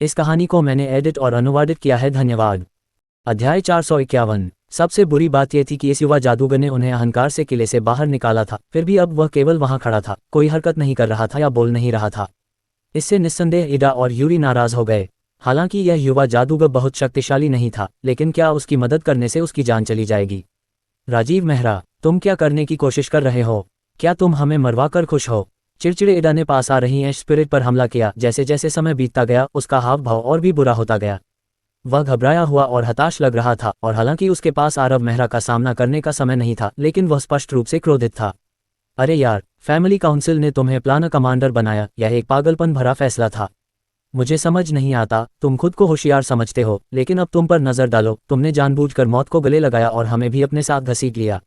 इस कहानी को मैंने एडिट और अनुवादित किया है। धन्यवाद। अध्याय 451। सबसे बुरी बात यह थी कि इस युवा जादूगर ने उन्हें अहंकार से किले से बाहर निकाला था, फिर भी अब वह केवल वहां खड़ा था, कोई हरकत नहीं कर रहा था या बोल नहीं रहा था। इससे निस्संदेह इडा और यूरी नाराज हो गए। हालांकि यह युवा जादूगर बहुत शक्तिशाली नहीं था, लेकिन क्या उसकी मदद करने से उसकी जान चली जाएगी? राजीव मेहरा, तुम क्या करने की कोशिश कर रहे हो? क्या तुम हमें मरवाकर खुश हो? चिड़चिड़े इडा ने पास आ रही ऐश स्पिरिट पर हमला किया। जैसे जैसे समय बीतता गया उसका हाव भाव और भी बुरा होता गया। वह घबराया हुआ और हताश लग रहा था, और हालांकि उसके पास आरव मेहरा का सामना करने का समय नहीं था, लेकिन वह स्पष्ट रूप से क्रोधित था। अरे यार, फैमिली काउंसिल ने तुम्हें प्लान कमांडर बनाया, यह एक पागलपन भरा फैसला था। मुझे समझ नहीं आता, तुम खुद को होशियार समझते हो, लेकिन अब तुम पर नजर डालो, तुमने जानबूझकर मौत को गले लगाया और हमें भी अपने साथ घसीट लिया।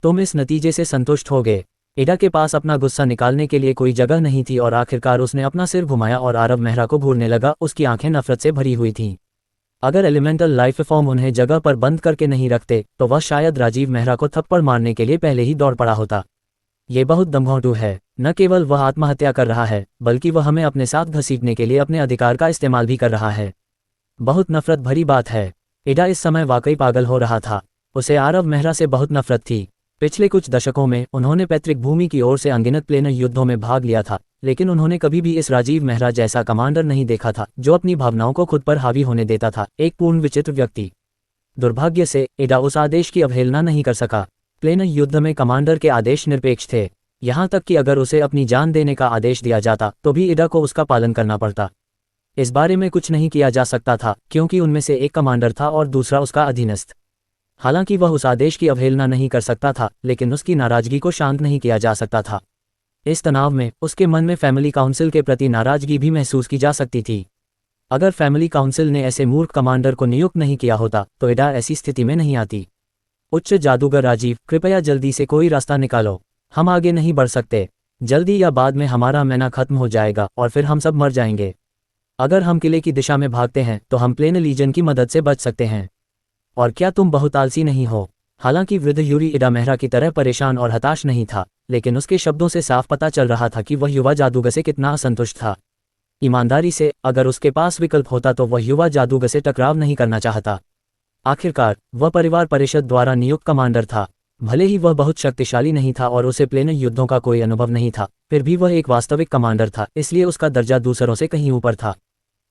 तुम इस नतीजे से संतुष्ट हो गए? इडा के पास अपना गुस्सा निकालने के लिए कोई जगह नहीं थी और आखिरकार उसने अपना सिर घुमाया और आरव मेहरा को घूरने लगा। उसकी आंखें नफरत से भरी हुई थीं। अगर एलिमेंटल लाइफ फॉर्म उन्हें जगह पर बंद करके नहीं रखते तो वह शायद राजीव मेहरा को थप्पड़ मारने के लिए पहले ही दौड़ पड़ा होता। ये बहुत दमघोंटू है। न केवल वह आत्महत्या कर रहा है, बल्कि वह हमें अपने साथ घसीटने के लिए अपने अधिकार का इस्तेमाल भी कर रहा है। बहुत नफरत भरी बात है। इडा इस समय वाकई पागल हो रहा था। उसे आरव मेहरा से बहुत नफरत थी। पिछले कुछ दशकों में उन्होंने पैतृक भूमि की ओर से अनगिनत प्लेनर युद्धों में भाग लिया था, लेकिन उन्होंने कभी भी इस राजीव मेहरा जैसा कमांडर नहीं देखा था, जो अपनी भावनाओं को खुद पर हावी होने देता था। एक पूर्ण विचित्र व्यक्ति। दुर्भाग्य से इडा उस आदेश की अवहेलना नहीं कर सका। प्लेनर युद्ध में कमांडर के आदेश निरपेक्ष थे, यहाँ तक कि अगर उसे अपनी जान देने का आदेश दिया जाता तो भी इडा को उसका पालन करना पड़ता। इस बारे में कुछ नहीं किया जा सकता था, क्योंकि उनमें से एक कमांडर था और दूसरा उसका अधीनस्थ। हालांकि वह उस आदेश की अवहेलना नहीं कर सकता था, लेकिन उसकी नाराजगी को शांत नहीं किया जा सकता था। इस तनाव में उसके मन में फैमिली काउंसिल के प्रति नाराजगी भी महसूस की जा सकती थी। अगर फैमिली काउंसिल ने ऐसे मूर्ख कमांडर को नियुक्त नहीं किया होता तो इडा ऐसी स्थिति में नहीं आती। उच्च जादूगर राजीव, कृपया जल्दी से कोई रास्ता निकालो। हम आगे नहीं बढ़ सकते। जल्दी या बाद में हमारा मैना खत्म हो जाएगा और फिर हम सब मर जाएंगे। अगर हम किले की दिशा में भागते हैं तो हम प्लेन लीजन की मदद से बच सकते हैं। और क्या तुम बहुत आलसी नहीं हो? हालांकि वृद्ध यूरी इडा मेहरा की तरह परेशान और हताश नहीं था, लेकिन उसके शब्दों से साफ पता चल रहा था कि वह युवा जादूगर से कितना असंतुष्ट था। ईमानदारी से, अगर उसके पास विकल्प होता तो वह युवा जादूगर से टकराव नहीं करना चाहता। आखिरकार वह परिवार परिषद द्वारा नियुक्त कमांडर था। भले ही वह बहुत शक्तिशाली नहीं था और उसे प्लेनर युद्धों का कोई अनुभव नहीं था, फिर भी वह एक वास्तविक कमांडर था, इसलिए उसका दर्जा दूसरों से कहीं ऊपर था।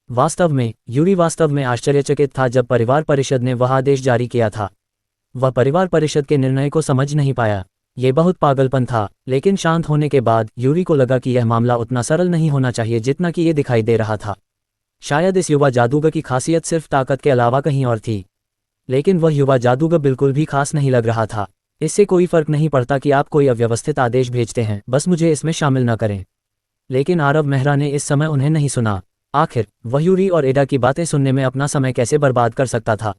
वास्तव में यूरी वास्तव में आश्चर्यचकित था जब परिवार परिषद ने वह आदेश जारी किया था। वह परिवार परिषद के निर्णय को समझ नहीं पाया। ये बहुत पागलपन था, लेकिन शांत होने के बाद यूरी को लगा कि यह मामला उतना सरल नहीं होना चाहिए जितना कि ये दिखाई दे रहा था। शायद इस युवा जादूगर की खासियत सिर्फ ताकत के अलावा कहीं और थी। लेकिन वह युवा जादूगर बिल्कुल भी खास नहीं लग रहा था। इससे कोई फर्क नहीं पड़ता कि आप कोई अव्यवस्थित आदेश भेजते हैं, बस मुझे इसमें शामिल न करें। लेकिन आरव मेहरा ने इस समय उन्हें नहीं सुना। आखिर वह यूरी और इडा की बातें सुनने में अपना समय कैसे बर्बाद कर सकता था?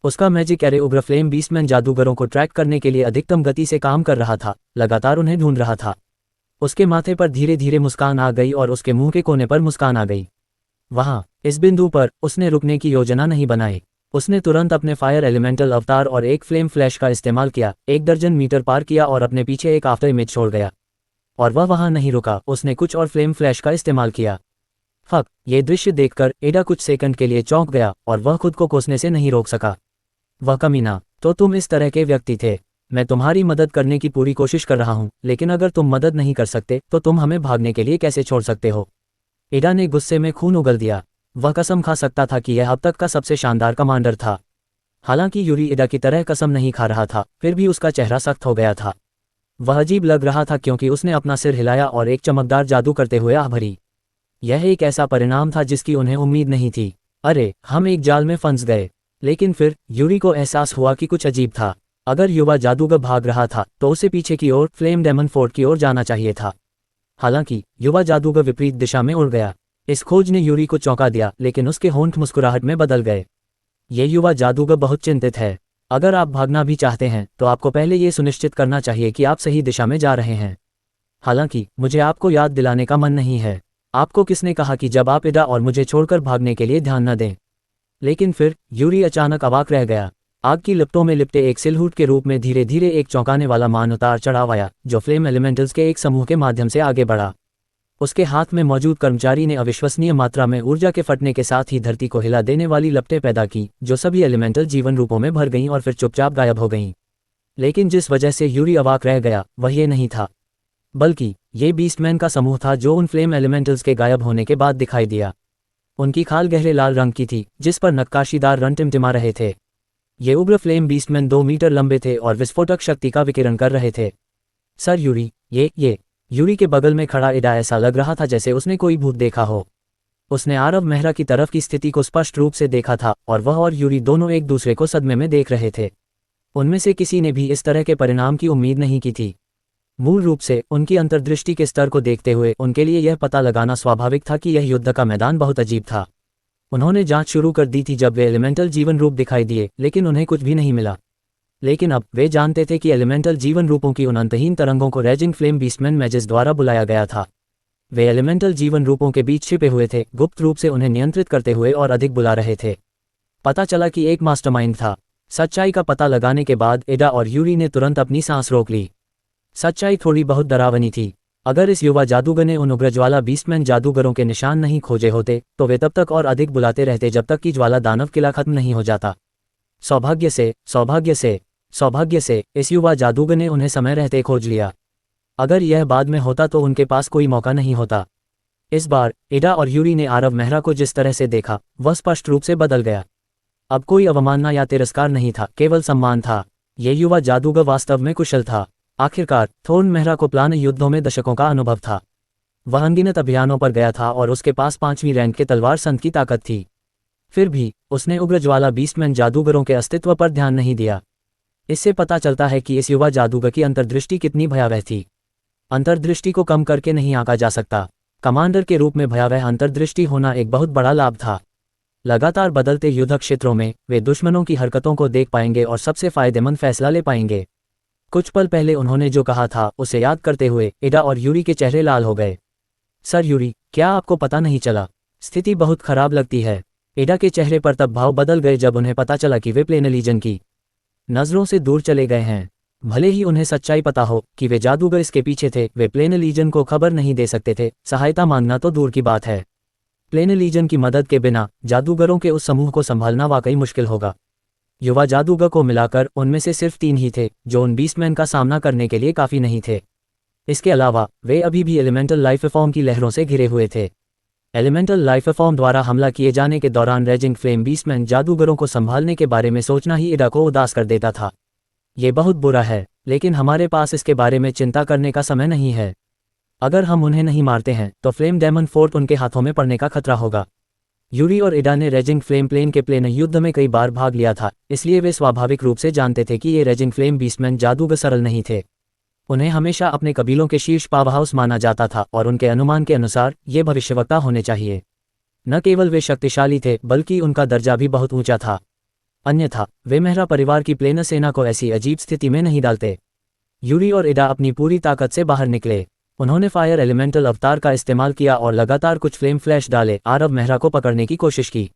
उसका मैजिक एरे उग्र फ्लेम बीस्टमैन जादूगरों को ट्रैक करने के लिए अधिकतम गति से काम कर रहा था, लगातार उन्हें ढूंढ रहा था। उसके माथे पर धीरे धीरे मुस्कान आ गई और उसके मुंह के कोने पर मुस्कान आ गई। वहां इस बिंदु पर उसने रुकने की योजना नहीं बनाई। उसने तुरंत अपने फायर एलिमेंटल अवतार और एक फ्लेम फ्लैश का इस्तेमाल किया, 1 दर्जन मीटर पार किया और अपने पीछे एक आफ्टर इमेज छोड़ गया। और वह वहां नहीं रुका, उसने कुछ और फ्लेम फ्लैश का इस्तेमाल किया। फक, ये दृश्य देखकर इडा कुछ सेकंड के लिए चौंक गया और वह खुद को कोसने से नहीं रोक सका। वह कमीना, तो तुम इस तरह के व्यक्ति थे? मैं तुम्हारी मदद करने की पूरी कोशिश कर रहा हूं, लेकिन अगर तुम मदद नहीं कर सकते तो तुम हमें भागने के लिए कैसे छोड़ सकते हो? इडा ने गुस्से में खून उगल दिया। वह कसम खा सकता था कि यह अब तक का सबसे शानदार कमांडर था। हालांकि यूरी इडा की तरह कसम नहीं खा रहा था, फिर भी उसका चेहरा सख्त हो गया था। वह अजीब लग रहा था क्योंकि उसने अपना सिर हिलाया और एक चमकदार जादू करते हुए आह भरी। यह एक ऐसा परिणाम था जिसकी उन्हें उम्मीद नहीं थी। अरे, हम एक जाल में फंस गए। लेकिन फिर यूरी को एहसास हुआ कि कुछ अजीब था। अगर युवा जादूगर भाग रहा था तो उसे पीछे की ओर फ्लेम डेमन फोर्ट की ओर जाना चाहिए था। हालांकि युवा जादूगर विपरीत दिशा में उड़ गया। इस खोज ने यूरी को चौंका दिया, लेकिन उसके होंठ मुस्कुराहट में बदल गए। ये युवा जादूगर बहुत चिंतित है। अगर आप भागना भी चाहते हैं तो आपको पहले ये सुनिश्चित करना चाहिए कि आप सही दिशा में जा रहे हैं। हालांकि मुझे आपको याद दिलाने का मन नहीं है। आपको किसने कहा कि जब आप इडा और मुझे छोड़कर भागने के लिए ध्यान न दें? लेकिन फिर यूरी अचानक अवाक रह गया। आग की लिपटों में लिपटे एक सिलहूट के रूप में धीरे धीरे एक चौंकाने वाला मान उतार चढ़ाव आया, जो फ्लेम एलिमेंटल्स के एक समूह के माध्यम से आगे बढ़ा। उसके हाथ में मौजूद कर्मचारी ने अविश्वसनीय मात्रा में ऊर्जा के फटने के साथ ही धरती को हिला देने वाली लपटें पैदा की, जो सभी एलिमेंटल जीवन रूपों में भर गईं और फिर चुपचाप गायब हो गईं। लेकिन जिस वजह से यूरी अवाक रह गया वह ये नहीं था, बल्कि ये बीस्टमैन का समूह था जो उन फ्लेम एलिमेंटल्स के गायब होने के बाद दिखाई दिया। उनकी खाल गहरे लाल रंग की थी, जिस पर नक्काशीदार रंग टिमटिमा रहे थे। ये उग्र फ्लेम बीस्टमैन 2 मीटर लंबे थे और विस्फोटक शक्ति का विकिरण कर रहे थे। सर यूरी, ये यूरी के बगल में खड़ा एडा ऐसा लग रहा था जैसे उसने कोई भूत देखा हो। उसने आरव मेहरा की तरफ की स्थिति को स्पष्ट रूप से देखा था और वह और यूरी दोनों एक दूसरे को सदमे में देख रहे थे। उनमें से किसी ने भी इस तरह के परिणाम की उम्मीद नहीं की थी। मूल रूप से उनकी अंतर्दृष्टि के स्तर को देखते हुए उनके लिए यह पता लगाना स्वाभाविक था कि यह युद्ध का मैदान बहुत अजीब था। उन्होंने जांच शुरू कर दी थी जब वे एलिमेंटल जीवन रूप दिखाई दिए, लेकिन उन्हें कुछ भी नहीं मिला। लेकिन अब वे जानते थे कि एलिमेंटल जीवन रूपों की उन अंतहीन तरंगों को रेजिंग फ्लेम बीस्टमैन मैजेस द्वारा बुलाया गया था। वे एलिमेंटल जीवन रूपों के बीच छिपे हुए थे, गुप्त रूप से उन्हें नियंत्रित करते हुए और अधिक बुला रहे थे। पता चला कि एक मास्टरमाइंड था। सच्चाई का पता लगाने के बाद एडा और यूरी ने तुरंत अपनी सांस रोक ली। सच्चाई थोड़ी बहुत डरावनी थी। अगर इस युवा जादूगर ने उन उग्रज्वाला बीस्टमैन जादूगरों के निशान नहीं खोजे होते तो वे तब तक और अधिक बुलाते रहते जब तक कि ज्वाला दानव किला खत्म नहीं हो जाता। सौभाग्य से इस युवा जादूगर ने उन्हें समय रहते खोज लिया। अगर यह बाद में होता तो उनके पास कोई मौका नहीं होता। इस बार एडा और यूरी ने आरव मेहरा को जिस तरह से देखा वह स्पष्ट रूप से बदल गया। अब कोई अवमानना या तिरस्कार नहीं था, केवल सम्मान था। ये युवा जादूगर वास्तव में कुशल था। आखिरकार थोर्न मेहरा को प्लान युद्धों में दशकों का अनुभव था। वह अनगिनत अभियानों पर गया था और उसके पास 5वीं रैंक के तलवार संत की ताकत थी। फिर भी उसने उग्रज्वाला बीस्टमैन जादूगरों के अस्तित्व पर ध्यान नहीं दिया। इससे पता चलता है कि इस युवा जादूगर की अंतर्दृष्टि कितनी भयावह थी। अंतर्दृष्टि को कम करके नहीं आंका जा सकता। कमांडर के रूप में भयावह अंतर्दृष्टि होना एक बहुत बड़ा लाभ था। लगातार बदलते युद्ध क्षेत्रों में वे दुश्मनों की हरकतों को देख पाएंगे और सबसे फायदेमंद फैसला ले पाएंगे। कुछ पल पहले उन्होंने जो कहा था उसे याद करते हुए एडा और यूरी के चेहरे लाल हो गए। सर यूरी, क्या आपको पता नहीं चला? स्थिति बहुत खराब लगती है। एडा के चेहरे पर तब भाव बदल गए जब उन्हें पता चला कि वे प्लेन लीजन की नजरों से दूर चले गए हैं। भले ही उन्हें सच्चाई पता हो कि वे जादूगर इसके पीछे थे, वे प्लेन लीजन को खबर नहीं दे सकते थे। सहायता मांगना तो दूर की बात है। प्लेन लीजन की मदद के बिना जादूगरों के उस समूह को संभालना वाकई मुश्किल होगा। युवा जादूगर को मिलाकर उनमें से सिर्फ 3 ही थे जो उन बीस्टमैन का सामना करने के लिए काफी नहीं थे। इसके अलावा वे अभी भी एलिमेंटल लाइफ फॉर्म की लहरों से घिरे हुए थे। एलिमेंटल लाइफ फॉर्म द्वारा हमला किए जाने के दौरान रेजिंग फ्लेम बीस्टमैन जादूगरों को संभालने के बारे में सोचना ही एडा को उदास कर देता था। ये बहुत बुरा है, लेकिन हमारे पास इसके बारे में चिंता करने का समय नहीं है। अगर हम उन्हें नहीं मारते हैं तो फ्लेम डेमन फोर्ट उनके हाथों में पड़ने का खतरा होगा। यूरी और एडा ने रेजिंग फ्लेम प्लेन के प्लेन युद्ध में कई बार भाग लिया था, इसलिए वे स्वाभाविक रूप से जानते थे कि ये रेजिंग फ्लेम बीस्टमैन जादूगर सरल नहीं थे। उन्हें हमेशा अपने कबीलों के शीर्ष पावरहाउस माना जाता था और उनके अनुमान के अनुसार ये भविष्यवक्ता होने चाहिए। न केवल वे शक्तिशाली थे बल्कि उनका दर्जा भी बहुत ऊंचा था। अन्यथा वे मेहरा परिवार की प्लेनर सेना को ऐसी अजीब स्थिति में नहीं डालते। यूरी और एडा अपनी पूरी ताकत से बाहर निकले। उन्होंने फायर एलिमेंटल अवतार का इस्तेमाल किया और लगातार कुछ फ्लेम फ्लैश डाले आरव मेहरा को पकड़ने की कोशिश की।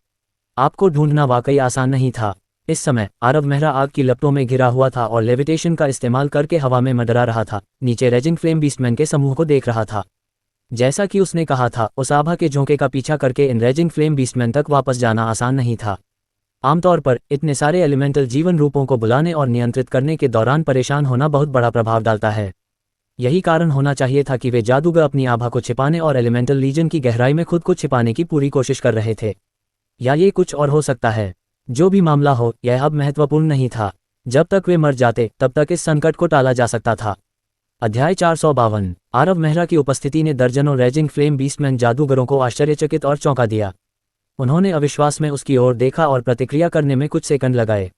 आपको ढूंढना वाकई आसान नहीं था। इस समय आरव मेहरा आग की लपटों में घिरा हुआ था और लेविटेशन का इस्तेमाल करके हवा में मंडरा रहा था। नीचे रेजिंग फ्लेम बीस्टमैन के समूह को देख रहा था। जैसा कि उसने कहा था, उस आभा के झोंके का पीछा करके इन रेजिंग फ्लेम बीस्टमैन तक वापस जाना आसान नहीं था। आमतौर पर इतने सारे एलिमेंटल जीवन रूपों को बुलाने और नियंत्रित करने के दौरान परेशान होना बहुत बड़ा प्रभाव डालता है। यही कारण होना चाहिए था कि वे जादूगर अपनी आभा को छिपाने और एलिमेंटल लीजन की गहराई में खुद को छिपाने की पूरी कोशिश कर रहे थे। या ये कुछ और हो सकता है। जो भी मामला हो, यह अब महत्वपूर्ण नहीं था। जब तक वे मर जाते तब तक इस संकट को टाला जा सकता था। अध्याय 452। आरव मेहरा की उपस्थिति ने दर्जनों रेजिंग फ्लेम बीस्टमैन जादूगरों को आश्चर्यचकित और चौंका दिया। उन्होंने अविश्वास में उसकी ओर देखा और प्रतिक्रिया करने में कुछ सेकंड लगाए।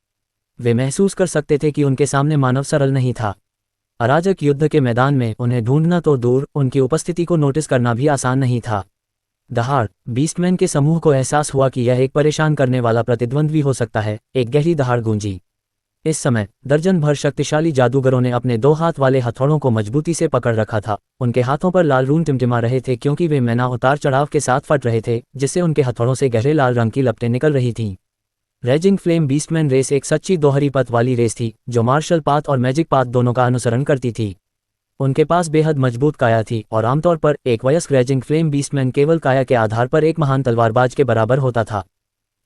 वे महसूस कर सकते थे कि उनके सामने मानव सरल नहीं था। अराजक युद्ध के मैदान में उन्हें ढूंढना तो दूर, उनकी उपस्थिति को नोटिस करना भी आसान नहीं था। दहाड़, बीस्टमैन के समूह को एहसास हुआ कि यह एक परेशान करने वाला प्रतिद्वंद्वी हो सकता है। एक गहरी दहाड़ गूंजी। इस समय दर्जन भर शक्तिशाली जादूगरों ने अपने 2 हाथ वाले हथौड़ों को मजबूती से पकड़ रखा था। उनके हाथों पर लाल रून टिमटिमा रहे थे क्योंकि वे मैना उतार चढ़ाव के साथ फट रहे थे, जिससे उनके हथौड़ों से गहरे लाल रंग की लपटें निकल रही थीं। रेजिंग फ्लेम बीस्टमैन रेस एक सच्ची दोहरी पथ वाली रेस थी जो मार्शल पाथ और मैजिक पाथ दोनों का अनुसरण करती थी। उनके पास बेहद मजबूत काया थी और आमतौर पर एक वयस्क रेजिंग फ्लेम बीस्टमैन केवल काया के आधार पर एक महान तलवारबाज के बराबर होता था।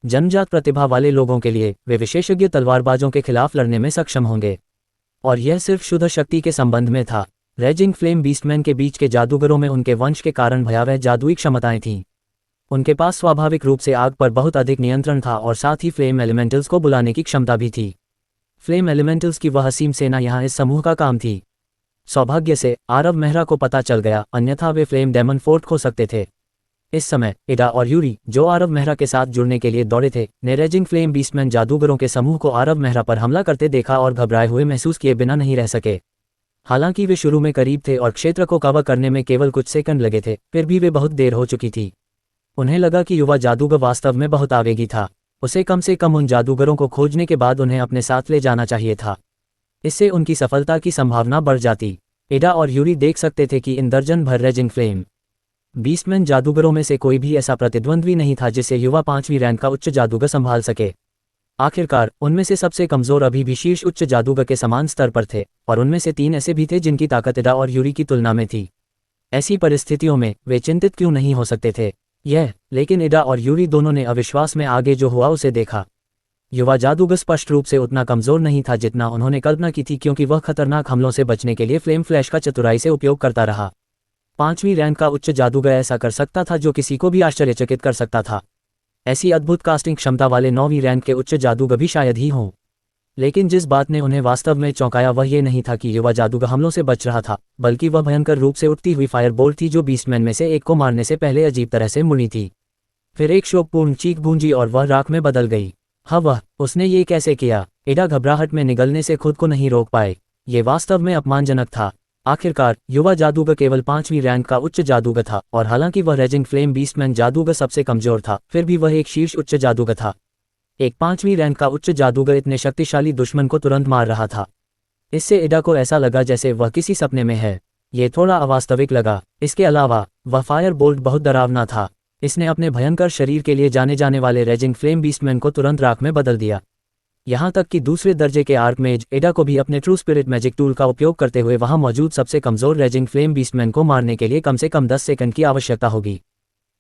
जन्मजात प्रतिभा वाले लोगों के लिए वे विशेषज्ञ तलवारबाजों के खिलाफ लड़ने में सक्षम होंगे। और यह सिर्फ शुद्ध शक्ति के संबंध में था। रेजिंग फ्लेम बीस्टमैन के बीच के जादूगरों में उनके वंश के कारण भयावह जादुई क्षमताएं थीं। उनके पास स्वाभाविक रूप से आग पर बहुत अधिक नियंत्रण था और साथ ही फ्लेम एलिमेंटल्स को बुलाने की क्षमता भी थी। फ्लेम एलिमेंटल्स की वह असीम सेना यहाँ इस समूह का काम थी। सौभाग्य से आरव मेहरा को पता चल गया, अन्यथा वे फ्लेम डेमन फोर्ट खो सकते थे। इस समय इडा और यूरी, जो आरव मेहरा के साथ जुड़ने के लिए दौड़े थे, ने रेजिंग फ्लेम बीस्टमैन जादूगरों के समूह को आरव मेहरा पर हमला करते देखा और घबराए हुए महसूस किए बिना नहीं रह सके। हालांकि वे शुरू में करीब थे और क्षेत्र को कवर करने में केवल कुछ सेकंड लगे थे, फिर भी वे बहुत देर हो चुकी थी। उन्हें लगा कि युवा जादूगर वास्तव में बहुत आवेगी था। उसे कम से कम उन जादूगरों को खोजने के बाद उन्हें अपने साथ ले जाना चाहिए था। इससे उनकी सफलता की संभावना बढ़ जाती। इडा और यूरी देख सकते थे कि इन दर्जन भर रेजिंग फ्लेम बीस्टमैन जादूगरों में से कोई भी ऐसा प्रतिद्वंद्वी नहीं था जिसे युवा 5वीं रैंक का उच्च जादूगर संभाल सके। आखिरकार उनमें से सबसे कमजोर अभी भी शीर्ष उच्च जादूगर के समान स्तर पर थे, और उनमें से 3 ऐसे भी थे जिनकी ताकत इडा और यूरी की तुलना में थी। ऐसी परिस्थितियों में वे चिंतित क्यों नहीं हो सकते थे? लेकिन इडा और यूरी दोनों ने अविश्वास में आगे जो हुआ उसे देखा। युवा जादूगर स्पष्ट रूप से उतना कमजोर नहीं था जितना उन्होंने कल्पना की थी, क्योंकि वह खतरनाक हमलों से बचने के लिए फ्लेम फ्लैश का चतुराई से उपयोग करता रहा। 5वीं रैंक का उच्च जादूगर ऐसा कर सकता था जो किसी को भी आश्चर्यचकित कर सकता था। ऐसी अद्भुत कास्टिंग क्षमता वाले 9वीं रैंक के उच्च जादूगर भी शायद ही हों। लेकिन जिस बात ने उन्हें वास्तव में चौंकाया वह ये नहीं था कि युवा जादूगर हमलों से बच रहा था, बल्कि वह भयंकर रूप से उठती हुई फायर बोल्ट थी जो बीस्टमैन में से एक को मारने से पहले अजीब तरह से मुड़ी थी। फिर एक शोकपूर्ण चीख गूंजी और वह राख में बदल गई। उसने ये कैसे किया? इडा घबराहट में निगलने से खुद को नहीं रोक पाए। ये वास्तव में अपमानजनक था। आखिरकार युवा जादूगर केवल 5वीं रैंक का उच्च जादूगर था, और हालांकि वह रेजिंग फ्लेम बीस्टमैन जादूगर सबसे कमजोर था, फिर भी वह एक शीर्ष उच्च जादूगर था। एक 5वीं रैंक का उच्च जादूगर इतने शक्तिशाली दुश्मन को तुरंत मार रहा था। इससे इडा को ऐसा लगा जैसे वह किसी सपने में है। ये थोड़ा अवास्तविक लगा। इसके अलावा वह फायर बोल्ट बहुत डरावना था। इसने अपने भयंकर शरीर के लिए जाने जाने वाले रेजिंग फ्लेम बीस्टमैन को तुरंत राख में बदल दिया। यहाँ तक कि दूसरे दर्जे के आर्कमेज इडा को भी अपने ट्रू स्पिरिट मैजिक टूल का उपयोग करते हुए वहाँ मौजूद सबसे कमजोर रेजिंग फ्लेम बीस्टमैन को मारने के लिए कम से कम 10 सेकंड की आवश्यकता होगी।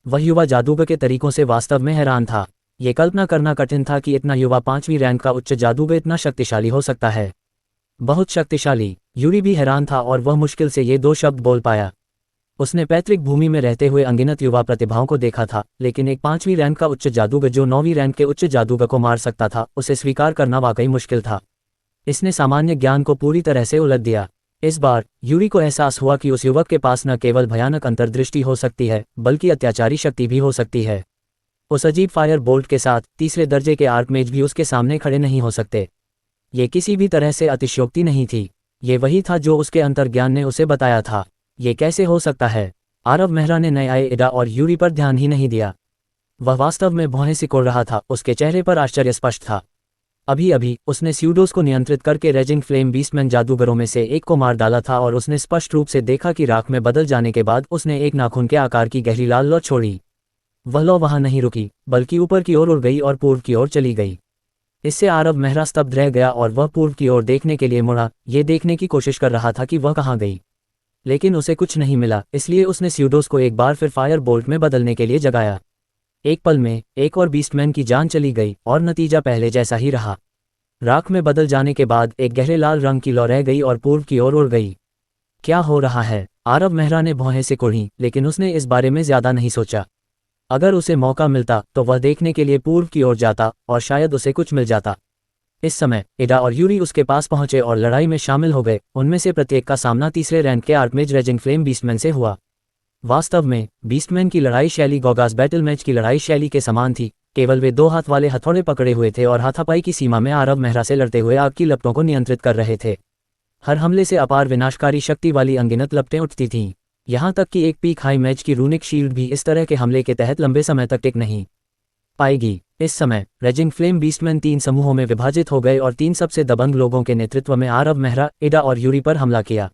वह युवा जादूगर के तरीकों से वास्तव में हैरान था। ये कल्पना करना कठिन था कि इतना युवा 5वीं रैंक का उच्च जादूगर इतना शक्तिशाली हो सकता है। बहुत शक्तिशाली। यूरी भी हैरान था और वह मुश्किल से ये 2 शब्द बोल पाया। उसने पैतृक भूमि में रहते हुए अनगिनत युवा प्रतिभाओं को देखा था, लेकिन एक 5वीं रैंक का उच्च जादूगर जो 9वीं रैंक के उच्च जादूगर को मार सकता था, उसे स्वीकार करना वाकई मुश्किल था। इसने सामान्य ज्ञान को पूरी तरह से उलट दिया। इस बार यूरी को एहसास हुआ कि उस युवक के पास न केवल भयानक अंतर्दृष्टि हो सकती है, बल्कि अत्याचारी शक्ति भी हो सकती है। उस अजीब फायर बोल्ट के साथ तीसरे दर्जे के आर्कमेज भी उसके सामने खड़े नहीं हो सकते। ये किसी भी तरह से अतिशयोक्ति नहीं थी। ये वही था जो उसके अंतर्ज्ञान ने उसे बताया था। ये कैसे हो सकता है? आरव मेहरा ने नए आए इडा और यूरी पर ध्यान ही नहीं दिया। वह वास्तव में भौहें सिकोड़ रहा था। उसके चेहरे पर आश्चर्य स्पष्ट था। अभी अभी उसने स्यूडोस को नियंत्रित करके रेजिंग फ्लेम बीस्टमैन जादूगरों में से एक को मार डाला था, और उसने स्पष्ट रूप से देखा कि राख में बदल जाने के बाद उसने एक नाखून के आकार की गहरी लाल लौ छोड़ी। वह लौ वहां नहीं रुकी, बल्कि ऊपर की ओर उड़ गई और पूर्व की ओर चली गई। इससे आरव मेहरा स्तब्ध रह गया और वह पूर्व की ओर देखने के लिए मुड़ा, ये देखने की कोशिश कर रहा था कि वह कहाँ गई। लेकिन उसे कुछ नहीं मिला, इसलिए उसने स्यूडोस को एक बार फिर फायर बोल्ट में बदलने के लिए जगाया। एक पल में एक और बीस्टमैन की जान चली गई और नतीजा पहले जैसा ही रहा। राख में बदल जाने के बाद एक गहरे लाल रंग की लौ रह गई और पूर्व की ओर उड़ गई। क्या हो रहा है? आरव मेहरा ने भौहें सिकोड़ी, लेकिन उसने इस बारे में ज्यादा नहीं सोचा। अगर उसे मौका मिलता तो वह देखने के लिए पूर्व की ओर जाता और शायद उसे कुछ मिल जाता। इस समय इडा और यूरी उसके पास पहुंचे और लड़ाई में शामिल हो गए। उनमें से प्रत्येक का सामना तीसरे रैंक के आर्कमेज रेजिंग फ्लेम बीस्टमैन से हुआ। वास्तव में बीस्टमैन की लड़ाई शैली गोगास बैटल मैच की लड़ाई शैली के समान थी, केवल वे 2 हाथ वाले हथौड़े पकड़े हुए थे और हाथापाई की सीमा में आरव मेहरा से लड़ते हुए आग की लपटों को नियंत्रित कर रहे थे। हर हमले से अपार विनाशकारी शक्ति वाली अनगिनत लपटें उठती थीं। यहाँ तक कि एक पीक हाई मैच की रूनिक शील्ड भी इस तरह के हमले के तहत लंबे समय तक टिक नहीं पाएगी। इस समय रेजिंग फ्लेम बीस्टमैन 3 समूहों में विभाजित हो गए और 3 सबसे दबंग लोगों के नेतृत्व में आरव मेहरा, इडा और यूरी पर हमला किया।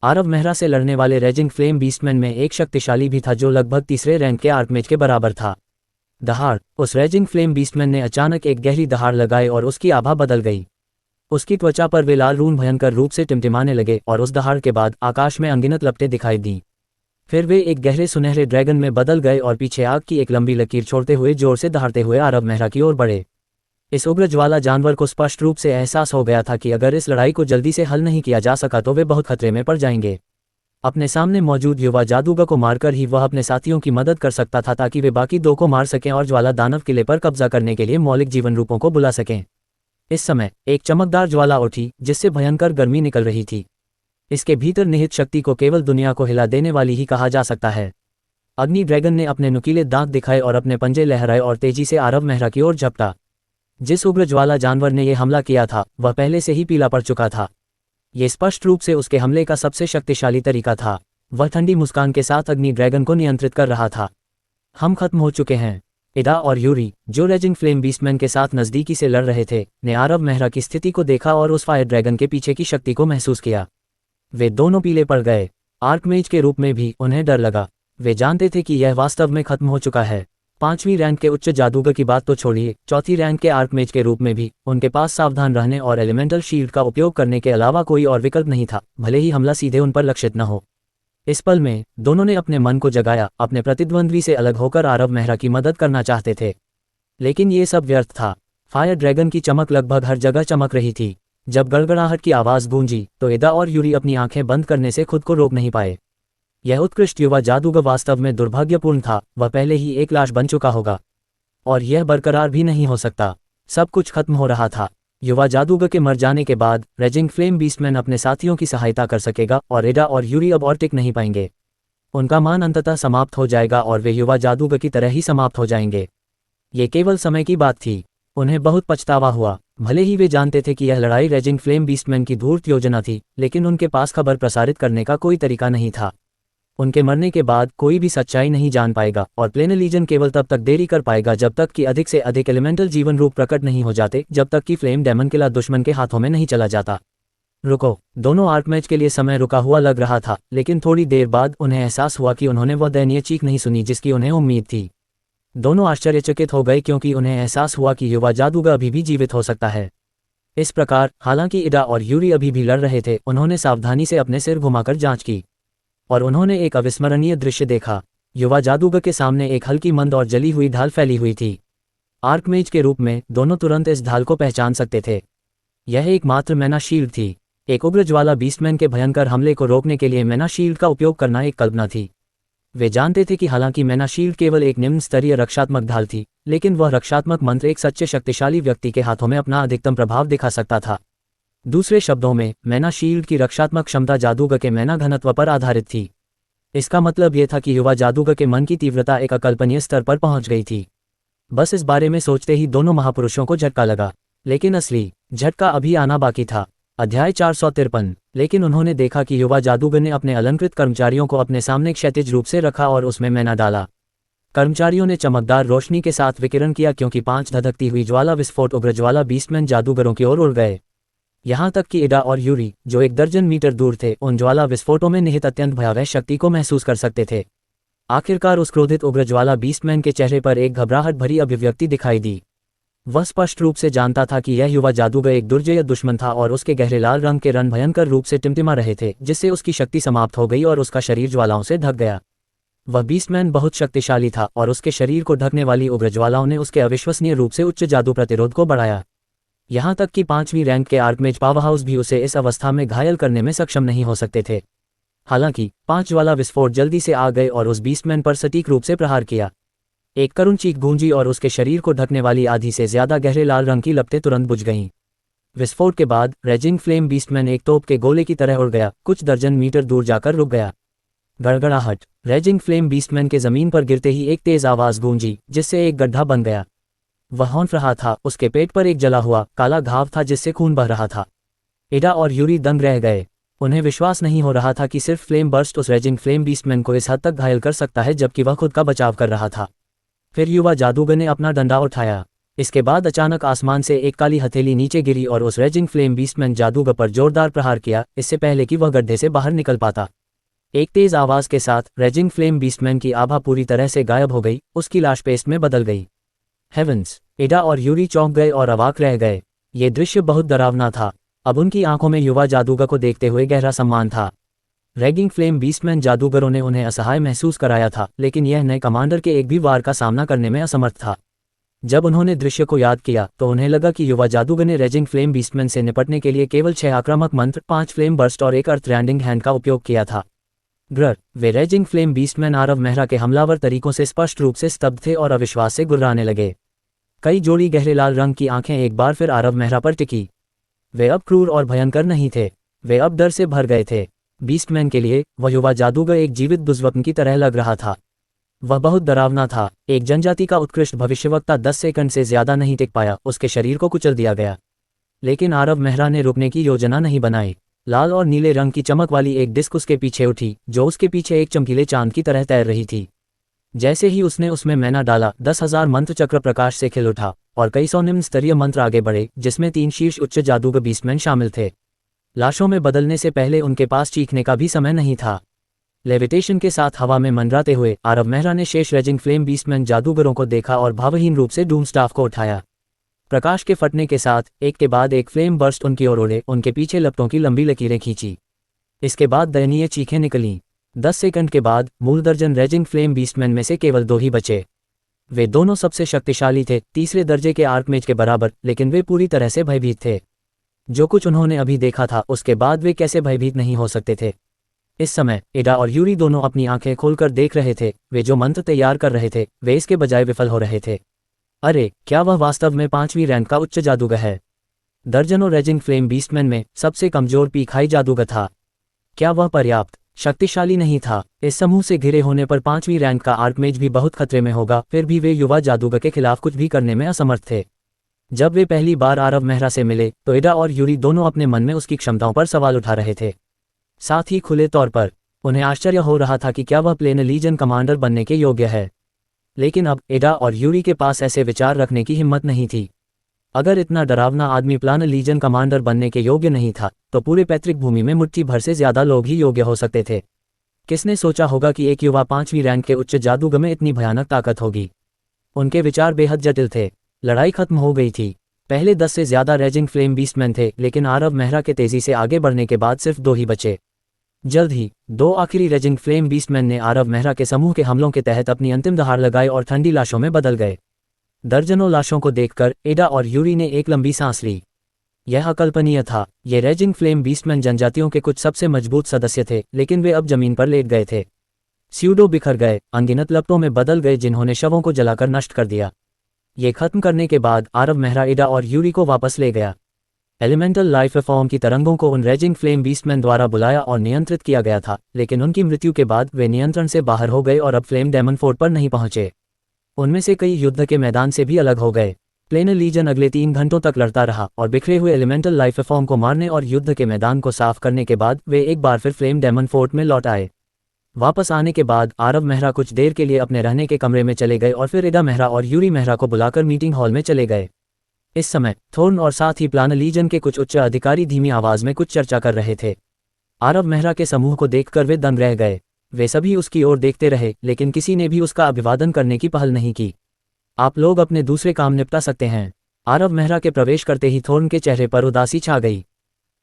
आरव मेहरा से लड़ने वाले रेजिंग फ्लेम बीस्टमैन में एक शक्तिशाली भी था जो लगभग तीसरे रैंक के आर्कमेज के बराबर था। दहाड़। उस रेजिंग फ्लेम बीस्टमैन ने अचानक एक गहरी दहाड़ लगाई और उसकी आभा बदल गई। उसकी त्वचा पर वे लाल रून भयंकर रूप से टिमटिमाने लगे और उस दहाड़ के बाद आकाश में अनगिनत लपटें दिखाई दी। फिर वे एक गहरे सुनहरे ड्रैगन में बदल गए और पीछे आग की एक लंबी लकीर छोड़ते हुए जोर से दहाड़ते हुए आरब मेहरा की ओर बढ़े। इस उग्र ज्वाला जानवर को स्पष्ट रूप से एहसास हो गया था कि अगर इस लड़ाई को जल्दी से हल नहीं किया जा सका तो वे बहुत खतरे में पड़ जाएंगे। अपने सामने मौजूद युवा जादूगर को मारकर ही वह अपने साथियों की मदद कर सकता था ताकि वे बाकी दो को मार सकें और ज्वाला दानव किले पर कब्जा करने के लिए मौलिक जीवन रूपों को बुला सकें। इस समय एक चमकदार ज्वाला उठी जिससे भयंकर गर्मी निकल रही थी। इसके भीतर निहित शक्ति को केवल दुनिया को हिला देने वाली ही कहा जा सकता है। अग्नि ड्रैगन ने अपने नुकीले दांत दिखाए और अपने पंजे लहराए और तेजी से आरब मेहरा की ओर झपटा। जिस उग्र ज्वाला जानवर ने यह हमला किया था वह पहले से ही पीला पड़ चुका था। ये स्पष्ट रूप से उसके हमले का सबसे शक्तिशाली तरीका था। वह ठंडी मुस्कान के साथ अग्नि ड्रैगन को नियंत्रित कर रहा था। हम खत्म हो चुके हैं। इडा और यूरी, जो रेजिंग फ्लेम बीस्टमैन के साथ नज़दीकी से लड़ रहे थे, ने आरब मेहरा की स्थिति को देखा और उस फायर ड्रैगन के पीछे की शक्ति को महसूस किया। वे दोनों पीले पड़ गए। आर्कमेज के रूप में भी उन्हें डर लगा। वे जानते थे कि यह वास्तव में खत्म हो चुका है। 5वीं रैंक के उच्च जादूगर की बात तो छोड़िए, 4थी रैंक के आर्कमेज के रूप में भी उनके पास सावधान रहने और एलिमेंटल शील्ड का उपयोग करने के अलावा कोई और विकल्प नहीं था, भले ही हमला सीधे उन पर लक्षित न हो। इस पल में दोनों ने अपने मन को जगाया, अपने प्रतिद्वंद्वी से अलग होकर आरब मेहरा की मदद करना चाहते थे, लेकिन ये सब व्यर्थ था। फायर ड्रैगन की चमक लगभग हर जगह चमक रही थी। जब गड़गड़ाहट की आवाज़ गूंजी तो इदा और यूरी अपनी आंखें बंद करने से खुद को रोक नहीं पाए। यह उत्कृष्ट युवा जादूगर वास्तव में दुर्भाग्यपूर्ण था। वह पहले ही एक लाश बन चुका होगा और यह बरकरार भी नहीं हो सकता। सब कुछ खत्म हो रहा था। युवा जादूगर के मर जाने के बाद रेजिंग फ्लेम बीस्टमैन अपने साथियों की सहायता कर सकेगा और इडा और यूरी अब और टिक नहीं पाएंगे। उनका मान अंततः समाप्त हो जाएगा और वे युवा जादूगर की तरह ही समाप्त हो जाएंगे। ये केवल समय की बात थी। उन्हें बहुत पछतावा हुआ। भले ही वे जानते थे कि यह लड़ाई रेजिंग फ्लेम बीस्टमैन की धूर्त योजना थी, लेकिन उनके पास खबर प्रसारित करने का कोई तरीका नहीं था। उनके मरने के बाद कोई भी सच्चाई नहीं जान पाएगा और प्लेन लीजन केवल तब तक देरी कर पाएगा जब तक कि अधिक से अधिक एलिमेंटल जीवन रूप प्रकट नहीं हो जाते, जब तक कि फ्लेम डेमन किला दुश्मन के हाथों में नहीं चला जाता। रुको। दोनों आर्कमेज के लिए समय रुका हुआ लग रहा था, लेकिन थोड़ी देर बाद उन्हें एहसास हुआ कि उन्होंने वह दयनीय चीख नहीं सुनी जिसकी उन्हें उम्मीद थी। दोनों आश्चर्यचकित हो गए क्योंकि उन्हें एहसास हुआ कि युवा जादूगर अभी भी जीवित हो सकता है। इस प्रकार हालांकि इडा और यूरी अभी भी लड़ रहे थे, उन्होंने सावधानी से अपने सिर घुमाकर जांच की और उन्होंने एक अविस्मरणीय दृश्य देखा। युवा जादूगर के सामने एक हल्की मंद और जली हुई ढाल फैली हुई थी। आर्कमेज के रूप में दोनों तुरंत इस ढाल को पहचान सकते थे। यह एकमात्र मैना शील्ड थी। एक उग्र ज्वाला बीस्टमैन के भयंकर हमले को रोकने के लिए मैना शील्ड का उपयोग करना एक कल्पना थी। वे जानते थे कि हालांकि मैना शील्ड केवल एक निम्न स्तरीय रक्षात्मक ढाल थी, लेकिन वह रक्षात्मक मंत्र एक सच्चे शक्तिशाली व्यक्ति के हाथों में अपना अधिकतम प्रभाव दिखा सकता था। दूसरे शब्दों में, मैना शील्ड की रक्षात्मक क्षमता जादूगर के मैना घनत्व पर आधारित थी। इसका मतलब यह था कि युवा जादूगर के मन की तीव्रता एक अकल्पनीय स्तर पर पहुंच गई थी। बस इस बारे में सोचते ही दोनों महापुरुषों को झटका लगा, लेकिन असली झटका अभी आना बाकी था। अध्याय 453। लेकिन उन्होंने देखा कि युवा जादूगर ने अपने अलंकृत कर्मचारियों को अपने सामने क्षैतिज रूप से रखा और उसमें मैना डाला। कर्मचारियों ने चमकदार रोशनी के साथ विकिरण किया क्योंकि 5 धधकती हुई ज्वाला विस्फोट उग्र ज्वाला बीस्टमैन जादूगरों की ओर उड़ गए। यहाँ तक कि इडा और यूरी, जो 1 दर्जन मीटर दूर थे, उन ज्वाला विस्फोटों में निहित अत्यंत भयावह शक्ति को महसूस कर सकते थे। आखिरकार उस क्रोधित उग्र ज्वाला बीस्टमैन के चेहरे पर एक घबराहट भरी अभिव्यक्ति दिखाई दी। वह स्पष्ट रूप से जानता था कि यह युवा जादूगर एक दुर्जय दुश्मन था और उसके गहरे लाल रंग के रन भयंकर रूप से टिमटिमा रहे थे, जिससे उसकी शक्ति समाप्त हो गई और उसका शरीर ज्वालाओं से ढक गया। वह बीस्टमैन बहुत शक्तिशाली था और उसके शरीर को ढकने वाली उग्र ज्वालाओं ने उसके अविश्वसनीय रूप से उच्च जादू प्रतिरोध को बढ़ाया। यहाँ तक कि 5वीं रैंक के आर्कमेज पावरहाउस भी उसे इस अवस्था में घायल करने में सक्षम नहीं हो सकते थे। हालांकि 5 ज्वाला विस्फोट जल्दी से आ गए और उस बीस्टमैन पर सटीक रूप से प्रहार किया। एक करुण चीख गूंजी और उसके शरीर को ढकने वाली आधी से ज्यादा गहरे लाल रंग की लपटें तुरंत बुझ गईं। विस्फोट के बाद रेजिंग फ्लेम बीस्टमैन एक तोप के गोले की तरह उड़ गया, कुछ दर्जन मीटर दूर जाकर रुक गया। गड़गड़ाहट। रेजिंग फ्लेम बीस्टमैन के जमीन पर गिरते ही एक तेज आवाज गूंजी, जिससे एक गड्ढा बन गया। वह हौंफ रहा था। उसके पेट पर एक जला हुआ काला घाव था जिससे खून बह रहा था। इडा और यूरी दंग रह गए। उन्हें विश्वास नहीं हो रहा था कि सिर्फ फ्लेम बर्स्ट उस रेजिंग फ्लेम बीस्टमैन को इस हद तक घायल कर सकता है, जबकि वह खुद का बचाव कर रहा था। फिर युवा जादूगर ने अपना डंडा उठाया। इसके बाद अचानक आसमान से एक काली हथेली नीचे गिरी और उस रेजिंग फ्लेम बीस्टमैन जादूगर पर जोरदार प्रहार किया, इससे पहले कि वह गड्ढे से बाहर निकल पाता। एक तेज आवाज के साथ रेजिंग फ्लेम बीस्टमैन की आभा पूरी तरह से गायब हो गई, उसकी लाश पेस्ट में बदल गई। हेवंस। इडा और यूरी चौंक गए और अवाक रह गए। ये दृश्य बहुत डरावना था। अब उनकी आंखों में युवा जादूगर को देखते हुए गहरा सम्मान था। रैगिंग फ्लेम बीस्टमैन जादूगरों ने उन्हें असहाय महसूस कराया था, लेकिन यह नए कमांडर के एक भी वार का सामना करने में असमर्थ था। जब उन्होंने दृश्य को याद किया तो उन्हें लगा कि युवा जादूगर ने रेजिंग फ्लेम बीस्टमैन से निपटने के लिए केवल 6 आक्रामक मंत्र, 5 फ्लेम बर्स्ट और एक अर्थ रैंडिंग हैंड का उपयोग किया था। वे raising flame beastman Aarav Mehra के हमलावर तरीकों से स्पष्ट रूप से स्तब्ध थे और अविश्वास से गुर्राने लगे। कई जोड़ी गहरे लाल रंग की आंखें एक बार फिर आरव मेहरा पर टिकी। वे अब क्रूर और भयंकर नहीं थे, वे अब डर से भर गए थे। बीस्टमैन के लिए वह युवा जादूगर एक जीवित दुष्स्वप्न की तरह लग रहा था। वह बहुत डरावना था, एक जनजाति का उत्कृष्ट भविष्यवक्ता 10 सेकंड से ज्यादा नहीं टिक पाया, उसके शरीर को कुचल दिया गया। लेकिन आरव मेहरा ने रुकने की योजना नहीं बनाई। लाल और नीले रंग की चमक वाली एक डिस्क उसके पीछे उठी, जो उसके पीछे एक चमकीले चांद की तरह तैर रही थी। जैसे ही उसने उसमें मैना डाला, 10,000 मंत्र चक्र प्रकाश से खिल उठा और कई सौ निम्न स्तरीय मंत्र आगे बढ़े, जिसमें 3 शीर्ष उच्च जादूगर बीस्टमैन शामिल थे। लाशों में बदलने से पहले उनके पास चीखने का भी समय नहीं था। लेविटेशन के साथ हवा में मंडराते हुए आरव मेहरा ने शेष रेजिंग फ्लेम बीस्टमैन जादूगरों को देखा और भावहीन रूप से डूम स्टाफ को उठाया। प्रकाश के फटने के साथ एक के बाद एक फ्लेम बर्स्ट उनकी ओर उड़े, उनके पीछे लपटों की लंबी लकीरें खींची। इसके बाद दयनीय चीखें निकलीं। 10 सेकंड के बाद मूल दर्जन रेजिंग फ्लेम बीस्टमैन में से केवल 2 ही बचे। वे दोनों सबसे शक्तिशाली थे, तीसरे दर्जे के आर्कमेज के बराबर, लेकिन वे पूरी तरह से भयभीत थे। जो कुछ उन्होंने अभी देखा था उसके बाद वे कैसे भयभीत नहीं हो सकते थे। इस समय एडा और यूरी दोनों अपनी आंखें खोलकर देख रहे थे। वे जो मंत्र तैयार कर रहे थे वे इसके बजाय विफल हो रहे थे। अरे, क्या वह वास्तव में 5वीं रैंक का उच्च जादूगर है? दर्जनों रेजिंग फ्लेम बीस्टमैन में सबसे कमजोर पीक हाई जादूगर था। क्या वह पर्याप्त शक्तिशाली नहीं था? इस समूह से घिरे होने पर 5वीं रैंक का आर्कमेज भी बहुत खतरे में होगा। फिर भी वे युवा जादूगर के खिलाफ कुछ भी करने में असमर्थ थे। जब वे पहली बार आरव मेहरा से मिले तो एडा और यूरी दोनों अपने मन में उसकी क्षमताओं पर सवाल उठा रहे थे। साथ ही खुले तौर पर उन्हें आश्चर्य हो रहा था कि क्या वह प्लेन लीजन कमांडर बनने के योग्य है। लेकिन अब एडा और यूरी के पास ऐसे विचार रखने की हिम्मत नहीं थी। अगर इतना डरावना आदमी प्लान लीजन कमांडर बनने के योग्य नहीं था तो पूरे पैतृक भूमि में मुट्ठी भर से ज्यादा लोग ही योग्य हो सकते थे। किसने सोचा होगा कि एक युवा 5वीं रैंक के उच्च जादूगर में इतनी भयानक ताकत होगी? उनके विचार बेहद जटिल थे। लड़ाई खत्म हो गई थी। पहले 10 से ज्यादा रेजिंग फ्लेम बीस्टमैन थे, लेकिन आरव मेहरा के तेजी से आगे बढ़ने के बाद सिर्फ 2 ही बचे। जल्द ही 2 आखिरी रेजिंग फ्लेम बीस्टमैन ने आरव मेहरा के समूह के हमलों के तहत अपनी अंतिम दहाड़ लगाई और ठंडी लाशों में बदल गए। दर्जनों लाशों को देखकर एडा और यूरी ने एक लंबी सांस ली। यह अकल्पनीय था। ये रेजिंग फ्लेम बीस्टमैन जनजातियों के कुछ सबसे मजबूत सदस्य थे, लेकिन वे अब जमीन पर लेट गए थे। स्यूडो बिखर गए, अनगिनत लपटों में बदल गए जिन्होंने शवों को जलाकर नष्ट कर दिया। ये खत्म करने के बाद आरव मेहरा एडा और यूरी को वापस ले गया। एलिमेंटल लाइफ फॉर्म की तरंगों को उन रेजिंग फ्लेम बीस्टमैन द्वारा बुलाया और नियंत्रित किया गया था, लेकिन उनकी मृत्यु के बाद वे नियंत्रण से बाहर हो गए और अब फ्लेम डेमन फोर्ट पर नहीं पहुंचे। उनमें से कई युद्ध के मैदान से भी अलग हो गए। प्लेन लीजन अगले 3 घंटों तक लड़ता रहा और बिखरे हुए एलिमेंटल लाइफ फॉर्म को मारने और युद्ध के मैदान को साफ करने के बाद वे एक बार फिर फ्लेम डेमन फोर्ट में लौट आए। वापस आने के बाद आरव मेहरा कुछ देर के लिए अपने रहने के कमरे में चले गए और फिर एडा मेहरा और यूरी मेहरा को बुलाकर मीटिंग हॉल में चले गए। इस समय थोर्न और साथ ही प्लान लीजन के कुछ उच्च अधिकारी धीमी आवाज में कुछ चर्चा कर रहे थे। आरव मेहरा के समूह को देखकर वे दंग रह गए। वे सभी उसकी ओर देखते रहे, लेकिन किसी ने भी उसका अभिवादन करने की पहल नहीं की। आप लोग अपने दूसरे काम निपटा सकते हैं। आरव मेहरा के प्रवेश करते ही थोर्न के चेहरे पर उदासी छा गई।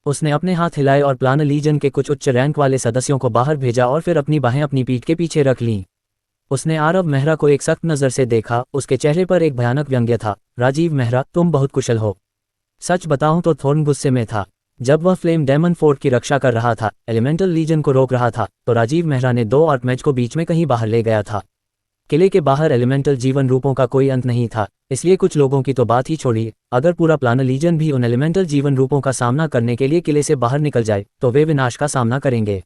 उसने अपने हाथ हिलाए और प्लान लीजन के कुछ उच्च रैंक वाले सदस्यों को बाहर भेजा और फिर अपनी बाहें अपनी पीठ के पीछे रख लीं। उसने आरव मेहरा को एक सख्त नज़र से देखा। उसके चेहरे पर एक भयानक व्यंग्य था। राजीव मेहरा, तुम बहुत कुशल हो। सच बताऊं तो थोर्न गुस्से में था। जब वह फ्लेम डेमन फोर्ट की रक्षा कर रहा था, एलिमेंटल लीजन को रोक रहा था, तो राजीव मेहरा ने 2 आर्कमेज को बीच में कहीं बाहर ले गया था। किले के बाहर एलिमेंटल जीवन रूपों का कोई अंत नहीं था, इसलिए कुछ लोगों की तो बात ही छोड़िए, अगर पूरा प्लान लीजन भी उन एलिमेंटल जीवन रूपों का सामना करने के लिए किले से बाहर निकल जाए तो वे विनाश का सामना करेंगे।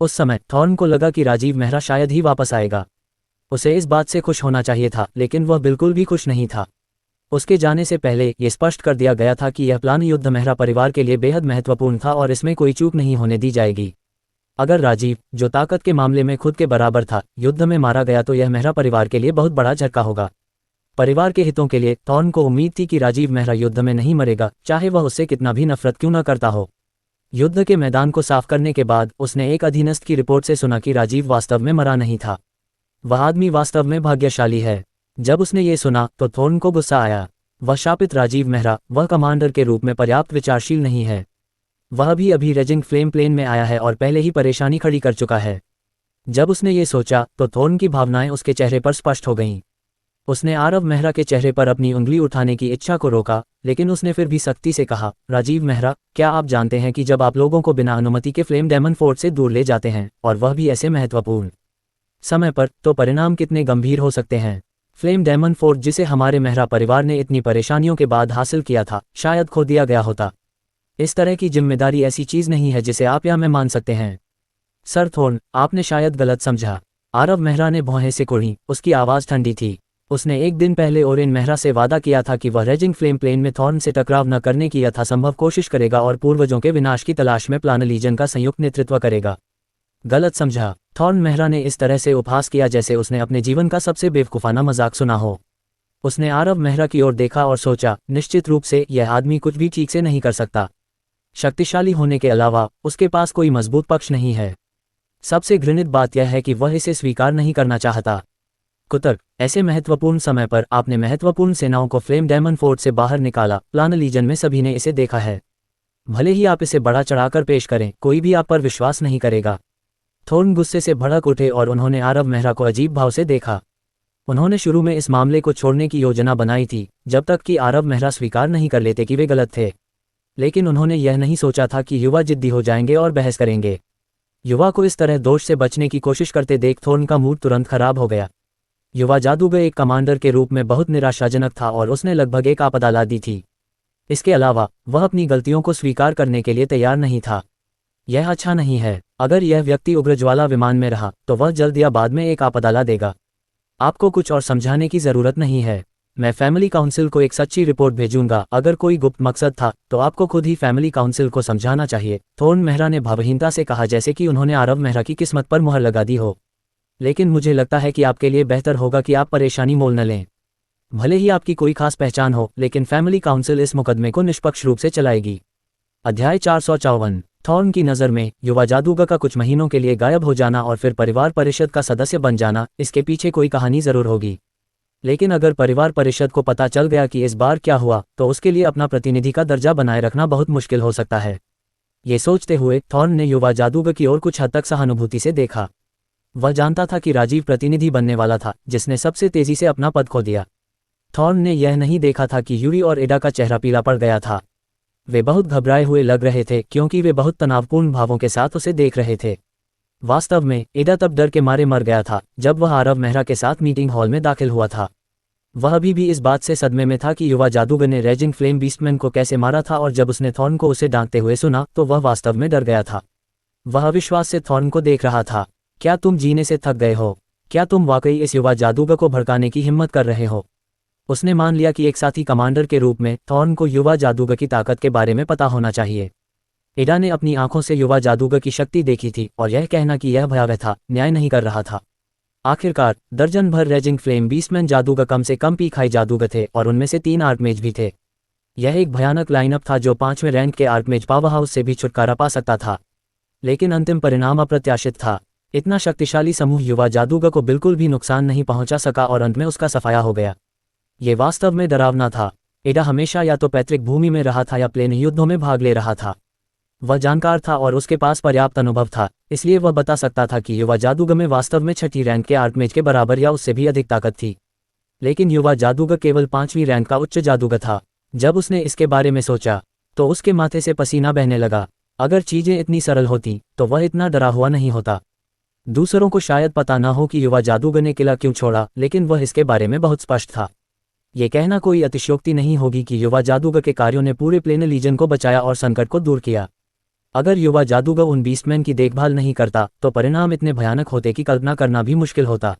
उस समय थॉर्न को लगा कि राजीव मेहरा शायद ही वापस आएगा। उसे इस बात से खुश होना चाहिए था, लेकिन वह बिल्कुल भी खुश नहीं था। उसके जाने से पहले ये स्पष्ट कर दिया गया था कि यह प्लान युद्ध मेहरा परिवार के लिए बेहद महत्वपूर्ण था और इसमें कोई चूक नहीं होने दी जाएगी। अगर राजीव, जो ताकत के मामले में खुद के बराबर था, युद्ध में मारा गया तो यह मेहरा परिवार के लिए बहुत बड़ा झटका होगा। परिवार के हितों के लिए थॉर्न को उम्मीद थी कि राजीव मेहरा युद्ध में नहीं मरेगा, चाहे वह उससे कितना भी नफरत क्यों न करता हो। युद्ध के मैदान को साफ करने के बाद उसने एक अधीनस्थ की रिपोर्ट से सुना कि राजीव वास्तव में मरा नहीं था। वह आदमी वास्तव में भाग्यशाली है। जब उसने ये सुना तो थॉर्न को गुस्सा आया। वह शापित राजीव मेहरा, वह कमांडर के रूप में पर्याप्त विचारशील नहीं है। वह भी अभी रेजिंग फ्लेम प्लेन में आया है और पहले ही परेशानी खड़ी कर चुका है। जब उसने ये सोचा तो थॉर्न की भावनाएं उसके चेहरे पर स्पष्ट हो गईं। उसने आरव मेहरा के चेहरे पर अपनी उंगली उठाने की इच्छा को रोका, लेकिन उसने फिर भी सख्ती से कहा, राजीव मेहरा, क्या आप जानते हैं कि जब आप लोगों को बिना अनुमति के फ्लेम डेमन फोर्ट से दूर ले जाते हैं, और वह भी ऐसे महत्वपूर्ण समय पर, तो परिणाम कितने गंभीर हो सकते हैं। फ्लेम डेमन फोर्ट जिसे हमारे मेहरा परिवार ने इतनी परेशानियों के बाद हासिल किया था, शायद खो दिया गया होता। इस तरह की जिम्मेदारी ऐसी चीज नहीं है जिसे आप या मैं मान सकते हैं। सर थॉर्न, आपने शायद गलत समझा। आरव मेहरा ने भौहें से कुड़ी, उसकी आवाज़ ठंडी थी। उसने एक दिन पहले ओरेन मेहरा से वादा किया था कि वह रेजिंग फ्लेम प्लेन में थॉर्न से टकराव न करने की यथासंभव कोशिश करेगा और पूर्वजों के विनाश की तलाश में प्लान लीजन का संयुक्त नेतृत्व करेगा। गलत समझा। थॉर्न मेहरा ने इस तरह से उपहास किया जैसे उसने अपने जीवन का सबसे बेवकूफ़ाना मजाक सुना हो। उसने आरव मेहरा की ओर देखा और सोचा, निश्चित रूप से यह आदमी कुछ भी ठीक से नहीं कर सकता। शक्तिशाली होने के अलावा उसके पास कोई मजबूत पक्ष नहीं है। सबसे घृणित बात यह है कि वह इसे स्वीकार नहीं करना चाहता। कुतर्क, ऐसे महत्वपूर्ण समय पर आपने महत्वपूर्ण सेनाओं को फ्लेम डेमन फोर्ट से बाहर निकाला। प्लान लीजन में सभी ने इसे देखा है। भले ही आप इसे बड़ा चढ़ाकर पेश करें, कोई भी आप पर विश्वास नहीं करेगा। थॉर्न गुस्से से भड़क उठे और उन्होंने आरव मेहरा को अजीब भाव से देखा। उन्होंने शुरू में इस मामले को छोड़ने की योजना बनाई थी, जब तक कि आरव मेहरा स्वीकार नहीं कर लेते कि वे गलत थे। लेकिन उन्होंने यह नहीं सोचा था कि युवा जिद्दी हो जाएंगे और बहस करेंगे। युवा को इस तरह दोष से बचने की कोशिश करते देख थॉर्न का मूड तुरंत खराब हो गया। युवा जादूगर एक कमांडर के रूप में बहुत निराशाजनक था और उसने लगभग एक आपदा ला दी थी। इसके अलावा वह अपनी गलतियों को स्वीकार करने के लिए तैयार नहीं था। यह अच्छा नहीं है। अगर यह व्यक्ति उग्रज्वाला विमान में रहा तो वह जल्द या बाद में एक आपदा ला देगा। आपको कुछ और समझाने की जरूरत नहीं है। मैं फैमिली काउंसिल को एक सच्ची रिपोर्ट भेजूंगा। अगर कोई गुप्त मकसद था तो आपको खुद ही फैमिली काउंसिल को समझाना चाहिए। थॉर्न मेहरा ने भावहीनता से कहा, जैसे कि उन्होंने आरव मेहरा की किस्मत पर मुहर लगा दी हो। लेकिन मुझे लगता है कि आपके लिए बेहतर होगा कि आप परेशानी मोल न लें। भले ही आपकी कोई खास पहचान हो, लेकिन फैमिली काउंसिल इस मुकदमे को निष्पक्ष रूप से चलाएगी। अध्याय 454। थॉर्न की नज़र में युवा जादूगर का कुछ महीनों के लिए गायब हो जाना और फिर परिवार परिषद का सदस्य बन जाना, इसके पीछे कोई कहानी जरूर होगी। लेकिन अगर परिवार परिषद को पता चल गया कि इस बार क्या हुआ, तो उसके लिए अपना प्रतिनिधि का दर्जा बनाए रखना बहुत मुश्किल हो सकता है। ये सोचते हुए थॉर्न ने युवा जादूगर की ओर कुछ हद तक सहानुभूति से देखा। वह जानता था कि राजीव प्रतिनिधि बनने वाला था, जिसने सबसे तेजी से अपना पद खो दिया। थॉर्न ने यह नहीं देखा था कि यूरी और एडा का चेहरा पीला पड़ गया था। वे बहुत घबराए हुए लग रहे थे क्योंकि वे बहुत तनावपूर्ण भावों के साथ उसे देख रहे थे। वास्तव में एडा तब डर के मारे मर गया था जब वह आरव मेहरा के साथ मीटिंग हॉल में दाखिल हुआ था। वह अभी भी इस बात से सदमे में था कि युवा जादूगर ने रेजिंग फ्लेम बीस्टमैन को कैसे मारा था, और जब उसने थॉर्न को उसे डांटते हुए सुना तो वह वास्तव में डर गया था। वह अविश्वास से थॉर्न को देख रहा था। क्या तुम जीने से थक गए हो? क्या तुम वाकई इस युवा जादूगर को भड़काने की हिम्मत कर रहे हो? उसने मान लिया कि एक साथी कमांडर के रूप में थॉर्न को युवा जादूगर की ताकत के बारे में पता होना चाहिए। एडा ने अपनी आंखों से युवा जादूगर की शक्ति देखी थी और यह कहना कि यह भयावह था, न्याय नहीं कर रहा था। आखिरकार दर्जन भर रेजिंग फ्लेम बीस्टमैन जादूगर कम से कम पीखाई जादूगर थे और उनमें से 3 आर्कमेज भी थे। यह एक भयानक लाइनअप था जो 5वें रैंक के आर्कमेज पावर हाउस से भी छुटकारा पा सकता था। लेकिन अंतिम परिणाम अप्रत्याशित था। इतना शक्तिशाली समूह युवा जादूगर को बिल्कुल भी नुकसान नहीं पहुंचा सका और अंत में उसका सफाया हो गया। ये वास्तव में डरावना था। एडा हमेशा या तो पैतृक भूमि में रहा था या प्लेन युद्धों में भाग ले रहा था। वह जानकार था और उसके पास पर्याप्त अनुभव था, इसलिए वह बता सकता था कि युवा जादूगर में वास्तव में 6ठी रैंक के आर्कमेज के बराबर या उससे भी अधिक ताकत थी। लेकिन युवा जादूगर केवल 5वीं रैंक का उच्च जादूगर था। जब उसने इसके बारे में सोचा तो उसके माथे से पसीना बहने लगा। अगर चीजें इतनी सरल होती तो वह इतना डरा हुआ नहीं होता। दूसरों को शायद पता न हो कि युवा जादूगर ने किला क्यों छोड़ा, लेकिन वह इसके बारे में बहुत स्पष्ट था। यह कहना कोई अतिशयोक्ति नहीं होगी कि युवा जादूगर के कार्यों ने पूरे प्लेन लीजन को बचाया और संकट को दूर किया। अगर युवा जादूगर उन बीस्टमैन की देखभाल नहीं करता तो परिणाम इतने भयानक होते कि कल्पना करना भी मुश्किल होता।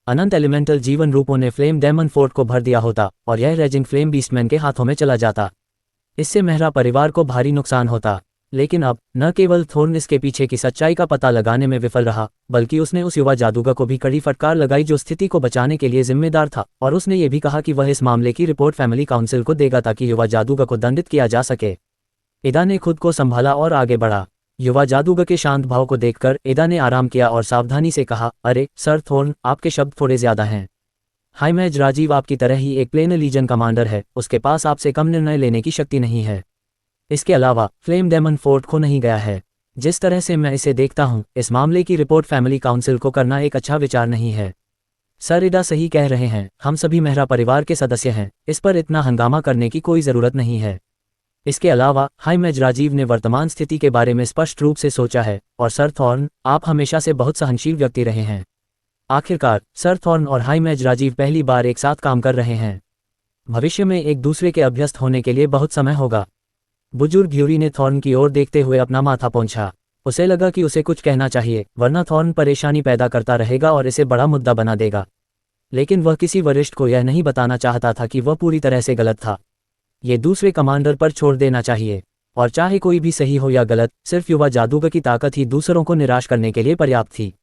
अनंत एलिमेंटल जीवन रूपों ने फ्लेम डेमन फोर्ट को भर दिया होता और यह रेजिंग फ्लेम बीस्टमैन के हाथों में चला जाता। इससे मेहरा परिवार को भारी नुकसान होता। लेकिन अब न केवल थॉर्न इसके पीछे की सच्चाई का पता लगाने में विफल रहा, बल्कि उसने उस युवा जादूगर को भी कड़ी फटकार लगाई जो स्थिति को बचाने के लिए जिम्मेदार था, और उसने ये भी कहा कि वह इस मामले की रिपोर्ट फैमिली काउंसिल को देगा ताकि युवा जादूगर को दंडित किया जा सके। एडा ने खुद को संभाला और आगे बढ़ा। युवा जादूगर के शांत भाव को देखकर एडा ने आराम किया और सावधानी से कहा, अरे सर थॉर्न, आपके शब्द थोड़े ज्यादा हैं। हाईमेज राजीव आपकी तरह ही एक प्लेन लीजन कमांडर है, उसके पास आपसे कम निर्णय लेने की शक्ति नहीं है। इसके अलावा फ्लेम डेमन फोर्ट खो नहीं गया है। जिस तरह से मैं इसे देखता हूँ, इस मामले की रिपोर्ट फैमिली काउंसिल को करना एक अच्छा विचार नहीं है। सर इडा सही कह रहे हैं, हम सभी मेहरा परिवार के सदस्य हैं, इस पर इतना हंगामा करने की कोई ज़रूरत नहीं है। इसके अलावा हाई मेज राजीव ने वर्तमान स्थिति के बारे में स्पष्ट रूप से सोचा है, और सर थॉर्न, आप हमेशा से बहुत सहनशील व्यक्ति रहे हैं। आखिरकार सर थॉर्न और हाई मेज राजीव पहली बार एक साथ काम कर रहे हैं। भविष्य में एक दूसरे के अभ्यस्त होने के लिए बहुत समय होगा। बुजुर्ग ह्यूरी ने थॉर्न की ओर देखते हुए अपना माथा पोंछा। उसे लगा कि उसे कुछ कहना चाहिए, वरना थॉर्न परेशानी पैदा करता रहेगा और इसे बड़ा मुद्दा बना देगा। लेकिन वह किसी वरिष्ठ को यह नहीं बताना चाहता था कि वह पूरी तरह से गलत था। ये दूसरे कमांडर पर छोड़ देना चाहिए, और चाहे कोई भी सही हो या गलत, सिर्फ युवा जादूगर की ताकत ही दूसरों को निराश करने के लिए पर्याप्त थी।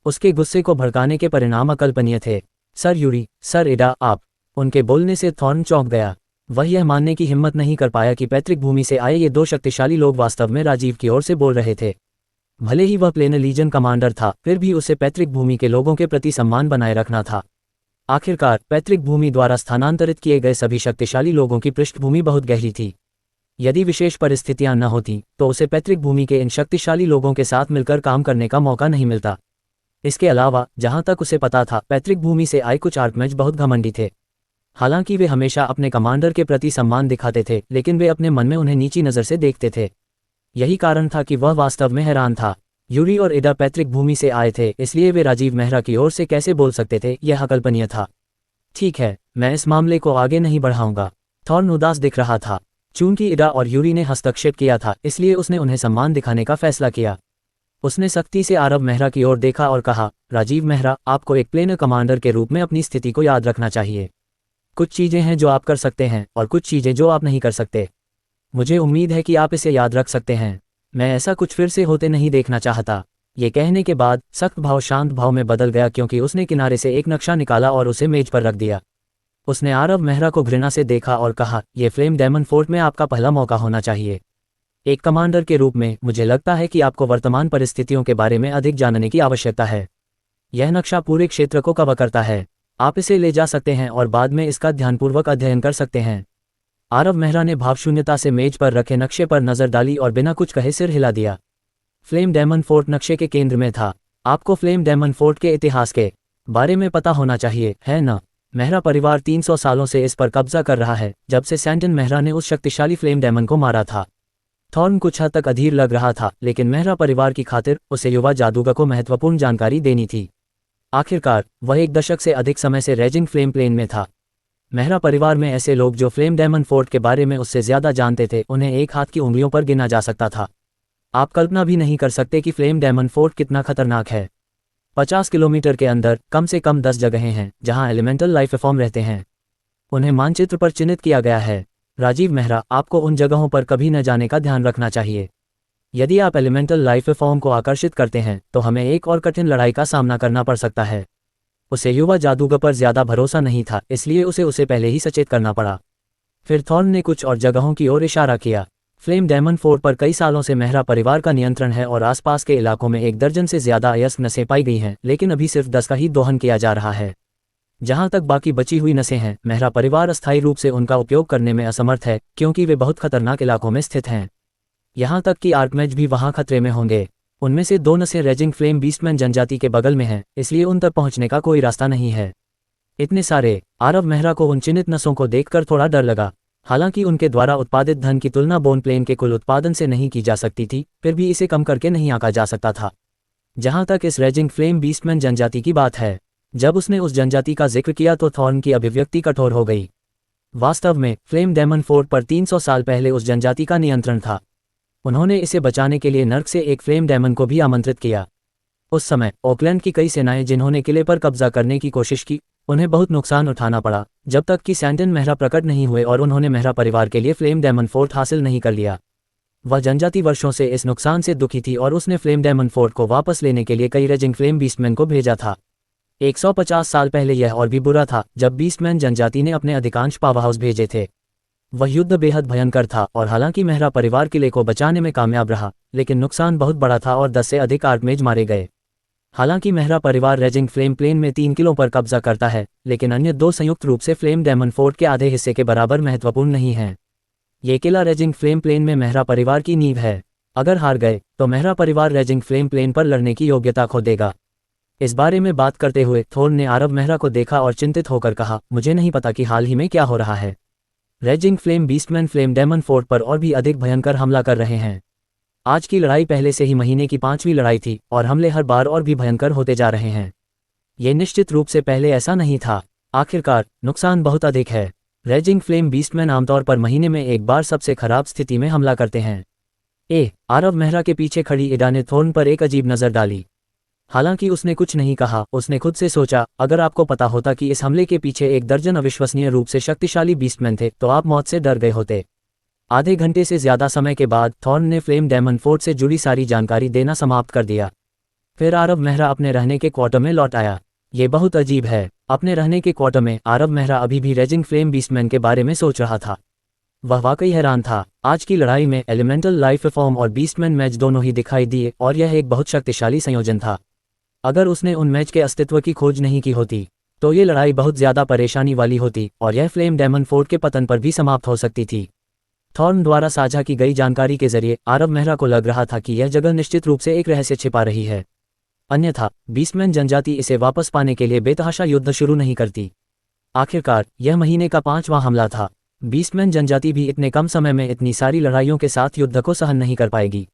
उसके गुस्से को भड़काने के परिणाम अकल्पनीय थे। सर यूरी, सर इडा, आप। उनके बोलने से थॉर्न चौंक गया। वह यह मानने की हिम्मत नहीं कर पाया कि पैतृक भूमि से आए ये दो शक्तिशाली लोग वास्तव में राजीव की ओर से बोल रहे थे। भले ही वह प्लेन लीजन कमांडर था, फिर भी उसे पैतृक भूमि के लोगों के प्रति सम्मान बनाए रखना था। आखिरकार पैतृक भूमि द्वारा स्थानांतरित किए गए सभी शक्तिशाली लोगों की पृष्ठभूमि बहुत गहरी थी। यदि विशेष परिस्थितियां न होती तो उसे पैतृक भूमि के इन शक्तिशाली लोगों के साथ मिलकर काम करने का मौका नहीं मिलता। इसके अलावा जहां तक उसे पता था, पैतृक भूमि से आए कुछ आर्कमेज बहुत घमंडी थे। हालांकि वे हमेशा अपने कमांडर के प्रति सम्मान दिखाते थे, लेकिन वे अपने मन में उन्हें नीची नज़र से देखते थे। यही कारण था कि वह वास्तव में हैरान था। यूरी और इडा पैतृक भूमि से आए थे, इसलिए वे राजीव मेहरा की ओर से कैसे बोल सकते थे, यह अकल्पनीय था। ठीक है, मैं इस मामले को आगे नहीं बढ़ाऊंगा। थॉर्न उदास दिख रहा था। चूंकि इडा और यूरी ने हस्तक्षेप किया था, इसलिए उसने उन्हें सम्मान दिखाने का फैसला किया। उसने सख्ती से आरव मेहरा की ओर देखा और कहा, राजीव मेहरा, आपको एक प्लेनर कमांडर के रूप में अपनी स्थिति को याद रखना चाहिए। कुछ चीज़ें हैं जो आप कर सकते हैं और कुछ चीज़ें जो आप नहीं कर सकते। मुझे उम्मीद है कि आप इसे याद रख सकते हैं। मैं ऐसा कुछ फिर से होते नहीं देखना चाहता। ये कहने के बाद सख्त भाव शांत भाव में बदल गया, क्योंकि उसने किनारे से एक नक्शा निकाला और उसे मेज पर रख दिया। उसने आरव मेहरा को घृणा से देखा और कहा, यह फ्लेम डेमन फोर्ट में आपका पहला मौका होना चाहिए। एक कमांडर के रूप में मुझे लगता है कि आपको वर्तमान परिस्थितियों के बारे में अधिक जानने की आवश्यकता है। यह नक्शा पूरे क्षेत्र को कवर करता है। आप इसे ले जा सकते हैं और बाद में इसका ध्यानपूर्वक अध्ययन कर सकते हैं। आरव मेहरा ने भावशून्यता से मेज पर रखे नक्शे पर नजर डाली और बिना कुछ कहे सिर हिला दिया। फ्लेम डेमन फोर्ट नक्शे के केंद्र में था। आपको फ्लेम डेमन फोर्ट के इतिहास के बारे में पता होना चाहिए, है ना? मेहरा परिवार 300 सालों से इस पर कब्जा कर रहा है, जब से सैंटन मेहरा ने उस शक्तिशाली फ्लेम डेमन को मारा था। थॉर्न कुछ हद तक अधीर लग रहा था, लेकिन मेहरा परिवार की खातिर उसे युवा जादूगर को महत्वपूर्ण जानकारी देनी थी। आखिरकार वह एक दशक से अधिक समय से रेजिंग फ्लेम प्लेन में था। मेहरा परिवार में ऐसे लोग जो फ्लेम डेमन फोर्ट के बारे में उससे ज्यादा जानते थे, उन्हें एक हाथ की उंगलियों पर गिना जा सकता था। आप कल्पना भी नहीं कर सकते कि फ्लेम डेमन फोर्ट कितना खतरनाक है। 50 किलोमीटर के अंदर कम से कम 10 जगहें हैं जहां एलिमेंटल लाइफ फॉर्म रहते हैं। उन्हें मानचित्र पर चिन्हित किया गया है। राजीव मेहरा, आपको उन जगहों पर कभी न जाने का ध्यान रखना चाहिए। यदि आप एलिमेंटल लाइफ फॉर्म को आकर्षित करते हैं तो हमें एक और कठिन लड़ाई का सामना करना पड़ सकता है। उसे युवा जादूगर पर ज्यादा भरोसा नहीं था, इसलिए उसे पहले ही सचेत करना पड़ा। फिर थॉर्न ने कुछ और जगहों की ओर इशारा किया। फ्लेम डेमन फोर्ट पर कई सालों से मेहरा परिवार का नियंत्रण है और आसपास के इलाकों में 1 दर्जन से ज्यादा अयस्क नसें पाई गई हैं, लेकिन अभी सिर्फ 10 का ही दोहन किया जा रहा है। जहां तक बाकी बची हुई नसें हैं, मेहरा परिवार अस्थायी रूप से उनका उपयोग करने में असमर्थ है, क्योंकि वे बहुत खतरनाक इलाकों में स्थित हैं। यहां तक कि आर्कमेज भी वहां खतरे में होंगे। उनमें से 2 नसें रेजिंग फ्लेम बीस्टमैन जनजाति के बगल में हैं, इसलिए उन तक पहुंचने का कोई रास्ता नहीं है। इतने सारे। आरव मेहरा को उन चिन्हित नसों को देखकर थोड़ा डर लगा। हालांकि उनके द्वारा उत्पादित धन की तुलना बोन प्लेन के कुल उत्पादन से नहीं की जा सकती थी, फिर भी इसे कम करके नहीं आंका जा सकता था। जहां तक इस रेजिंग फ्लेम बीस्टमैन जनजाति की बात है, जब उसने उस जनजाति का जिक्र किया तो थॉर्न की अभिव्यक्ति कठोर हो गई। वास्तव में फ्लेम डेमन फोर्ट पर 300 साल पहले उस जनजाति का नियंत्रण था। उन्होंने इसे बचाने के लिए नर्क से एक फ्लेम डेमन को भी आमंत्रित किया। उस समय ऑकलैंड की कई सेनाएं जिन्होंने किले पर कब्जा करने की कोशिश की, उन्हें बहुत नुकसान उठाना पड़ा, जब तक कि सैंटन मेहरा प्रकट नहीं हुए और उन्होंने मेहरा परिवार के लिए फ्लेम डेमन फोर्ट हासिल नहीं कर लिया। वह जनजाति वर्षों से इस नुकसान से दुखी थी और उसने फ्लेम डेमन फोर्ट को वापस लेने के लिए कई रेजिंग फ्लेम बीस्टमैन को भेजा था। 150 साल पहले यह और भी बुरा था, जब बीस्टमैन जनजाति ने अपने अधिकांश पावरहाउस भेजे थे। वह युद्ध बेहद भयंकर था और हालांकि मेहरा परिवार किले को बचाने में कामयाब रहा, लेकिन नुकसान बहुत बड़ा था और 10 से अधिक आर्कमेज मारे गए। हालांकि मेहरा परिवार रेजिंग फ्लेम प्लेन में 3 किलों पर कब्जा करता है, लेकिन अन्य 2 संयुक्त रूप से फ्लेम डेमन फोर्ट के आधे हिस्से के बराबर महत्वपूर्ण नहीं हैं। ये किला रेजिंग फ्लेम प्लेन में मेहरा परिवार की नींव है। अगर हार गए तो मेहरा परिवार रेजिंग फ्लेम प्लेन पर लड़ने की योग्यता खो देगा। इस बारे में बात करते हुए थोर्न ने आरव मेहरा को देखा और चिंतित होकर कहा, मुझे नहीं पता कि हाल ही में क्या हो रहा है। Raging flame beastman flame demon fort पर और भी अधिक भयंकर हमला कर रहे हैं। आज की लड़ाई पहले से ही महीने की 5वीं लड़ाई थी और हमले हर बार और भी भयंकर होते जा रहे हैं। ये निश्चित रूप से पहले ऐसा नहीं था। आखिरकार नुकसान बहुत अधिक है। रेजिंग फ्लेम बीस्टमैन आमतौर पर महीने में एक बार सबसे खराब स्थिति में हमला करते हैं। आरव मेहरा के पीछे खड़ी एडा ने थोर्न पर एक अजीब नज़र डाली। हालांकि उसने कुछ नहीं कहा। उसने खुद से सोचा, अगर आपको पता होता कि इस हमले के पीछे एक दर्जन अविश्वसनीय रूप से शक्तिशाली बीस्टमैन थे तो आप मौत से डर गए होते। आधे घंटे से ज्यादा समय के बाद थॉर्न ने फ्लेम डेमन फोर्ट से जुड़ी सारी जानकारी देना समाप्त कर दिया। फिर आरव मेहरा अपने रहने के क्वार्टर में लौट आया। ये बहुत अजीब है। अपने रहने के क्वार्टर में आरव मेहरा अभी भी रेजिंग फ्लेम बीस्टमैन के बारे में सोच रहा था। वह वाकई हैरान था। आज की लड़ाई में एलिमेंटल लाइफ फॉर्म और बीस्टमैन मैच दोनों ही दिखाई दिए और यह एक बहुत शक्तिशाली संयोजन था। अगर उसने उन मैच के अस्तित्व की खोज नहीं की होती तो ये लड़ाई बहुत ज्यादा परेशानी वाली होती और यह फ्लेम डेमन फोर्ट के पतन पर भी समाप्त हो सकती थी। थॉर्न द्वारा साझा की गई जानकारी के जरिए आरव मेहरा को लग रहा था कि यह जगह निश्चित रूप से एक रहस्य छिपा रही है। अन्यथा बीस्टमैन जनजाति इसे वापस पाने के लिए बेतहाशा युद्ध शुरू नहीं करती। आखिरकार यह महीने का 5वां हमला था। बीस्टमैन जनजाति भी इतने कम समय में इतनी सारी लड़ाइयों के साथ युद्ध को सहन नहीं कर पाएगी।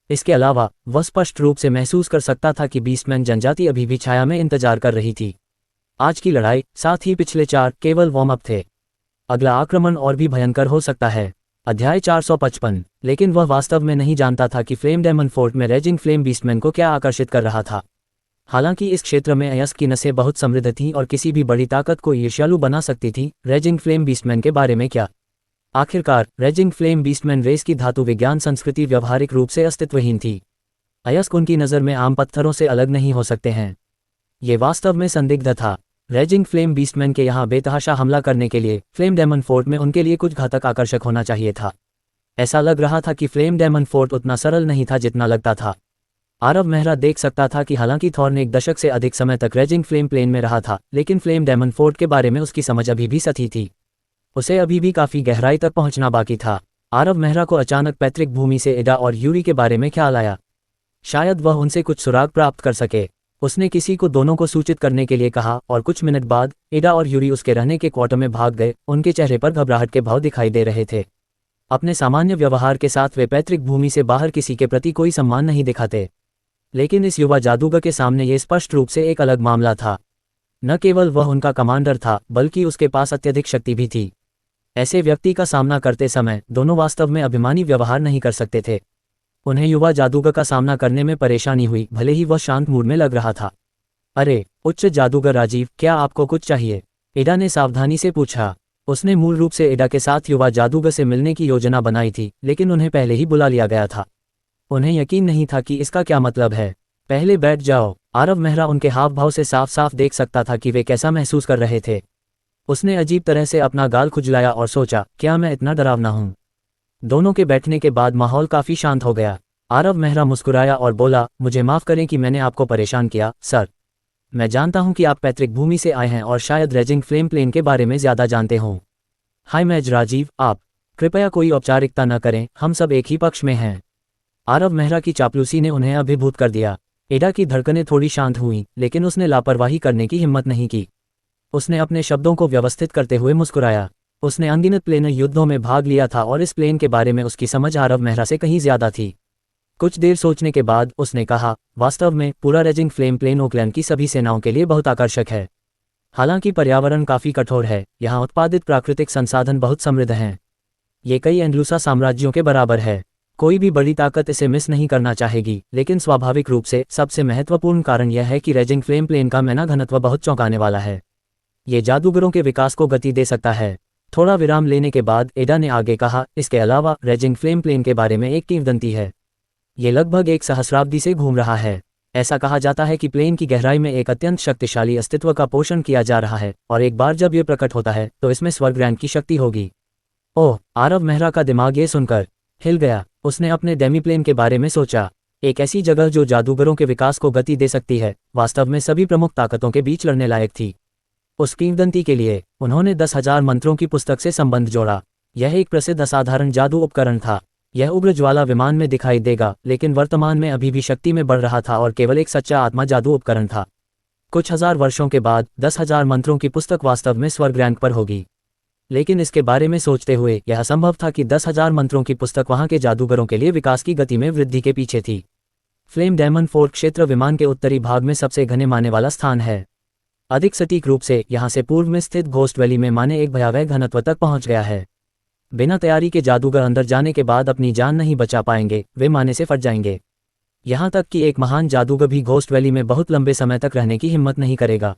इसके अलावा वह स्पष्ट रूप से महसूस कर सकता था कि बीस्टमैन जनजाति अभी भी छाया में इंतजार कर रही थी। आज की लड़ाई साथ ही पिछले 4 केवल वार्म अप थे। अगला आक्रमण और भी भयंकर हो सकता है। अध्याय 455। लेकिन वह वास्तव में नहीं जानता था कि फ्लेम डेमन फोर्ट में रेजिंग फ्लेम बीस्टमैन को क्या आकर्षित कर रहा था। हालांकि इस क्षेत्र में अयस्क की नसें बहुत समृद्ध थीं और किसी भी बड़ी ताकत को ईर्ष्यालु बना सकती थी। रेजिंग फ्लेम बीस्टमैन के बारे में क्या? आखिरकार रेजिंग फ्लेम बीस्टमैन रेस की धातु विज्ञान संस्कृति व्यवहारिक रूप से अस्तित्वहीन थी। अयस्क उनकी नज़र में आम पत्थरों से अलग नहीं हो सकते हैं। ये वास्तव में संदिग्ध था। रेजिंग फ्लेम बीस्टमैन के यहाँ बेतहाशा हमला करने के लिए फ्लेम डेमन फोर्ट में उनके लिए कुछ घातक आकर्षक होना चाहिए था। ऐसा लग रहा था कि फ्लेम डेमन फोर्ट उतना सरल नहीं था जितना लगता था। आरव मेहरा देख सकता था कि हालांकि थॉर्न 1 दशक से अधिक समय तक रेजिंग फ्लेम प्लेन में रहा था, लेकिन फ्लेम डेमन फोर्ट के बारे में उसकी समझ अभी भी सही थी। उसे अभी भी काफी गहराई तक पहुंचना बाकी था। आरव मेहरा को अचानक पैतृक भूमि से एडा और यूरी के बारे में ख्याल आया। शायद वह उनसे कुछ सुराग प्राप्त कर सके। उसने किसी को दोनों को सूचित करने के लिए कहा और कुछ मिनट बाद एडा और यूरी उसके रहने के क्वार्टर में भाग गए। उनके चेहरे पर घबराहट के भाव दिखाई दे रहे थे। अपने सामान्य व्यवहार के साथ वे पैतृक भूमि से बाहर किसी के प्रति कोई सम्मान नहीं दिखाते, लेकिन इस युवा जादूगर के सामने ये स्पष्ट रूप से एक अलग मामला था। न केवल वह उनका कमांडर था, बल्कि उसके पास अत्यधिक शक्ति भी थी। ऐसे व्यक्ति का सामना करते समय दोनों वास्तव में अभिमानी व्यवहार नहीं कर सकते थे। उन्हें युवा जादूगर का सामना करने में परेशानी हुई, भले ही वह शांत मूड में लग रहा था। अरे उच्च जादूगर राजीव, क्या आपको कुछ चाहिए? एडा ने सावधानी से पूछा। उसने मूल रूप से एडा के साथ युवा जादूगर से मिलने की योजना बनाई थी, लेकिन उन्हें पहले ही बुला लिया गया था। उन्हें यकीन नहीं था कि इसका क्या मतलब है। पहले बैठ जाओ। आरव मेहरा उनके हाव भाव से साफ साफ देख सकता था कि वे कैसा महसूस कर रहे थे। उसने अजीब तरह से अपना गाल खुजलाया और सोचा, क्या मैं इतना डरावना हूँ? दोनों के बैठने के बाद माहौल काफी शांत हो गया। आरव मेहरा मुस्कुराया और बोला, मुझे माफ करें कि मैंने आपको परेशान किया, सर। मैं जानता हूं कि आप पैतृक भूमि से आए हैं और शायद रेजिंग फ्लेम प्लेन के बारे में ज्यादा जानते हों। हाय मेज राजीव, आप कृपया कोई औपचारिकता न करें, हम सब एक ही पक्ष में हैं। आरव मेहरा की चापलूसी ने उन्हें अभिभूत कर दिया। एडा की धड़कनें थोड़ी शांत हुईं, लेकिन उसने लापरवाही करने की हिम्मत नहीं की। उसने अपने शब्दों को व्यवस्थित करते हुए मुस्कुराया। उसने अनगिनत प्लेन युद्धों में भाग लिया था और इस प्लेन के बारे में उसकी समझ आरव मेहरा से कहीं ज्यादा थी। कुछ देर सोचने के बाद उसने कहा, वास्तव में पूरा रेजिंग फ्लेम प्लेन ओकलैंड की सभी सेनाओं के लिए बहुत आकर्षक है। हालांकि पर्यावरण काफी कठोर है, यहाँ उत्पादित प्राकृतिक संसाधन बहुत समृद्ध हैं। ये कई एंडलूसा साम्राज्यों के बराबर है। कोई भी बड़ी ताकत इसे मिस नहीं करना चाहेगी, लेकिन स्वाभाविक रूप से सबसे महत्वपूर्ण कारण यह है कि रेजिंग फ्लेम प्लेन का मैना घनत्व बहुत चौंकाने वाला है। ये जादूगरों के विकास को गति दे सकता है। थोड़ा विराम लेने के बाद एडा ने आगे कहा, इसके अलावा रेजिंग फ्लेम प्लेन के बारे में एक किंवदंती है। ये लगभग 1 सहस्राब्दी से घूम रहा है। ऐसा कहा जाता है कि प्लेन की गहराई में एक अत्यंत शक्तिशाली अस्तित्व का पोषण किया जा रहा है और एक बार जब ये प्रकट होता है तो इसमें स्वर्गरैंक की शक्ति होगी। ओह, आरव मेहरा का दिमाग ये सुनकर हिल गया। उसने अपने डेमीप्लेन के बारे में सोचा, एक ऐसी जगह जो जादूगरों के विकास को गति दे सकती है, वास्तव में सभी प्रमुख ताकतों के बीच लड़ने लायक थी। उस किंवदंती के लिए उन्होंने 10,000 मंत्रों की पुस्तक से संबंध जोड़ा। यह एक प्रसिद्ध असाधारण जादू उपकरण था। यह उग्र ज्वाला विमान में दिखाई देगा, लेकिन वर्तमान में अभी भी शक्ति में बढ़ रहा था और केवल एक सच्चा आत्मा जादू उपकरण था। कुछ हजार वर्षों के बाद 10,000 मंत्रों की पुस्तक वास्तव में स्वर्ग रैंक पर होगी। लेकिन इसके बारे में सोचते हुए यह असंभव था कि 10,000 मंत्रों की पुस्तक वहां के जादूगरों के लिए विकास की गति में वृद्धि के पीछे थी। फ्लेम डायमंड फोर्ट क्षेत्र विमान के उत्तरी भाग में सबसे घने माने वाला स्थान है। अधिक सटीक रूप से यहां से पूर्व में स्थित घोस्ट वैली में माने एक भयावह घनत्व तक पहुंच गया है। बिना तैयारी के जादूगर अंदर जाने के बाद अपनी जान नहीं बचा पाएंगे, वे माने से फट जाएंगे। यहां तक कि एक महान जादूगर भी घोस्ट वैली में बहुत लंबे समय तक रहने की हिम्मत नहीं करेगा।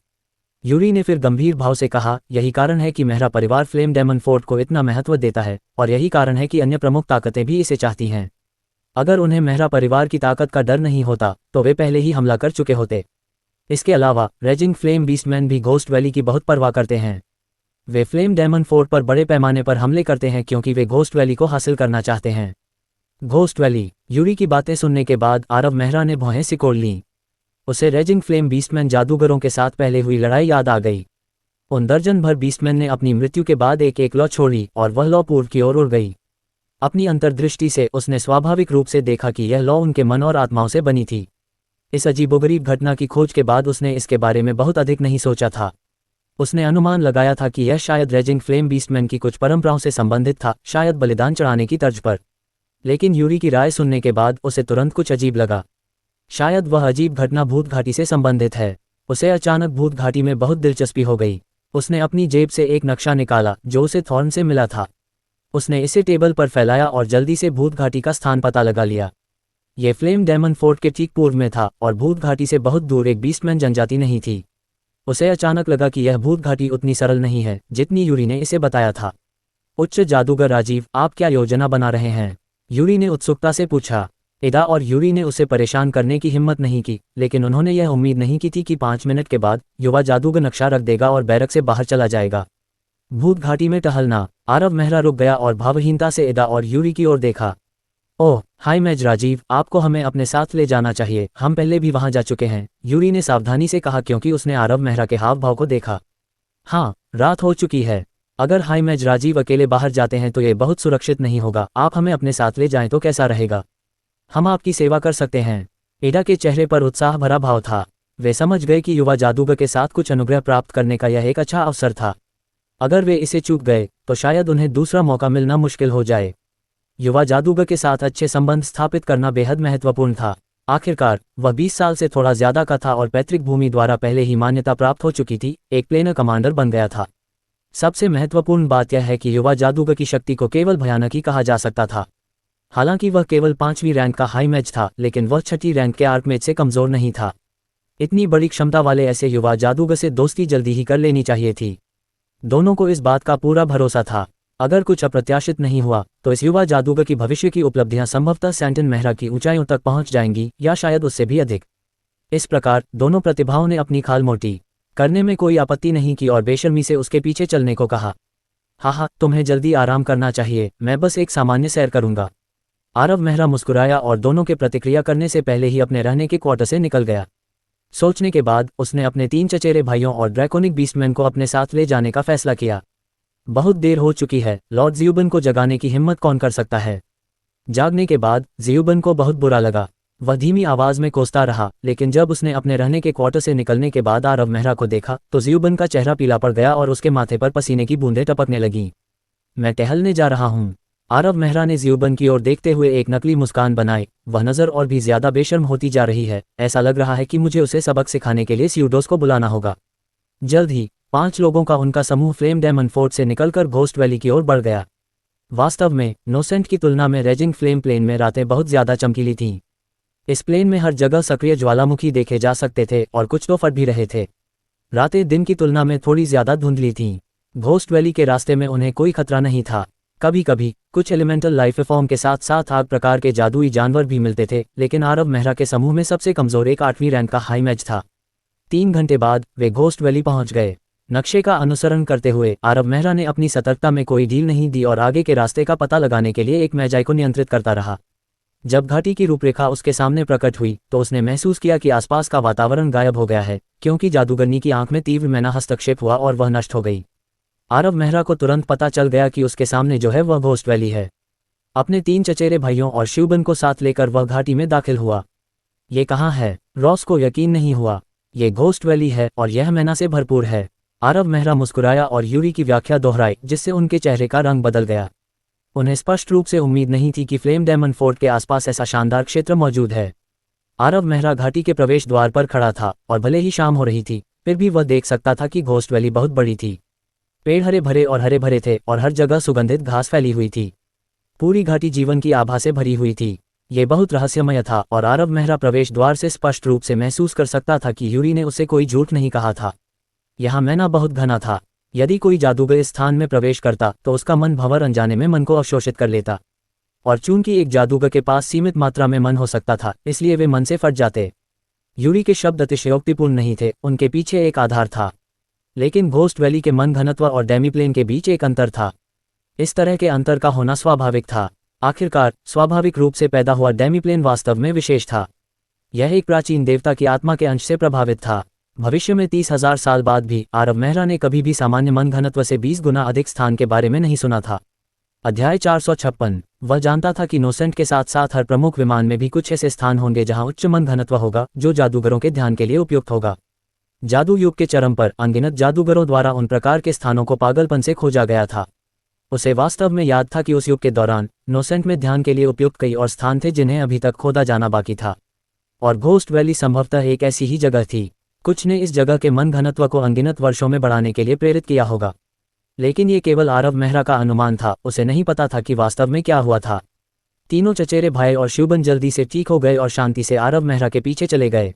यूरी ने फिर गंभीर भाव से कहा, यही कारण है कि मेहरा परिवार फ्लेम डायमंड फोर्ट को इतना महत्व देता है, और यही कारण है कि अन्य प्रमुख ताकतें भी इसे चाहती हैं। अगर उन्हें मेहरा परिवार की ताकत का डर नहीं होता तो वे पहले ही हमला कर चुके होते। इसके अलावा रेजिंग फ्लेम बीस्टमैन भी घोस्ट वैली की बहुत परवाह करते हैं। वे फ्लेम डायमंड फोर्ट पर बड़े पैमाने पर हमले करते हैं क्योंकि वे घोस्ट वैली को हासिल करना चाहते हैं। Ghost valley. यूरी की बातें सुनने के बाद आरव मेहरा ने भौहें सिकोड़ लीं। उसे रेजिंग फ्लेम बीस्टमैन जादूगरों के साथ पहले हुई लड़ाई याद आ गई। उन दर्जन भर बीस्टमैन ने अपनी मृत्यु के बाद एक लौ छोड़ी और वह लौ पूर्व की ओर उड़ गई। अपनी अंतर्दृष्टि से उसने स्वाभाविक रूप से देखा कि यह लौ उनके मन और आत्माओं से बनी थी। इस अजीबोगरीब घटना की खोज के बाद उसने इसके बारे में बहुत अधिक नहीं सोचा था। उसने अनुमान लगाया था कि यह शायद रेजिंग फ्लेम बीस्टमैन की कुछ परंपराओं से संबंधित था, शायद बलिदान चढ़ाने की तर्ज पर। लेकिन यूरी की राय सुनने के बाद उसे तुरंत कुछ अजीब लगा। शायद वह अजीब घटना भूत घाटी से संबंधित है। उसे अचानक भूत घाटी में बहुत दिलचस्पी हो गई। उसने अपनी जेब से एक नक्शा निकाला जो उसे थॉर्न से मिला था। उसने इसे टेबल पर फैलाया और जल्दी से भूत घाटी का स्थान पता लगा लिया। यह फ्लेम डायमंड फोर्ट के ठीक पूर्व में था और भूत घाटी से बहुत दूर एक बीस्टमैन जनजाति नहीं थी। उसे अचानक लगा कि यह भूत घाटी उतनी सरल नहीं है जितनी यूरी ने इसे बताया था। उच्च जादूगर राजीव, आप क्या योजना बना रहे हैं? यूरी ने उत्सुकता से पूछा। एडा और यूरी ने उसे परेशान करने की हिम्मत नहीं की, लेकिन उन्होंने यह उम्मीद नहीं की थी कि 5 मिनट के बाद युवा जादूगर नक्शा रख देगा और बैरक से बाहर चला जाएगा। भूत घाटी में टहलना। आरव मेहरा रुक गया और भावहीनता से एडा और यूरी की ओर देखा। ओह हाय मेज राजीव, आपको हमें अपने साथ ले जाना चाहिए, हम पहले भी वहां जा चुके हैं, यूरी ने सावधानी से कहा क्योंकि उसने आरव मेहरा के हाव भाव को देखा। हाँ, रात हो चुकी है। अगर हाय मेज राजीव अकेले बाहर जाते हैं तो ये बहुत सुरक्षित नहीं होगा, आप हमें अपने साथ ले जाएं तो कैसा रहेगा? हम आपकी सेवा कर सकते हैं। एडा के चेहरे पर उत्साह भरा भाव था। वे समझ गए कि युवा जादूगर के साथ कुछ अनुग्रह प्राप्त करने का यह एक अच्छा अवसर था। अगर वे इसे चूक गए तो शायद उन्हें दूसरा मौका मिलना मुश्किल हो जाए। युवा जादूगर के साथ अच्छे संबंध स्थापित करना बेहद महत्वपूर्ण था। आखिरकार वह 20 साल से थोड़ा ज्यादा का था और पैतृक भूमि द्वारा पहले ही मान्यता प्राप्त हो चुकी थी, एक प्लेनर कमांडर बन गया था। सबसे महत्वपूर्ण बात यह है कि युवा जादूगर की शक्ति को केवल भयानक ही कहा जा सकता था। हालांकि वह केवल 5वीं रैंक का हाई मैच था, लेकिन वह 6ठी रैंक के आर्क मैच से कमजोर नहीं था। इतनी बड़ी क्षमता वाले ऐसे युवा जादूगर से दोस्ती जल्दी ही कर लेनी चाहिए थी। दोनों को इस बात का पूरा भरोसा था। अगर कुछ अप्रत्याशित नहीं हुआ तो इस युवा जादूगर की भविष्य की उपलब्धियां संभवतः सैंटन मेहरा की ऊंचाइयों तक पहुंच जाएंगी, या शायद उससे भी अधिक। इस प्रकार दोनों प्रतिभाओं ने अपनी खाल मोटी करने में कोई आपत्ति नहीं की और बेशर्मी से उसके पीछे चलने को कहा। हाँ, तुम्हें जल्दी आराम करना चाहिए, मैं बस एक सामान्य सैर करूंगा। आरव मेहरा मुस्कुराया और दोनों के प्रतिक्रिया करने से पहले ही अपने रहने के क्वार्टर से निकल गया। सोचने के बाद उसने अपने 3 चचेरे भाइयों और ड्रैकोनिक बीस्टमैन को अपने साथ ले जाने का फैसला किया। बहुत देर हो चुकी है, लॉर्ड ज़्यूबन को जगाने की हिम्मत कौन कर सकता है? जागने के बाद ज़्यूबन को बहुत बुरा लगा। वह धीमी आवाज में कोसता रहा, लेकिन जब उसने अपने रहने के क्वार्टर से निकलने के बाद आरव मेहरा को देखा तो ज़्यूबन का चेहरा पीला पड़ गया और उसके माथे पर पसीने की बूंदें टपकने लगीं। मैं टहलने जा रहा हूँ। आरव मेहरा ने ज़्यूबन की ओर देखते हुए एक नकली मुस्कान बनाई। वह नज़र और भी ज्यादा बेशर्म होती जा रही है, ऐसा लग रहा है कि मुझे उसे सबक सिखाने के लिए स्यूडोस को बुलाना होगा। जल्द ही 5 लोगों का उनका समूह फ्लेम डायमंड फोर्ट से निकलकर घोस्ट वैली की ओर बढ़ गया। वास्तव में नोसेंट की तुलना में रेजिंग फ्लेम प्लेन में रातें बहुत ज्यादा चमकीली थीं। इस प्लेन में हर जगह सक्रिय ज्वालामुखी देखे जा सकते थे और कुछ तो फट भी रहे थे। रातें दिन की तुलना में थोड़ी ज्यादा धुंधली थीं। घोस्ट वैली के रास्ते में उन्हें कोई खतरा नहीं था। कभी कभी कुछ एलिमेंटल लाइफ फॉर्म के साथ साथ आग प्रकार के जादुई जानवर भी मिलते थे, लेकिन आरव मेहरा के समूह में सबसे कमजोर एक 8वीं रैंक का हाई मैच था। 3 घंटे बाद वे घोस्ट वैली पहुंच गए। नक्शे का अनुसरण करते हुए आरव मेहरा ने अपनी सतर्कता में कोई ढील नहीं दी और आगे के रास्ते का पता लगाने के लिए एक मैजाई को नियंत्रित करता रहा। जब घाटी की रूपरेखा उसके सामने प्रकट हुई तो उसने महसूस किया कि आसपास का वातावरण गायब हो गया है, क्योंकि जादूगरनी की आंख में तीव्र मैना हस्तक्षेप हुआ और वह नष्ट हो गई। आरव मेहरा को तुरंत पता चल गया कि उसके सामने जो है वह घोस्ट वैली है। अपने 3 चचेरे भाइयों और शिवबन को साथ लेकर वह घाटी में दाखिल हुआ। ये कहाँ है? रॉस को यकीन नहीं हुआ। ये घोस्ट वैली है और यह मैना से भरपूर है। आरव मेहरा मुस्कुराया और यूरी की व्याख्या दोहराई, जिससे उनके चेहरे का रंग बदल गया। उन्हें स्पष्ट रूप से उम्मीद नहीं थी कि फ्लेम डेमन फोर्ट के आसपास ऐसा शानदार क्षेत्र मौजूद है। आरव मेहरा घाटी के प्रवेश द्वार पर खड़ा था और भले ही शाम हो रही थी, फिर भी वह देख सकता था कि घोस्ट वैली बहुत बड़ी थी। पेड़ हरे भरे थे और हर जगह सुगंधित घास फैली हुई थी। पूरी घाटी जीवन की आभा से भरी हुई थी। ये बहुत रहस्यमय था और आरव मेहरा प्रवेश द्वार से स्पष्ट रूप से महसूस कर सकता था कि यूरी ने उसे कोई झूठ नहीं कहा था। यहाँ मैना बहुत घना था। यदि कोई जादूगर इस स्थान में प्रवेश करता तो उसका मन भंवर अनजाने में मन को अवशोषित कर लेता, और चूंकि एक जादूगर के पास सीमित मात्रा में मन हो सकता था, इसलिए वे मन से फट जाते। यूरी के शब्द अतिशयोक्तिपूर्ण नहीं थे, उनके पीछे एक आधार था। लेकिन घोस्ट वैली के मन घनत्व और डेमीप्लेन के बीच एक अंतर था। इस तरह के अंतर का होना स्वाभाविक था। आखिरकार स्वाभाविक रूप से पैदा हुआ डेमीप्लेन वास्तव में विशेष था। यह एक प्राचीन देवता की आत्मा के अंश से प्रभावित था। भविष्य में 30,000 साल बाद भी आरव मेहरा ने कभी भी सामान्य मन घनत्व से 20 गुना अधिक स्थान के बारे में नहीं सुना था। अध्याय 456। वह जानता था कि नोसेंट के साथ साथ हर प्रमुख विमान में भी कुछ ऐसे स्थान होंगे जहां उच्च मन घनत्व होगा, जो जादूगरों के ध्यान के लिए उपयुक्त होगा। जादू युग के चरम पर अनगिनत जादूगरों द्वारा उन प्रकार के स्थानों को पागलपन से खोजा गया था। उसे वास्तव में याद था कि उस युग के दौरान नोसेंट में ध्यान के लिए उपयुक्त कई और स्थान थे जिन्हें अभी तक खोदा जाना बाकी था, और घोस्ट वैली संभवतः एक ऐसी ही जगह थी। कुछ ने इस जगह के मन घनत्व को अनगिनत वर्षों में बढ़ाने के लिए प्रेरित किया होगा, लेकिन ये केवल आरव मेहरा का अनुमान था। उसे नहीं पता था कि वास्तव में क्या हुआ था। तीनों चचेरे भाई और शिवबन जल्दी से ठीक हो गए और शांति से आरव मेहरा के पीछे चले गए।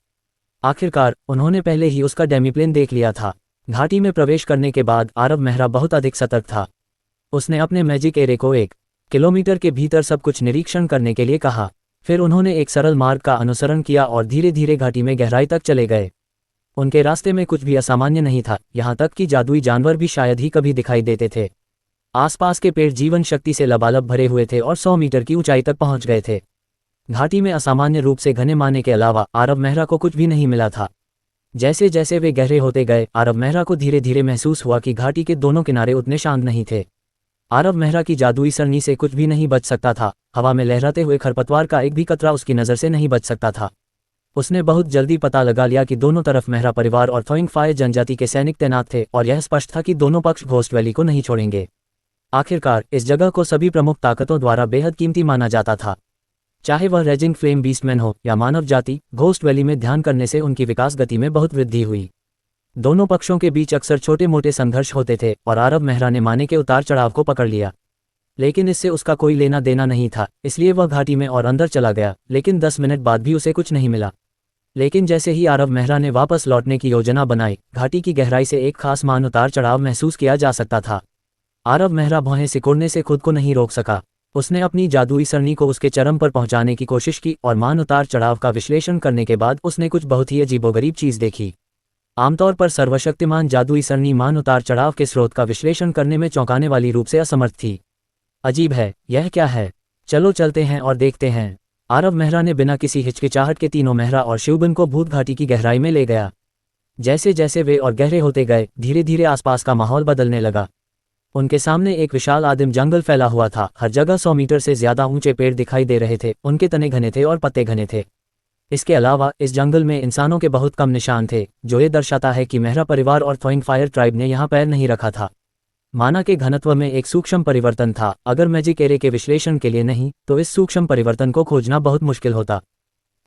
आखिरकार उन्होंने पहले ही उसका डेमीप्लेन देख लिया था। घाटी में प्रवेश करने के बाद आरव मेहरा बहुत अधिक सतर्क था। उसने अपने मैजिक एरे को 1 किलोमीटर के भीतर सब कुछ निरीक्षण करने के लिए कहा। फिर उन्होंने एक सरल मार्ग का अनुसरण किया और धीरे धीरे घाटी में गहराई तक चले गए। उनके रास्ते में कुछ भी असामान्य नहीं था, यहाँ तक कि जादुई जानवर भी शायद ही कभी दिखाई देते थे। आसपास के पेड़ जीवन शक्ति से लबालब भरे हुए थे और 100 मीटर की ऊंचाई तक पहुंच गए थे। घाटी में असामान्य रूप से घने माने के अलावा आरव मेहरा को कुछ भी नहीं मिला था। जैसे जैसे वे गहरे होते गए, आरव मेहरा को धीरे धीरे महसूस हुआ कि घाटी के दोनों किनारे उतने शांत नहीं थे। आरव मेहरा की जादुई सरनी से कुछ भी नहीं बच सकता था। हवा में लहराते हुए खरपतवार का एक भी कतरा उसकी नज़र से नहीं बच सकता था। उसने बहुत जल्दी पता लगा लिया कि दोनों तरफ मेहरा परिवार और थोइंग फायर जनजाति के सैनिक तैनात थे, और यह स्पष्ट था कि दोनों पक्ष घोस्ट वैली को नहीं छोड़ेंगे। आखिरकार इस जगह को सभी प्रमुख ताकतों द्वारा बेहद कीमती माना जाता था। चाहे वह रेजिंग फ्लेम बीस्टमैन हो या मानव जाति, घोस्ट वैली में ध्यान करने से उनकी विकास गति में बहुत वृद्धि हुई। दोनों पक्षों के बीच अक्सर छोटे मोटे संघर्ष होते थे और आरव मेहरा ने माने के उतार चढ़ाव को पकड़ लिया, लेकिन इससे उसका कोई लेना देना नहीं था। इसलिए वह घाटी में और अंदर चला गया, लेकिन 10 मिनट बाद भी उसे कुछ नहीं मिला। लेकिन जैसे ही आरव मेहरा ने वापस लौटने की योजना बनाई, घाटी की गहराई से एक खास मान उतार चढ़ाव महसूस किया जा सकता था। आरव मेहरा भौहें सिकोड़ने से खुद को नहीं रोक सका। उसने अपनी जादुई सरनी को उसके चरम पर पहुंचाने की कोशिश की और मान उतार चढ़ाव का विश्लेषण करने के बाद उसने कुछ बहुत ही अजीबोगरीब चीज देखी। आमतौर पर सर्वशक्तिमान जादुई सरनी मान उतार चढ़ाव के स्रोत का विश्लेषण करने में चौंकाने वाली रूप से असमर्थ थी। अजीब है, यह क्या है? चलो चलते हैं और देखते हैं। आरव मेहरा ने बिना किसी हिचकिचाहट के तीनों मेहरा और शिवबन को भूत घाटी की गहराई में ले गया। जैसे जैसे वे और गहरे होते गए, धीरे धीरे आसपास का माहौल बदलने लगा। उनके सामने एक विशाल आदिम जंगल फैला हुआ था। हर जगह 100 मीटर से ज्यादा ऊंचे पेड़ दिखाई दे रहे थे। उनके तने घने थे और पत्ते घने थे। इसके अलावा इस जंगल में इंसानों के बहुत कम निशान थे, जो ये दर्शाता है कि मेहरा परिवार और थोइंग फायर ट्राइब ने यहाँ पैर नहीं रखा था। माना के घनत्व में एक सूक्ष्म परिवर्तन था। अगर मैजिक एरे के विश्लेषण के लिए नहीं, तो इस सूक्ष्म परिवर्तन को खोजना बहुत मुश्किल होता।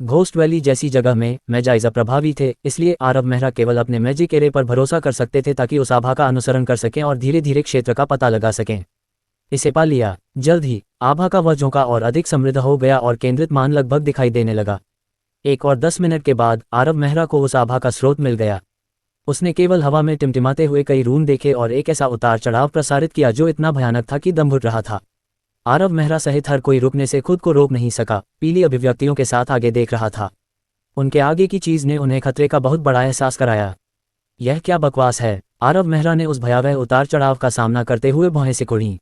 घोस्ट वैली जैसी जगह में मैजाइज अप्रभावी थे, इसलिए आरव मेहरा केवल अपने मैजिक एरे पर भरोसा कर सकते थे ताकि उस आभा का अनुसरण कर सकें और धीरे धीरे क्षेत्र का पता लगा सकें। इसे पा लिया। जल्द ही आभा का वह झोंका और अधिक समृद्ध हो गया और केंद्रित मान लगभग दिखाई देने लगा। 1 और 10 मिनट के बाद आरव मेहरा को उस आभा का स्रोत मिल गया। उसने केवल हवा में टिमटिमाते हुए कई रून देखे और एक ऐसा उतार चढ़ाव प्रसारित किया जो इतना भयानक था कि दम घुट रहा था। आरव मेहरा सहित हर कोई रुकने से खुद को रोक नहीं सका, पीली अभिव्यक्तियों के साथ आगे देख रहा था। उनके आगे की चीज ने उन्हें खतरे का बहुत बड़ा एहसास कराया। यह क्या बकवास है? आरव मेहरा ने उस भयावह उतार चढ़ाव का सामना करते हुए भौहें सिकोड़ी।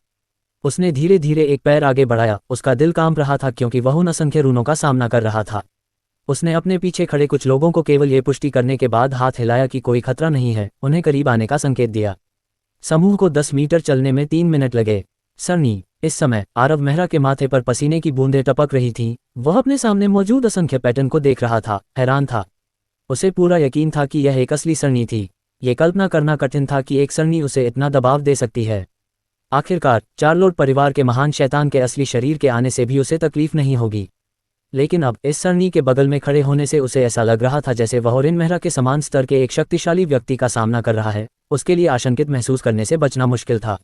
उसने धीरे धीरे एक पैर आगे बढ़ाया। उसका दिल कांप रहा था क्योंकि वह उन असंख्य रूनों का सामना कर रहा था। उसने अपने पीछे खड़े कुछ लोगों को केवल ये पुष्टि करने के बाद हाथ हिलाया कि कोई खतरा नहीं है, उन्हें करीब आने का संकेत दिया। समूह को 10 मीटर चलने में 3 मिनट लगे। सरनी। इस समय आरव मेहरा के माथे पर पसीने की बूंदें टपक रही थीं। वह अपने सामने मौजूद असंख्य पैटर्न को देख रहा था, हैरान था। उसे पूरा यकीन था कि यह एक असली सरनी थी। ये कल्पना करना कठिन था कि एक सरनी उसे इतना दबाव दे सकती है। आखिरकार चार्लोट परिवार के महान शैतान के असली शरीर के आने से भी उसे तकलीफ नहीं होगी। लेकिन अब इस सरनी के बगल में खड़े होने से उसे ऐसा लग रहा था जैसे वह ओरेन मेहरा के समान स्तर के एक शक्तिशाली व्यक्ति का सामना कर रहा है। उसके लिए आशंकित महसूस करने से बचना मुश्किल था।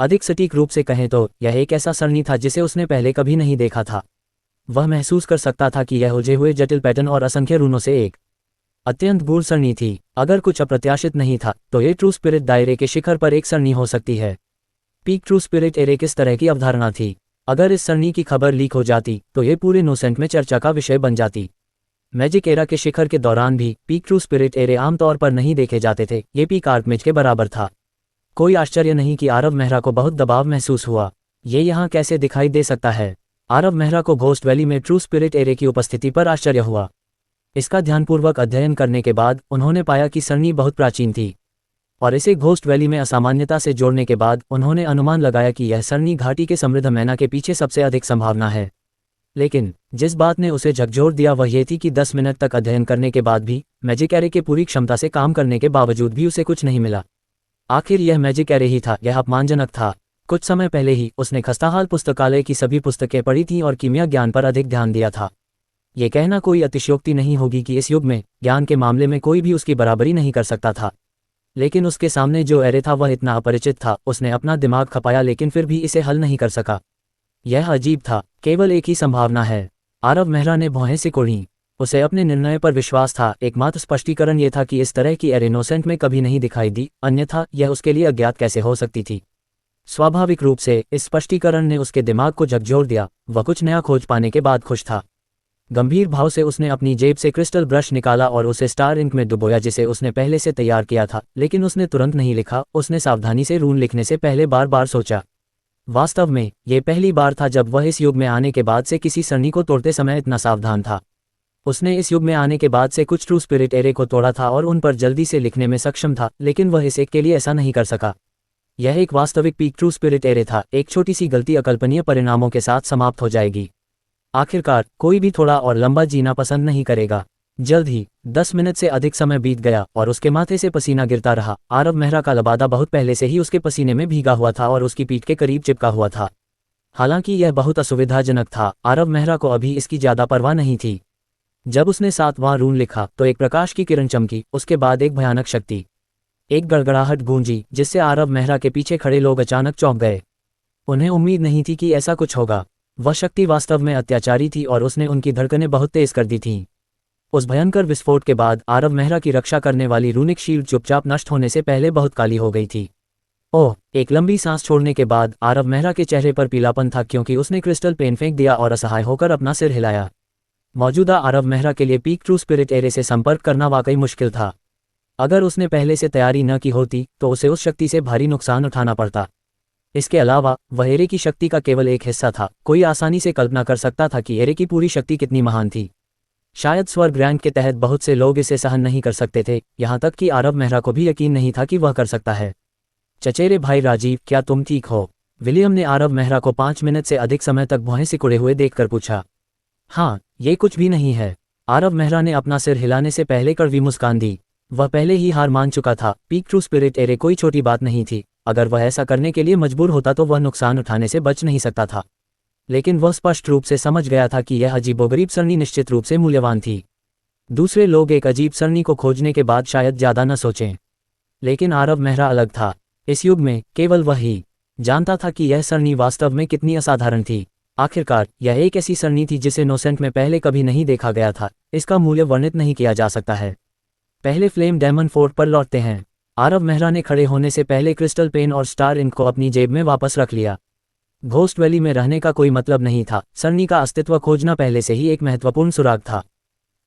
अधिक सटीक रूप से कहें तो यह एक ऐसा सरनी था जिसे उसने पहले कभी नहीं देखा था। वह महसूस कर सकता था कि यह उलझे हुए जटिल पैटर्न और असंख्य रूनों से एक अत्यंत गूढ़ सरनी थी। अगर कुछ अप्रत्याशित नहीं था तो ये ट्रू स्पिरिट दायरे के शिखर पर एक सरनी हो सकती है। पीक ट्रू स्पिरिट एरे किस तरह की अवधारणा थी? अगर इस सरनी की खबर लीक हो जाती तो ये पूरे नोसेंट में चर्चा का विषय बन जाती। मैजिक एरा के शिखर के दौरान भी पीक ट्रू स्पिरिट एरे आमतौर पर नहीं देखे जाते थे। ये पीक आर्कमिज के बराबर था। कोई आश्चर्य नहीं कि आरव मेहरा को बहुत दबाव महसूस हुआ। ये यहाँ कैसे दिखाई दे सकता है? आरव मेहरा को घोस्ट वैली में ट्रू स्पिरिट एरे की उपस्थिति पर आश्चर्य हुआ। इसका ध्यानपूर्वक अध्ययन करने के बाद उन्होंने पाया कि सरनी बहुत प्राचीन थी, और इसे घोस्ट वैली में असामान्यता से जोड़ने के बाद उन्होंने अनुमान लगाया कि यह सरनी घाटी के समृद्ध मैना के पीछे सबसे अधिक संभावना है। लेकिन जिस बात ने उसे झकझोर दिया वह ये थी कि 10 मिनट तक अध्ययन करने के बाद भी, मैजिक एरे के पूरी क्षमता से काम करने के बावजूद भी उसे कुछ नहीं मिला। आखिर यह मैजिक एरे ही था। यह अपमानजनक था। कुछ समय पहले ही उसने खस्ताहाल पुस्तकालय की सभी पुस्तकें पढ़ी थीं और कीमिया ज्ञान पर अधिक ध्यान दिया था। ये कहना कोई अतिशयोक्ति नहीं होगी कि इस युग में ज्ञान के मामले में कोई भी उसकी बराबरी नहीं कर सकता था। लेकिन उसके सामने जो एरे था वह इतना अपरिचित था। उसने अपना दिमाग खपाया लेकिन फिर भी इसे हल नहीं कर सका। यह अजीब था। केवल एक ही संभावना है। आरव मेहरा ने भौहें सिकोड़ी। उसे अपने निर्णय पर विश्वास था। एकमात्र स्पष्टीकरण यह था कि इस तरह की एरे नोसेंट में कभी नहीं दिखाई दी, अन्यथा यह उसके लिए अज्ञात कैसे हो सकती थी। स्वाभाविक रूप से इस स्पष्टीकरण ने उसके दिमाग को झकझोर दिया। वह कुछ नया खोज पाने के बाद खुश था। गंभीर भाव से उसने अपनी जेब से क्रिस्टल ब्रश निकाला और उसे स्टार इंक में डुबोया जिसे उसने पहले से तैयार किया था। लेकिन उसने तुरंत नहीं लिखा। उसने सावधानी से रून लिखने से पहले बार बार सोचा। वास्तव में ये पहली बार था जब वह इस युग में आने के बाद से किसी सरनी को तोड़ते समय इतना सावधान था। उसने इस युग में आने के बाद से कुछ ट्रू स्पिरिट एरे को तोड़ा था और उन पर जल्दी से लिखने में सक्षम था, लेकिन वह इस एक के लिए ऐसा नहीं कर सका। यह एक वास्तविक पीक ट्रू स्पिरिट एरे था। एक छोटी सी गलती अकल्पनीय परिणामों के साथ समाप्त हो जाएगी। आखिरकार कोई भी थोड़ा और लंबा जीना पसंद नहीं करेगा। जल्द ही 10 मिनट से अधिक समय बीत गया और उसके माथे से पसीना गिरता रहा। आरव मेहरा का लबादा बहुत पहले से ही उसके पसीने में भीगा हुआ था और उसकी पीठ के करीब चिपका हुआ था। हालांकि यह बहुत असुविधाजनक था, आरव मेहरा को अभी इसकी ज्यादा परवाह नहीं थी। जब उसने 7वां रून लिखा तो एक प्रकाश की किरण चमकी। उसके बाद एक भयानक शक्ति, एक गड़गड़ाहट गूंजी जिससे आरव मेहरा के पीछे खड़े लोग अचानक चौंक गए। उन्हें उम्मीद नहीं थी कि ऐसा कुछ होगा। वह शक्ति वास्तव में अत्याचारी थी और उसने उनकी धड़कनें बहुत तेज कर दी थीं। उस भयंकर विस्फोट के बाद आरव मेहरा की रक्षा करने वाली रूनिक शील्ड चुपचाप नष्ट होने से पहले बहुत काली हो गई थी। ओह! एक लंबी सांस छोड़ने के बाद आरव मेहरा के चेहरे पर पीलापन था क्योंकि उसने क्रिस्टल पेन फेंक दिया और असहाय होकर अपना सिर हिलाया। मौजूदा आरव मेहरा के लिए पीक ट्रू स्पिरिट एरे से संपर्क करना वाकई मुश्किल था। अगर उसने पहले से तैयारी न की होती तो उसे उस शक्ति से भारी नुकसान उठाना पड़ता। इसके अलावा वह एरे की शक्ति का केवल एक हिस्सा था। कोई आसानी से कल्पना कर सकता था कि एरे की पूरी शक्ति कितनी महान थी। शायद स्वर्ग रैंक के तहत बहुत से लोग इसे सहन नहीं कर सकते थे, यहाँ तक कि आरव मेहरा को भी यकीन नहीं था कि वह कर सकता है। चचेरे भाई राजीव, क्या तुम ठीक हो? विलियम ने आरव मेहरा को 5 मिनट से अधिक समय तक भौहें सिकुड़े हुए देखकर पूछा। हाँ, ये कुछ भी नहीं है। आरव मेहरा ने अपना सिर हिलाने से पहले कड़वी मुस्कान दी। वह पहले ही हार मान चुका था। पीक ट्रू स्पिरिट एरे कोई छोटी बात नहीं थी। अगर वह ऐसा करने के लिए मजबूर होता तो वह नुकसान उठाने से बच नहीं सकता था। लेकिन वह स्पष्ट रूप से समझ गया था कि यह अजीबोगरीब सरनी निश्चित रूप से मूल्यवान थी। दूसरे लोग एक अजीब सरनी को खोजने के बाद शायद ज्यादा न सोचें, लेकिन आरव मेहरा अलग था। इस युग में केवल वह ही जानता था कि यह सरनी वास्तव में कितनी असाधारण थी। आखिरकार यह एक ऐसी सरनी थी जिसे नोसेंट में पहले कभी नहीं देखा गया था। इसका मूल्य वर्णित नहीं किया जा सकता है। पहले फ्लेम डायमंड फोर्ट पर लौटते हैं। आरव मेहरा ने खड़े होने से पहले क्रिस्टल पेन और स्टार इंक को अपनी जेब में वापस रख लिया। घोस्ट वैली में रहने का कोई मतलब नहीं था। सरनी का अस्तित्व खोजना पहले से ही एक महत्वपूर्ण सुराग था।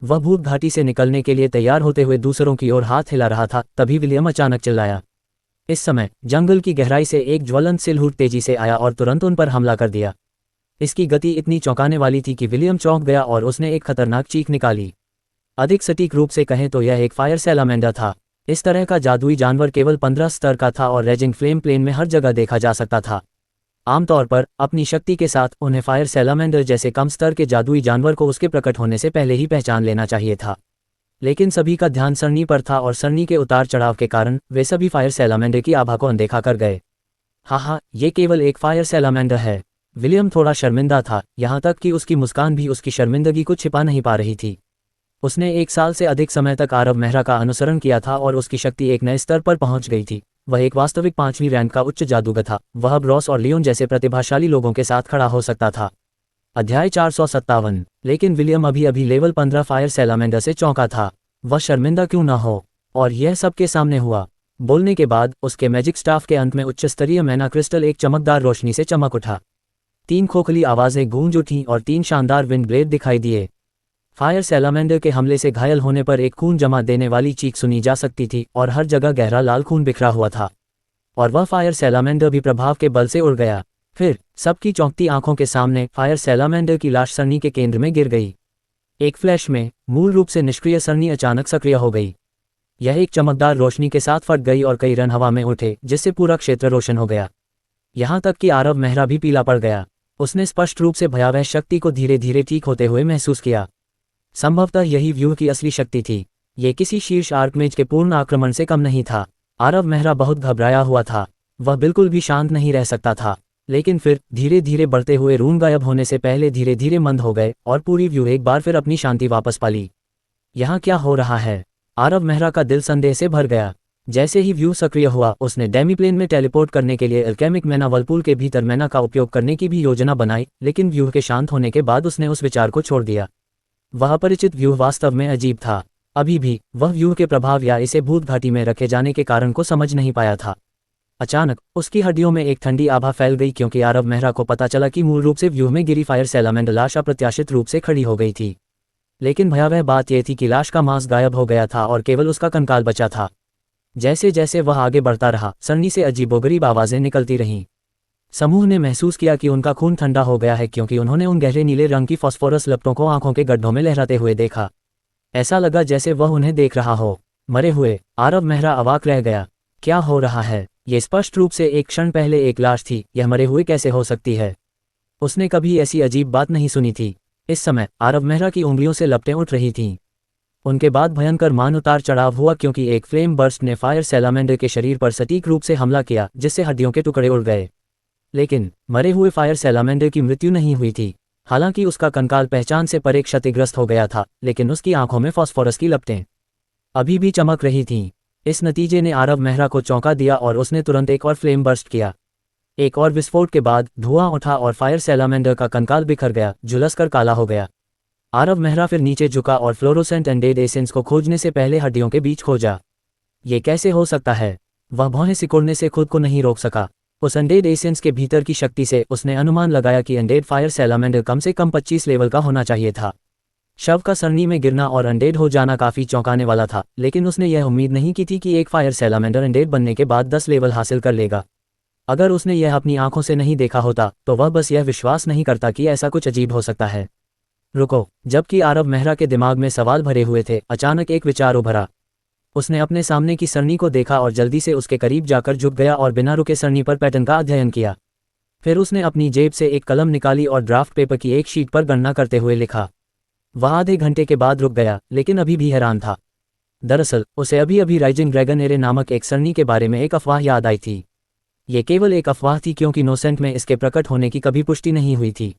वह भूत घाटी से निकलने के लिए तैयार होते हुए दूसरों की ओर हाथ हिला रहा था, तभी विलियम अचानक चिल्लाया। इस समय जंगल की गहराई से एक ज्वलंत सिलहूट तेजी से आया और तुरंत उन पर हमला कर दिया। इसकी गति इतनी चौंकाने वाली थी कि विलियम चौंक गया और उसने एक खतरनाक चीख निकाली। अधिक सटीक रूप से कहें तो यह एक फायर सैलामेंडर था। इस तरह का जादुई जानवर केवल 15 स्तर का था और रेजिंग फ्लेम प्लेन में हर जगह देखा जा सकता था। आमतौर पर अपनी शक्ति के साथ उन्हें फायर सैलामेंडर जैसे कम स्तर के जादुई जानवर को उसके प्रकट होने से पहले ही पहचान लेना चाहिए था। लेकिन सभी का ध्यान सरनी पर था और सरनी के उतार चढ़ाव के कारण वे सभी फायर सैलामेंडर की आभा को अनदेखा कर गए। हाँ, ये केवल एक फायर सैलामेंडर है। विलियम थोड़ा शर्मिंदा था, यहाँ तक कि उसकी मुस्कान भी उसकी शर्मिंदगी को छिपा नहीं पा रही थी। उसने 1 साल से अधिक समय तक आरव मेहरा का अनुसरण किया था और उसकी शक्ति एक नए स्तर पर पहुंच गई थी। वह एक वास्तविक 5वीं रैंक का उच्च जादूगर था। वह अब रॉस और लियोन जैसे प्रतिभाशाली लोगों के साथ खड़ा हो सकता था। अध्याय 457। लेकिन विलियम अभी अभी लेवल 15 फायर सैलामेंडर से चौंका था। वह शर्मिंदा क्यों न हो, और यह सबके सामने हुआ। बोलने के बाद उसके मैजिक स्टाफ के अंत में उच्च स्तरीय मैना क्रिस्टल एक चमकदार रोशनी से चमक उठा। 3 खोखली आवाजें गूंज उठीं और 3 शानदार विंड ब्लेड दिखाई दिए। फायर सैलामेंडर के हमले से घायल होने पर एक खून जमा देने वाली चीख सुनी जा सकती थी और हर जगह गहरा लाल खून बिखरा हुआ था। और वह फायर सैलामेंडर भी प्रभाव के बल से उड़ गया। फिर सबकी चौंकती आंखों के सामने फायर सैलामेंडर की लाश सरनी के केंद्र में गिर गई। एक फ्लैश में मूल रूप से निष्क्रिय सरनी अचानक सक्रिय हो गई। यह एक चमकदार रोशनी के साथ फट गई और कई रन हवा में उठे, जिससे पूरा क्षेत्र रोशन हो गया। यहाँ तक कि आरव मेहरा भी पीला पड़ गया। उसने स्पष्ट रूप से भयावह शक्ति को धीरे धीरे ठीक होते हुए महसूस किया। संभवतः यही व्यूह की असली शक्ति थी। ये किसी शीर्ष आर्कमेज के पूर्ण आक्रमण से कम नहीं था। आरव मेहरा बहुत घबराया हुआ था। वह बिल्कुल भी शांत नहीं रह सकता था। लेकिन फिर धीरे धीरे बढ़ते हुए रून गायब होने से पहले धीरे धीरे मंद हो गए और पूरी व्यू एक बार फिर अपनी शांति वापस पा ली। यहाँ क्या हो रहा है? आरव मेहरा का दिल संदेह से भर गया। जैसे ही व्यू सक्रिय हुआ, उसने डेमीप्लेन में टेलीपोर्ट करने के लिए अल्केमिक मैना वर्लपूल के भीतर मैना का उपयोग करने की भी योजना बनाई, लेकिन व्यू के शांत होने के बाद उसने उस विचार को छोड़ दिया। वह अपरिचित व्यू वास्तव में अजीब था। अभी भी वह व्यू के प्रभाव या इसे भूत घाटी में रखे जाने के कारण को समझ नहीं पाया था। अचानक उसकी हड्डियों में एक ठंडी आभा फैल गई, क्योंकि आरव मेहरा को पता चला कि मूल रूप से व्यू में गिरी फायर सैलामेंडर लाश अप्रत्याशित रूप से खड़ी हो गई थी। लेकिन भयावह बात यह थी कि लाश का मांस गायब हो गया था और केवल उसका कंकाल बचा था। जैसे जैसे वह आगे बढ़ता रहा, सरनी से अजीबोगरीब आवाजें निकलती रहीं। समूह ने महसूस किया कि उनका खून ठंडा हो गया है, क्योंकि उन्होंने उन गहरे नीले रंग की फॉस्फोरस लपटों को आंखों के गड्ढों में लहराते हुए देखा। ऐसा लगा जैसे वह उन्हें देख रहा हो। मरे हुए। आरव मेहरा अवाक रह गया। क्या हो रहा है? ये स्पष्ट रूप से एक क्षण पहले एक लाश थी। यह मरे हुए कैसे हो सकती है? उसने कभी ऐसी अजीब बात नहीं सुनी थी। इस समय आरव मेहरा की उंगलियों से लपटें उठ रही थीं। उनके बाद भयंकर मान उतार चढ़ाव हुआ, क्योंकि एक फ्लेम बर्स्ट ने फायर सैलामेंडर के शरीर पर सटीक रूप से हमला किया, जिससे हड्डियों के टुकड़े उड़ गए। लेकिन मरे हुए फायर सैलामेंडर की मृत्यु नहीं हुई थी। हालांकि उसका कंकाल पहचान से परे क्षतिग्रस्त हो गया था, लेकिन उसकी आंखों में फॉस्फोरस की लपटें अभी भी चमक रही थीं। इस नतीजे ने आरव मेहरा को चौंका दिया और उसने तुरंत एक और फ्लेम बर्स्ट किया। एक और विस्फोट के बाद धुआं उठा और फायर सैलामेंडर का कंकाल बिखर गया, झुलसकर काला हो गया। आरव मेहरा फिर नीचे झुका और फ्लोरोसेंट एंडेड एसेंस को खोजने से पहले हड्डियों के बीच खोजा। ये कैसे हो सकता है? वह भौहें सिकुड़ने से खुद को नहीं रोक सका। उस एंडेड एसेंस के भीतर की शक्ति से उसने अनुमान लगाया कि एंडेड फायर सैलामेंडर कम से कम 25 लेवल का होना चाहिए था। शव का सरनी में गिरना और अनडेड हो जाना काफी चौंकाने वाला था, लेकिन उसने यह उम्मीद नहीं की थी कि एक फायर सैलामेंडर अनडेड बनने के बाद 10 लेवल हासिल कर लेगा। अगर उसने यह अपनी आंखों से नहीं देखा होता तो वह बस यह विश्वास नहीं करता कि ऐसा कुछ अजीब हो सकता है। रुको। जबकि आरव मेहरा के दिमाग में सवाल भरे हुए थे, अचानक एक विचार उभरा। उसने अपने सामने की सरनी को देखा और जल्दी से उसके करीब जाकर झुक गया और बिना रुके सरनी पर पैटर्न का अध्ययन किया। फिर उसने अपनी जेब से एक कलम निकाली और ड्राफ्ट पेपर की एक शीट पर गणना करते हुए लिखा। वह आधे घंटे के बाद रुक गया, लेकिन अभी भी हैरान था। दरअसल उसे अभी अभी राइजिंग ड्रैगन एरे नामक एक सरनी के बारे में एक अफवाह याद आई थी। ये केवल एक अफवाह थी, क्योंकि नोसेंट में इसके प्रकट होने की कभी पुष्टि नहीं हुई थी।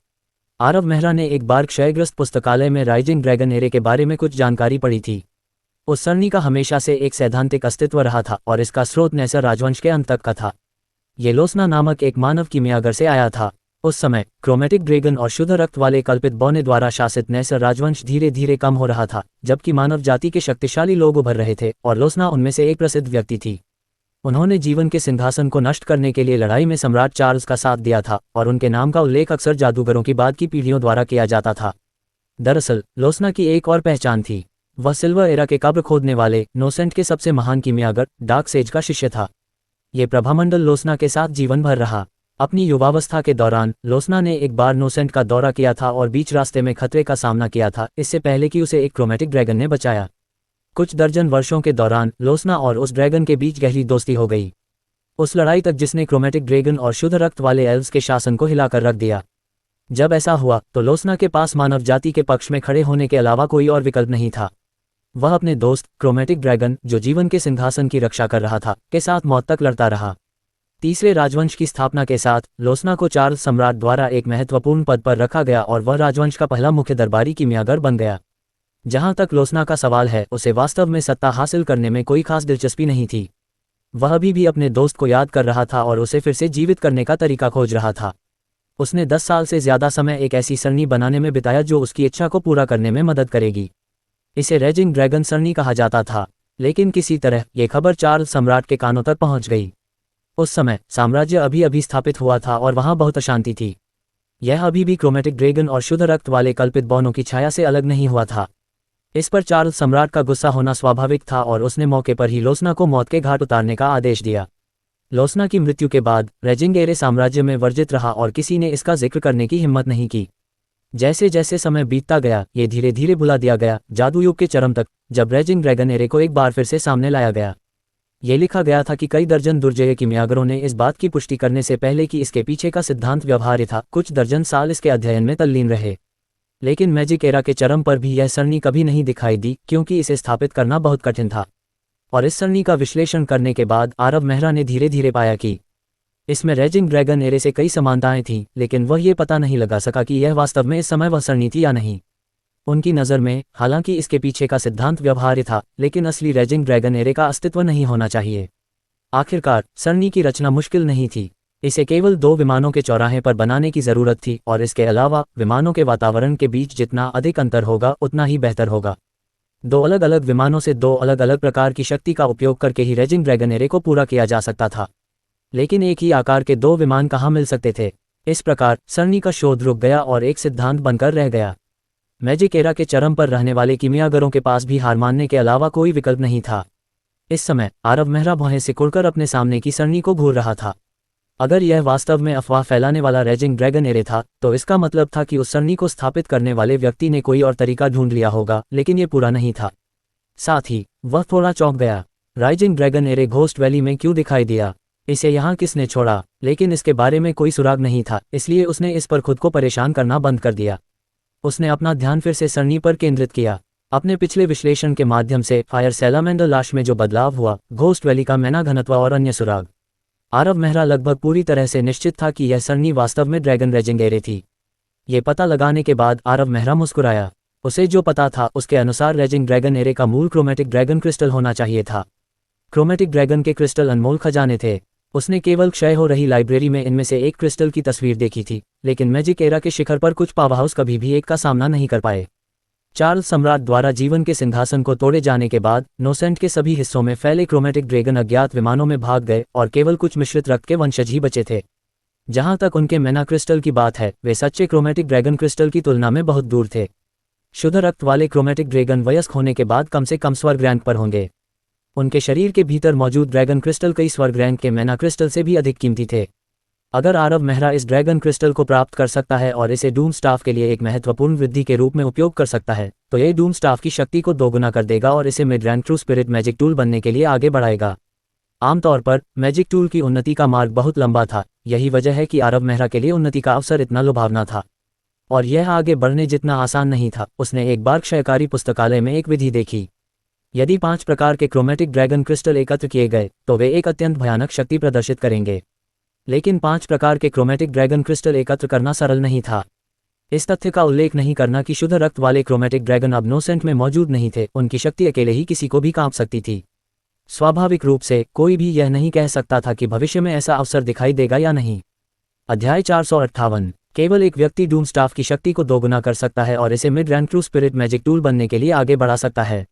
आरव मेहरा ने एक बार क्षयग्रस्त पुस्तकालय में राइजिंग ड्रैगन एरे के बारे में कुछ जानकारी पढ़ी थी। उस सरनी का हमेशा से एक सैद्धांतिक अस्तित्व रहा था और इसका स्रोत नेसर राजवंश के अंत तक का था। ये लोसना नामक एक मानव कीमियागर से आया था। उस समय क्रोमेटिक ड्रैगन और शुद्ध रक्त वाले कल्पित बौने द्वारा शासित नेसर राजवंश धीरे धीरे कम हो रहा था, जबकि मानव जाति के शक्तिशाली लोग उभर रहे थे और लोसना उनमें से एक प्रसिद्ध व्यक्ति थी। उन्होंने जीवन के सिंहासन को नष्ट करने के लिए लड़ाई में सम्राट चार्ल्स का साथ दिया था और उनके नाम का उल्लेख अक्सर जादूगरों की बाद की पीढ़ियों द्वारा किया जाता था। दरअसल लोसना की एक और पहचान थी। वह सिल्वर एरा के कब्र खोदने वाले नोसेंट के सबसे महान कीमियागर डार्क सेज का शिष्य था। ये प्रभामंडल लोसना के साथ जीवन भर रहा। अपनी युवावस्था के दौरान लोसना ने एक बार नोसेंट का दौरा किया था और बीच रास्ते में खतरे का सामना किया था, इससे पहले कि उसे एक क्रोमेटिक ड्रैगन ने बचाया। कुछ दर्जन वर्षों के दौरान लोसना और उस ड्रैगन के बीच गहरी दोस्ती हो गई। उस लड़ाई तक जिसने क्रोमेटिक ड्रैगन और शुद्ध रक्त वाले एल्व्स के शासन को हिलाकर रख दिया। जब ऐसा हुआ तो लोसना के पास मानव जाति के पक्ष में खड़े होने के अलावा कोई और विकल्प नहीं था। वह अपने दोस्त क्रोमेटिक ड्रैगन, जो जीवन के सिंहासन की रक्षा कर रहा था, के साथ मौत तक लड़ता रहा। तीसरे राजवंश की स्थापना के साथ लोसना को चार्ल्स सम्राट द्वारा एक महत्वपूर्ण पद पर रखा गया और वह राजवंश का पहला मुख्य दरबारी किमियागर बन गया। जहां तक लोसना का सवाल है, उसे वास्तव में सत्ता हासिल करने में कोई खास दिलचस्पी नहीं थी। वह अभी भी अपने दोस्त को याद कर रहा था और उसे फिर से जीवित करने का तरीका खोज रहा था। उसने 10 साल से ज्यादा समय एक ऐसी सरणी बनाने में बिताया जो उसकी इच्छा को पूरा करने में मदद करेगी। इसे रेजिंग ड्रैगन सरणी कहा जाता था। लेकिन किसी तरह ये खबर चार्ल्स सम्राट के कानों तक पहुंच गई। उस समय साम्राज्य अभी अभी स्थापित हुआ था और वहां बहुत अशांति थी। यह अभी भी क्रोमेटिक ड्रैगन और शुद्ध रक्त वाले कल्पित बौनों की छाया से अलग नहीं हुआ था। इस पर चार्ल्स सम्राट का गुस्सा होना स्वाभाविक था और उसने मौके पर ही लोसना को मौत के घाट उतारने का आदेश दिया। लोसना की मृत्यु के बाद रेजिंग एरे साम्राज्य में वर्जित रहा और किसी ने इसका जिक्र करने की हिम्मत नहीं की। जैसे जैसे समय बीतता गया, ये धीरे धीरे भुला दिया गया, जादू युग के चरम तक, जब रेजिंग ड्रैगन एरे को एक बार फिर से सामने लाया गया। ये लिखा गया था कि कई दर्जन दुर्जय किमियागरों ने इस बात की पुष्टि करने से पहले कि इसके पीछे का सिद्धांत व्यवहार्य था, कुछ दर्जन साल इसके अध्ययन में तल्लीन रहे। लेकिन मैजिक एरा के चरम पर भी यह सरणी कभी नहीं दिखाई दी, क्योंकि इसे स्थापित करना बहुत कठिन था। और इस सरणी का विश्लेषण करने के बाद आरव मेहरा ने धीरे धीरे पाया कि इसमें रेजिंग ड्रैगन एरे से कई समानताएं थीं, लेकिन वह ये पता नहीं लगा सका कि यह वास्तव में इस समय वह सरणी थी या नहीं। उनकी नज़र में हालांकि इसके पीछे का सिद्धांत व्यवहार्य था, लेकिन असली रेजिंग ड्रैगन एरे का अस्तित्व नहीं होना चाहिए। आखिरकार सरणी की रचना मुश्किल नहीं थी। इसे केवल 2 विमानों के चौराहे पर बनाने की ज़रूरत थी और इसके अलावा विमानों के वातावरण के बीच जितना अधिक अंतर होगा उतना ही बेहतर होगा। 2 अलग अलग विमानों से 2 अलग अलग प्रकार की शक्ति का उपयोग करके ही रेजिंग ड्रैगन एरे को पूरा किया जा सकता था। लेकिन एक ही आकार के 2 विमान कहाँ मिल सकते थे? इस प्रकार सरणी का शोध रुक गया और एक सिद्धांत बनकर रह गया। मैजिक एरा के चरम पर रहने वाले किमियागरों के पास भी हार मानने के अलावा कोई विकल्प नहीं था। इस समय आरव मेहरा भौहें सिकुड़कर अपने सामने की सरणी को घूर रहा था। अगर यह वास्तव में अफवाह फैलाने वाला रेजिंग ड्रैगन एरे था, तो इसका मतलब था कि उस सरणी को स्थापित करने वाले व्यक्ति ने कोई और तरीका ढूंढ लिया होगा, लेकिन ये पूरा नहीं था। साथ ही वह थोड़ा चौंक गया। Rising dragon array ghost valley में क्यों दिखाई दिया? इसे यहाँ किसने छोड़ा? लेकिन इसके बारे में कोई सुराग नहीं था, इसलिए उसने इस पर खुद को परेशान करना बंद कर दिया। उसने अपना ध्यान फिर से सरणी पर केंद्रित किया। अपने पिछले विश्लेषण के माध्यम से फायर सैलामेंडर लाश में जो बदलाव हुआ, घोस्ट वैली का मैना घनत्व और अन्य सुराग, आरव मेहरा लगभग पूरी तरह से निश्चित था कि यह सरणी वास्तव में ड्रैगन रेजिंग एरे थी। ये पता लगाने के बाद आरव मेहरा मुस्कुराया। उसे जो पता था उसके अनुसार रेजिंग ड्रैगन एरे का मूल क्रोमेटिक ड्रैगन क्रिस्टल होना चाहिए था। क्रोमेटिक ड्रैगन के क्रिस्टल अनमोल खजाने थे। उसने केवल क्षय हो रही लाइब्रेरी में इनमें से एक क्रिस्टल की तस्वीर देखी थी, लेकिन मैजिक एरा के शिखर पर कुछ पावरहाउस कभी भी एक का सामना नहीं कर पाए। चार्ल्स सम्राट द्वारा जीवन के सिंहासन को तोड़े जाने के बाद नोसेंट के सभी हिस्सों में फैले क्रोमेटिक ड्रैगन अज्ञात विमानों में भाग गए और केवल कुछ मिश्रित रक्त के वंशज ही बचे थे। जहां तक उनके मैना क्रिस्टल की बात है, वे सच्चे क्रोमेटिक ड्रैगन क्रिस्टल की तुलना में बहुत दूर थे। शुद्ध रक्त वाले क्रोमेटिक ड्रैगन वयस्क होने के बाद कम से कम स्वर्ग रैंक पर होंगे। उनके शरीर के भीतर मौजूद ड्रैगन क्रिस्टल कई स्वर्ग रैंक के मैना क्रिस्टल से भी अधिक कीमती थे। अगर आरव मेहरा इस ड्रैगन क्रिस्टल को प्राप्त कर सकता है और इसे डूम स्टाफ के लिए एक महत्वपूर्ण वृद्धि के रूप में उपयोग कर सकता है, तो यह डूम स्टाफ की शक्ति को दोगुना कर देगा और इसे mid rank true spirit magic tool बनने के लिए आगे बढ़ाएगा। आमतौर पर मैजिक टूल की उन्नति का मार्ग बहुत लंबा था। यही वजह है कि आरव मेहरा के लिए उन्नति का अवसर इतना लुभावना था और यह आगे बढ़ने जितना आसान नहीं था। उसने एक बार क्षयकारी पुस्तकालय में एक विधि देखी। यदि 5 प्रकार के क्रोमेटिक ड्रैगन क्रिस्टल एकत्र किए गए तो वे एक अत्यंत भयानक शक्ति प्रदर्शित करेंगे। लेकिन 5 प्रकार के क्रोमेटिक ड्रैगन क्रिस्टल एकत्र करना सरल नहीं था। इस तथ्य का उल्लेख नहीं करना कि शुद्ध रक्त वाले क्रोमेटिक ड्रैगन अब नोसेंट में मौजूद नहीं थे, उनकी शक्ति अकेले ही किसी को भी कांप सकती थी। स्वाभाविक रूप से कोई भी यह नहीं कह सकता था कि भविष्य में ऐसा अवसर दिखाई देगा या नहीं। अध्याय 458। केवल एक व्यक्ति डूम स्टाफ की शक्ति को दोगुना कर सकता है और इसे mid rank true spirit magic tool बनने के लिए आगे बढ़ा सकता है।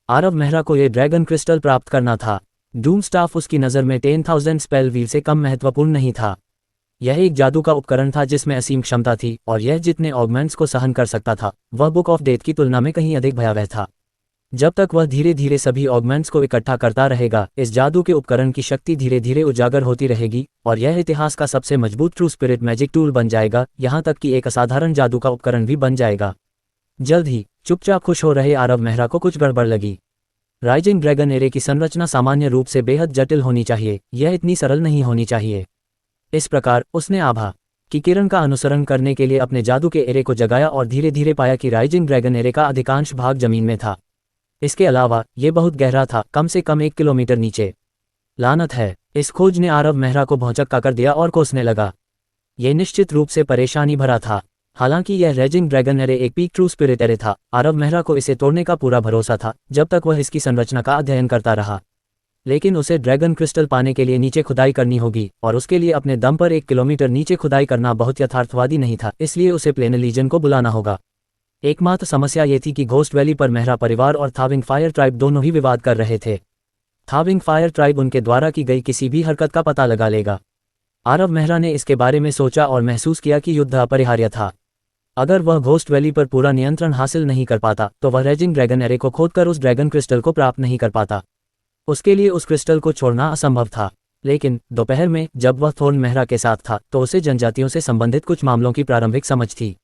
आरव मेहरा को यह ड्रैगन क्रिस्टल प्राप्त करना था। डूम स्टाफ उसकी नज़र में 10,000 स्पेल व्हील से कम महत्वपूर्ण नहीं था। यह एक जादू का उपकरण था जिसमें असीम क्षमता थी और यह जितने ऑगमेंट्स को सहन कर सकता था, वह बुक ऑफ डेथ की तुलना में कहीं अधिक भयावह था। जब तक वह धीरे धीरे सभी ऑगमेंट्स को इकट्ठा करता रहेगा, इस जादू के उपकरण की शक्ति धीरे धीरे उजागर होती रहेगी और यह इतिहास का सबसे मजबूत ट्रू स्पिरिट मैजिक टूल बन जाएगा, यहाँ तक कि एक असाधारण जादू का उपकरण भी बन जाएगा। जल्द ही चुपचाप खुश हो रहे आरव मेहरा को कुछ गड़बड़ लगी। राइजिंग ड्रैगन एरे की संरचना सामान्य रूप से बेहद जटिल होनी चाहिए, यह इतनी सरल नहीं होनी चाहिए। इस प्रकार उसने आभा की किरण का अनुसरण करने के लिए अपने जादू के एरे को जगाया और धीरे धीरे पाया कि राइजिंग ड्रैगन एरे का अधिकांश भाग जमीन में था। इसके अलावा ये बहुत गहरा था, कम से कम 1 किलोमीटर नीचे। लानत है, इस खोज ने आरव मेहरा को भौंचक्का कर दिया और कोसने लगा। ये निश्चित रूप से परेशानी भरा था। हालांकि यह राइजिंग ड्रैगन एरे एक पीक ट्रू स्पिरिट एरे था, आरव मेहरा को इसे तोड़ने का पूरा भरोसा था जब तक वह इसकी संरचना का अध्ययन करता रहा। लेकिन उसे ड्रैगन क्रिस्टल पाने के लिए नीचे खुदाई करनी होगी, और उसके लिए अपने दम पर 1 किलोमीटर नीचे खुदाई करना बहुत यथार्थवादी नहीं था, इसलिए उसे प्लेन लीजन को बुलाना होगा। एकमात्र समस्या ये थी कि घोस्ट वैली पर मेहरा परिवार और थाविंग फायर ट्राइब दोनों ही विवाद कर रहे थे। थाविंग फायर ट्राइब उनके द्वारा की गई किसी भी हरकत का पता लगा लेगा। आरव मेहरा ने इसके बारे में सोचा और महसूस किया कि युद्ध अपरिहार्य था। अगर वह घोस्ट वैली पर पूरा नियंत्रण हासिल नहीं कर पाता तो वह राइजिंग ड्रैगन एरे को खोदकर उस ड्रैगन क्रिस्टल को प्राप्त नहीं कर पाता। उसके लिए उस क्रिस्टल को छोड़ना असंभव था। लेकिन दोपहर में जब वह थोर्न मेहरा के साथ था तो उसे जनजातियों से संबंधित कुछ मामलों की प्रारंभिक समझ थी।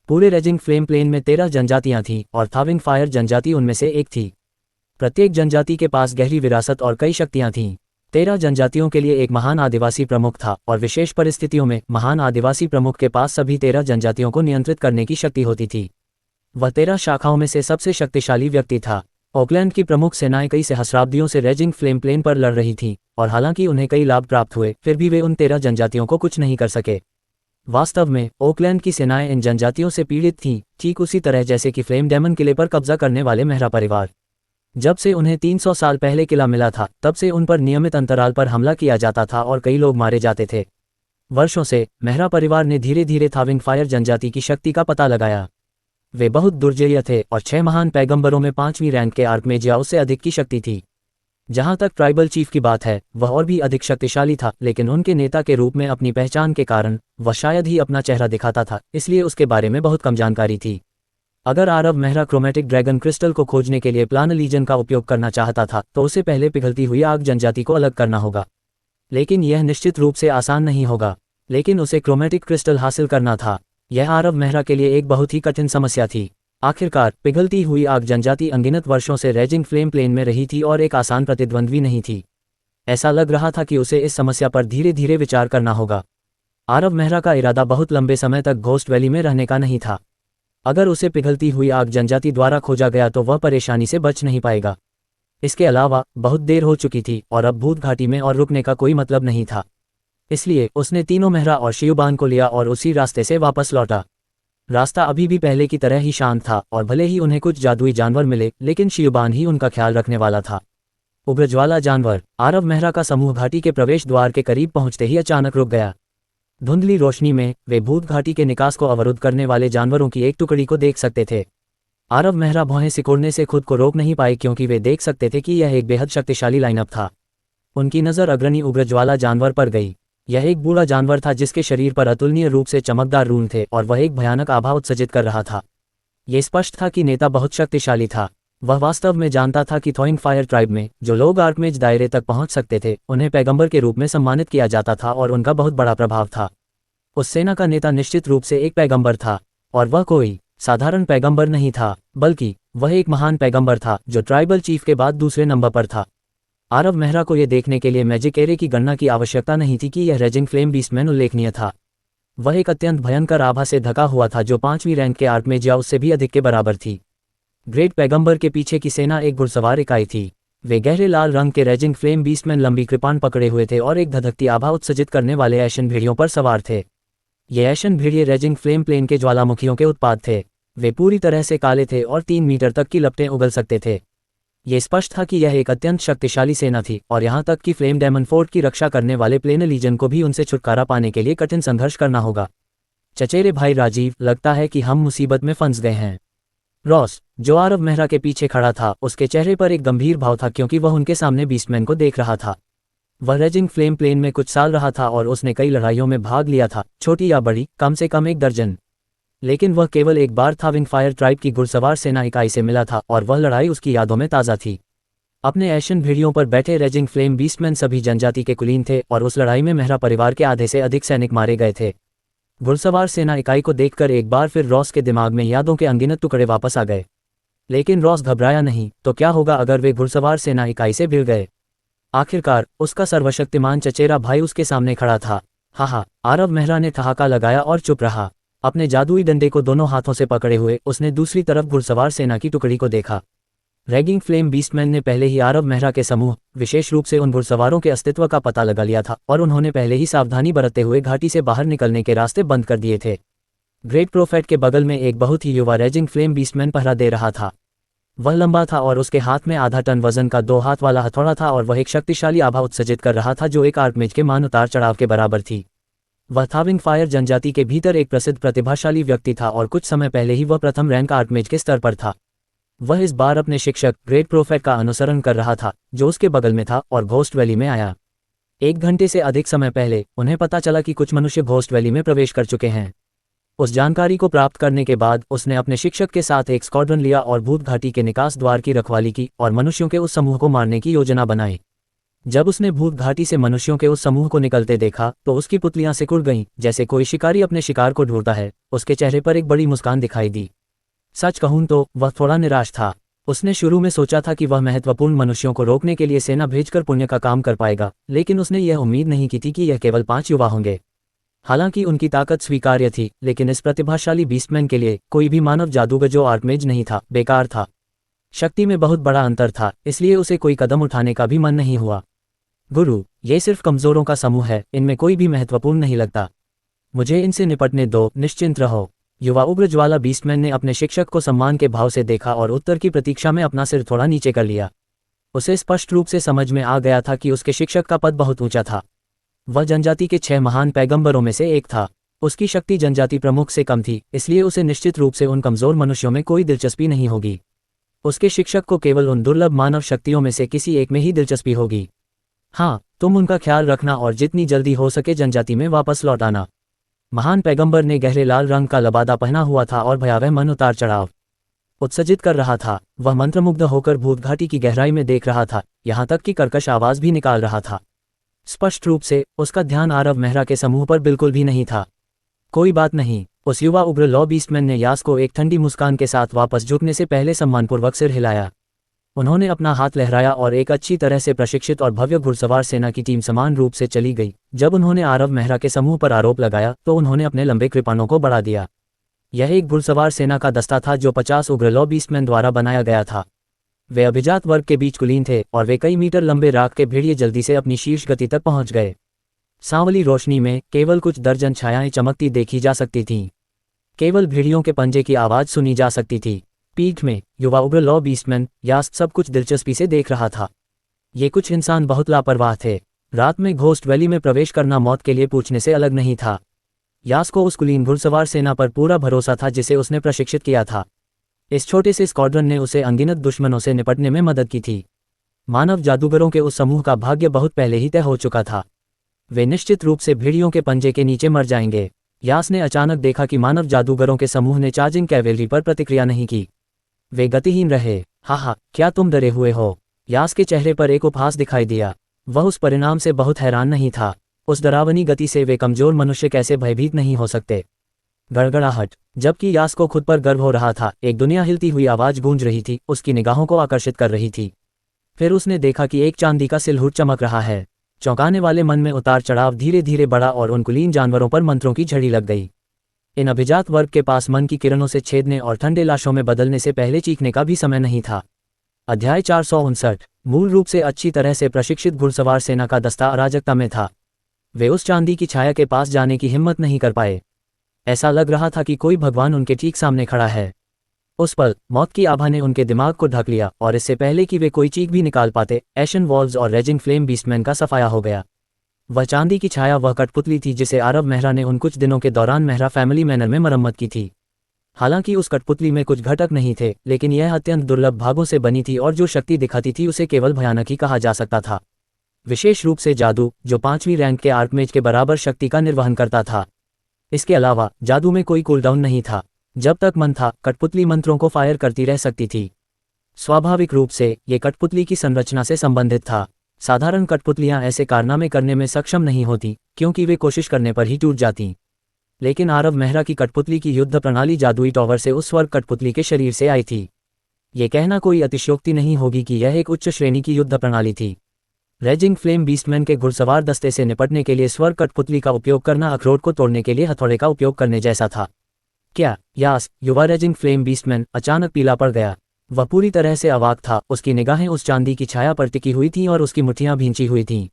पूरे राइजिंग फ्लेम प्लेन में 13 जनजातियां थीं और थाविंग फायर जनजाति उनमें से एक थी। प्रत्येक जनजाति के पास गहरी विरासत और कई शक्तियां थीं। 13 जनजातियों के लिए एक महान आदिवासी प्रमुख था और विशेष परिस्थितियों में महान आदिवासी प्रमुख के पास सभी 13 जनजातियों को नियंत्रित करने की शक्ति होती थी। वह 13 शाखाओं में से सबसे शक्तिशाली व्यक्ति था। ऑकलैंड की प्रमुख सेनाएं कई सहस्राब्दियों से राइजिंग फ्लेम प्लेन पर लड़ रही थीं, और हालांकि उन्हें कई लाभ प्राप्त हुए, फिर भी वे उन 13 जनजातियों को कुछ नहीं कर सके। वास्तव में ऑकलैंड की सेनाएं इन जनजातियों से पीड़ित थीं, ठीक उसी तरह जैसे कि फ्लेम डेमन किले पर कब्जा करने वाले मेहरा परिवार। जब से उन्हें 300 साल पहले किला मिला था तब से उन पर नियमित अंतराल पर हमला किया जाता था और कई लोग मारे जाते थे। वर्षों से मेहरा परिवार ने धीरे धीरे थाविंग फायर जनजाति की शक्ति का पता लगाया। वे बहुत दुर्जय थे और 6 महान पैगंबरों में 5वीं रैंक के आर्कमेजियाओं से अधिक की शक्ति थी। जहां तक ट्राइबल चीफ की बात है, वह और भी अधिक शक्तिशाली था, लेकिन उनके नेता के रूप में अपनी पहचान के कारण वह शायद ही अपना चेहरा दिखाता था, इसलिए उसके बारे में बहुत कम जानकारी थी। अगर Aarav Mehra chromatic dragon crystal को खोजने के लिए प्लान लीजन का उपयोग करना चाहता था तो उसे पहले पिघलती हुई आग जनजाति को अलग करना होगा। लेकिन यह निश्चित रूप से आसान नहीं होगा। लेकिन उसे क्रोमेटिक क्रिस्टल हासिल करना था। यह आरव मेहरा के लिए एक बहुत ही कठिन समस्या थी। आखिरकार पिघलती हुई आग जनजाति अनगिनत वर्षों से राइजिंग फ्लेम प्लेन में रही थी और एक आसान प्रतिद्वंद्वी नहीं थी। ऐसा लग रहा था कि उसे इस समस्या पर धीरे धीरे विचार करना होगा। आरव मेहरा का इरादा बहुत लंबे समय तक घोस्ट वैली में रहने का नहीं था। अगर उसे पिघलती हुई आग जनजाति द्वारा खोजा गया तो वह परेशानी से बच नहीं पाएगा। इसके अलावा बहुत देर हो चुकी थी और अब भूत घाटी में और रुकने का कोई मतलब नहीं था। इसलिए उसने तीनों मेहरा और शियुबान को लिया और उसी रास्ते से वापस लौटा। रास्ता अभी भी पहले की तरह ही शांत था और भले ही उन्हें कुछ जादुई जानवर मिले, लेकिन शियुबान ही उनका ख्याल रखने वाला था। उग्रज्वाला जानवर। आरव मेहरा का समूह घाटी के प्रवेश द्वार के करीब पहुंचते ही अचानक रुक गया। धुंधली रोशनी में वे भूत घाटी के निकास को अवरुद्ध करने वाले जानवरों की एक टुकड़ी को देख सकते थे। आरव मेहरा भौहें सिकोड़ने से खुद को रोक नहीं पाए क्योंकि वे देख सकते थे कि यह एक बेहद शक्तिशाली लाइनअप था। उनकी नज़र अग्रणी उग्रज्वाला जानवर पर गई। यह एक बूढ़ा जानवर था जिसके शरीर पर अतुलनीय रूप से चमकदार रून थे और वह एक भयानक आभा उत्सर्जित कर रहा था। ये स्पष्ट था कि नेता बहुत शक्तिशाली था। वह वास्तव में जानता था कि थॉइंग फायर ट्राइब में जो लोग आर्कमेज दायरे तक पहुंच सकते थे उन्हें पैगंबर के रूप में सम्मानित किया जाता था और उनका बहुत बड़ा प्रभाव था। उस सेना का नेता निश्चित रूप से एक पैगंबर था, और वह कोई साधारण पैगंबर नहीं था, बल्कि वह एक महान पैगंबर था जो ट्राइबल चीफ के बाद दूसरे नंबर पर था। आरव मेहरा को यह देखने के लिए मैजिक एरे की गणना की आवश्यकता नहीं थी कि यह राइजिंग फ्लेम बीस्टमैन उल्लेखनीय था। वह एक अत्यंत भयंकर आभा से ढका हुआ था जो 5वीं रैंक के आर्कमेजियाओं से भी अधिक के बराबर थी। ग्रेट पैगंबर के पीछे की सेना एक घुड़सवार इकाई थी। वे गहरे लाल रंग के राइजिंग फ्लेम बीस्टमैन लंबी कृपाण पकड़े हुए थे और एक धधकती आभा उत्सर्जित करने वाले ऐशन भेड़ियों पर सवार थे। ये ऐशन भेड़िए राइजिंग फ्लेम प्लेन के ज्वालामुखियों के उत्पाद थे। वे पूरी तरह से काले थे और 3 मीटर तक की लपटें उगल सकते थे। ये स्पष्ट था कि यह एक अत्यंत शक्तिशाली सेना थी और यहाँ तक कि फ्लेम डेमन फोर्ट की रक्षा करने वाले प्लेन लीजन को भी उनसे छुटकारा पाने के लिए कठिन संघर्ष करना होगा। चचेरे भाई राजीव, लगता है कि हम मुसीबत में फंस गए हैं। रॉस, जो आरव मेहरा के पीछे खड़ा था, उसके चेहरे पर एक गंभीर भाव था क्योंकि वह उनके सामने बीस्टमैन को देख रहा था। वह राइजिंग फ्लेम प्लेन में कुछ साल रहा था और उसने कई लड़ाइयों में भाग लिया था, छोटी या बड़ी, कम से कम 1 दर्जन। लेकिन वह केवल एक बार थाविंग फायर ट्राइब की घुड़सवार सेना इकाई से मिला था और वह लड़ाई उसकी यादों में ताज़ा थी। अपने ऐशन भेड़ियों पर बैठे राइजिंग फ्लेम बीस्टमैन सभी जनजाति के कुलीन थे और उस लड़ाई में मेहरा परिवार के आधे से अधिक सैनिक मारे गए थे। घुड़सवार सेना इकाई को देखकर एक बार फिर रॉस के दिमाग में यादों के अनगिनत टुकड़े वापस आ गए। लेकिन रॉस घबराया नहीं। तो क्या होगा अगर वे घुड़सवार सेना इकाई से भिड़ गए? आखिरकार उसका सर्वशक्तिमान चचेरा भाई उसके सामने खड़ा था। हा, आरव मेहरा ने ठहाका लगाया और चुप रहा। अपने जादुई डंडे को दोनों हाथों से पकड़े हुए उसने दूसरी तरफ घुड़सवार सेना की टुकड़ी को देखा। रैगिंग फ्लेम बीस्टमैन ने पहले ही आरव मेहरा के समूह, विशेष रूप से उन घुड़सवारों के अस्तित्व का पता लगा लिया था और उन्होंने पहले ही सावधानी बरतते हुए घाटी से बाहर निकलने के रास्ते बंद कर दिए थे। ग्रेट प्रोफेट के बगल में एक बहुत ही युवा रैजिंग फ्लेम बीस्टमैन पहरा दे रहा था। वह लंबा था और उसके हाथ में आधा टन वजन का 2 हाथ वाला हथौड़ा था और वह एक शक्तिशाली आभा उत्सर्जित कर रहा था जो एक आर्कमेज के मान उतार चढ़ाव के बराबर थी। वह थाविंग फायर जनजाति के भीतर एक प्रसिद्ध प्रतिभाशाली व्यक्ति था और कुछ समय पहले ही वह प्रथम रैंक आर्कमेज के स्तर पर था। वह इस बार अपने शिक्षक ग्रेट प्रोफेट का अनुसरण कर रहा था जो उसके बगल में था और घोस्ट वैली में आया। 1 घंटे से अधिक समय पहले उन्हें पता चला कि कुछ मनुष्य घोस्ट वैली में प्रवेश कर चुके हैं। उस जानकारी को प्राप्त करने के बाद उसने अपने शिक्षक के साथ एक स्क्वाड्रन लिया और भूत घाटी के निकास द्वार की रखवाली की और मनुष्यों के उस समूह को मारने की योजना बनाई। जब उसने भूत घाटी से मनुष्यों के उस समूह को निकलते देखा तो उसकी पुतलियां सिकुड़ गईं, जैसे कोई शिकारी अपने शिकार को ढूंढता है। उसके चेहरे पर एक बड़ी मुस्कान दिखाई दी। सच कहूं तो वह थोड़ा निराश था। उसने शुरू में सोचा था कि वह महत्वपूर्ण मनुष्यों को रोकने के लिए सेना भेजकर पुण्य का काम कर पाएगा, लेकिन उसने यह उम्मीद नहीं की थी कि यह केवल 5 युवा होंगे। हालांकि उनकी ताकत स्वीकार्य थी, लेकिन इस प्रतिभाशाली बीस्टमैन के लिए कोई भी मानव जादूगर जो आर्कमेज नहीं था बेकार था। शक्ति में बहुत बड़ा अंतर था, इसलिए उसे कोई कदम उठाने का भी मन नहीं हुआ। गुरु, ये सिर्फ कमजोरों का समूह है, इनमें कोई भी महत्वपूर्ण नहीं लगता। मुझे इनसे निपटने दो, निश्चिंत रहो। युवा उग्रज्वाला बीस्टमैन ने अपने शिक्षक को सम्मान के भाव से देखा और उत्तर की प्रतीक्षा में अपना सिर थोड़ा नीचे कर लिया। उसे स्पष्ट रूप से समझ में आ गया था कि उसके शिक्षक का पद बहुत ऊंचा था। वह जनजाति के 6 महान पैगंबरों में से एक था। उसकी शक्ति जनजाति प्रमुख से कम थी, इसलिए उसे निश्चित रूप से उन कमजोर मनुष्यों में कोई दिलचस्पी नहीं होगी। उसके शिक्षक को केवल उन दुर्लभ मानव शक्तियों में से किसी एक में ही दिलचस्पी होगी। हाँ, तुम उनका ख्याल रखना और जितनी जल्दी हो सके जनजाति में वापस लौट आना। महान पैगंबर ने गहरे लाल रंग का लबादा पहना हुआ था और भयावह मन उतार चढ़ाव उत्सर्जित कर रहा था। वह मंत्रमुग्ध होकर भूत घाटी की गहराई में देख रहा था, यहाँ तक कि कर्कश आवाज भी निकाल रहा था। स्पष्ट रूप से उसका ध्यान आरव मेहरा के समूह पर बिल्कुल भी नहीं था। कोई बात नहीं, उस युवा उग्र लॉ बीस्टमैन ने यास को एक ठंडी मुस्कान के साथ वापस झुकने से पहले सम्मानपूर्वक सिर हिलाया। उन्होंने अपना हाथ लहराया और एक अच्छी तरह से प्रशिक्षित और भव्य घुड़सवार सेना की टीम समान रूप से चली गई। जब उन्होंने आरव मेहरा के समूह पर आरोप लगाया तो उन्होंने अपने लंबे कृपाणों को बढ़ा दिया। यह एक घुड़सवार सेना का दस्ता था जो 50 उग्र लॉ बीस्टमैन द्वारा बनाया गया था। वे अभिजात वर्ग के बीच कुलीन थे और वे कई मीटर लंबे राख के भेड़िए जल्दी से अपनी शीर्ष गति तक पहुंच गए। सांवली रोशनी में केवल कुछ दर्जन छायाएं चमकती देखी जा सकती थीं। केवल भेड़ियों के पंजे की आवाज सुनी जा सकती थी। पीठ में युवा उग्र लॉ बीस्टमैन यास सब कुछ दिलचस्पी से देख रहा था। ये कुछ इंसान बहुत लापरवाह थे। रात में घोस्ट वैली में प्रवेश करना मौत के लिए पूछने से अलग नहीं था। यास को उस कुलीन घुड़सवार सेना पर पूरा भरोसा था जिसे उसने प्रशिक्षित किया था। इस छोटे से स्क्वाड्रन ने उसे अनगिनत दुश्मनों से निपटने में मदद की थी। मानव जादूगरों के उस समूह का भाग्य बहुत पहले ही तय हो चुका था। वे निश्चित रूप से भेड़ियों के पंजे के नीचे मर जाएंगे। यास ने अचानक देखा कि मानव जादूगरों के समूह ने चार्जिंग कैवेलरी पर प्रतिक्रिया नहीं की। वे गतिहीन रहे। हा, क्या तुम डरे हुए हो? यास के चेहरे पर एक उपहास दिखाई दिया। वह उस परिणाम से बहुत हैरान नहीं था। उस डरावनी गति से वे कमजोर मनुष्य कैसे भयभीत नहीं हो सकते? गड़गड़ाहट। जबकि यास को खुद पर गर्व हो रहा था, एक दुनिया हिलती हुई आवाज गूंज रही थी, उसकी निगाहों को आकर्षित कर रही थी। फिर उसने देखा कि एक चांदी का सिलहुट चमक रहा है। चौंकाने वाले मन में उतार चढ़ाव धीरे धीरे बढ़ा और उन कुलीन जानवरों पर मंत्रों की झड़ी लग गई। इन अभिजात वर्ग के पास मन की किरणों से छेदने और ठंडे लाशों में बदलने से पहले चीखने का भी समय नहीं था। अध्याय 459। मूल रूप से अच्छी तरह से प्रशिक्षित घुड़सवार सेना का दस्ता अराजकता में था। वे उस चांदी की छाया के पास जाने की हिम्मत नहीं कर पाए। ऐसा लग रहा था कि कोई भगवान उनके ठीक सामने खड़ा है। उस पल मौत की आभा ने उनके दिमाग को ढक लिया और इससे पहले कि वे कोई चीख भी निकाल पाते, एशन वॉल्व्स और रेजिंग फ्लेम बीस्टमैन का सफाया हो गया। वह चांदी की छाया वह कठपुतली थी जिसे आरव मेहरा ने उन कुछ दिनों के दौरान मेहरा फैमिली मैनर में मरम्मत की थी। हालांकि उस कठपुतली में कुछ घटक नहीं थे, लेकिन यह अत्यंत दुर्लभ भागों से बनी थी और जो शक्ति दिखाती थी उसे केवल भयानक ही कहा जा सकता था। विशेष रूप से जादू, जो 5वीं रैंक के आर्कमेज के बराबर शक्ति का निर्वहन करता था। इसके अलावा जादू में कोई कूलडाउन नहीं था। जब तक मन था, कठपुतली मंत्रों को फायर करती रह सकती थी। स्वाभाविक रूप से ये कठपुतली की संरचना से संबंधित था। साधारण कठपुतलियां ऐसे कारनामे करने में सक्षम नहीं होती, क्योंकि वे कोशिश करने पर ही टूट जाती। लेकिन आरव मेहरा की कठपुतली की युद्ध प्रणाली जादुई टॉवर से उस स्वर्ग कठपुतली के शरीर से आई थी। ये कहना कोई अतिशयोक्ति नहीं होगी कि यह एक उच्च श्रेणी की युद्ध प्रणाली थी। रेजिंग फ्लेम बीस्टमैन के घुड़सवार दस्ते से निपटने के लिए स्वर्ग कठपुतली का उपयोग करना अखरोट को तोड़ने के लिए हथौड़े का उपयोग करने जैसा था। क्या यास, युवा रेजिंग फ्लेम बीस्टमैन अचानक पीला पड़ गया। वह पूरी तरह से अवाक था। उसकी निगाहें उस चांदी की छाया पर टिकी हुई थीं और उसकी मुट्ठियां भींची हुई थीं।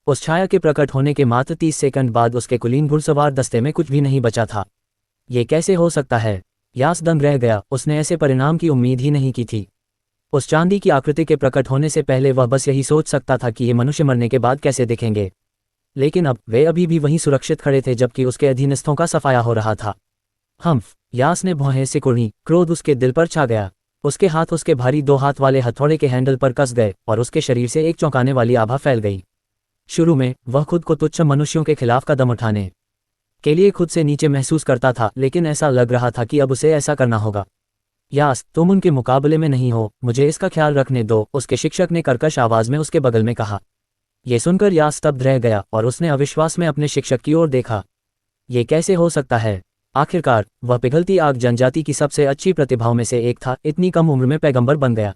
उस छाया के प्रकट होने के मात्र 30 सेकंड बाद उसके कुलीन घुड़सवार दस्ते में कुछ भी नहीं बचा था। ये कैसे हो सकता है? यास दंग रह गया। उसने ऐसे परिणाम की उम्मीद ही नहीं की थी। उस चांदी की आकृति के प्रकट होने से पहले वह बस यही सोच सकता था कि ये मनुष्य मरने के बाद कैसे दिखेंगे। लेकिन अब वे अभी भी वहीं सुरक्षित खड़े थे जबकि उसके अधीनस्थों का सफाया हो रहा था। हम्फ, यास ने भौहें सिकुड़ी। क्रोध उसके दिल पर छा गया। उसके हाथ उसके भारी 2 हाथ वाले हथौड़े के हैंडल पर कस गए और उसके शरीर से एक चौंकाने वाली आभा फैल गई। शुरू में वह खुद को तुच्छ मनुष्यों के खिलाफ कदम उठाने के लिए खुद से नीचे महसूस करता था, लेकिन ऐसा लग रहा था कि अब उसे ऐसा करना होगा। यास, तुम उनके मुकाबले में नहीं हो, मुझे इसका ख्याल रखने दो, उसके शिक्षक ने कर्कश आवाज में उसके बगल में कहा। यह सुनकर यास स्तब्ध रह गया और उसने अविश्वास में अपने शिक्षक की ओर देखा। ये कैसे हो सकता है? आखिरकार वह पिघलती आग जनजाति की सबसे अच्छी प्रतिभाओं में से एक था, इतनी कम उम्र में पैगंबर बन गया।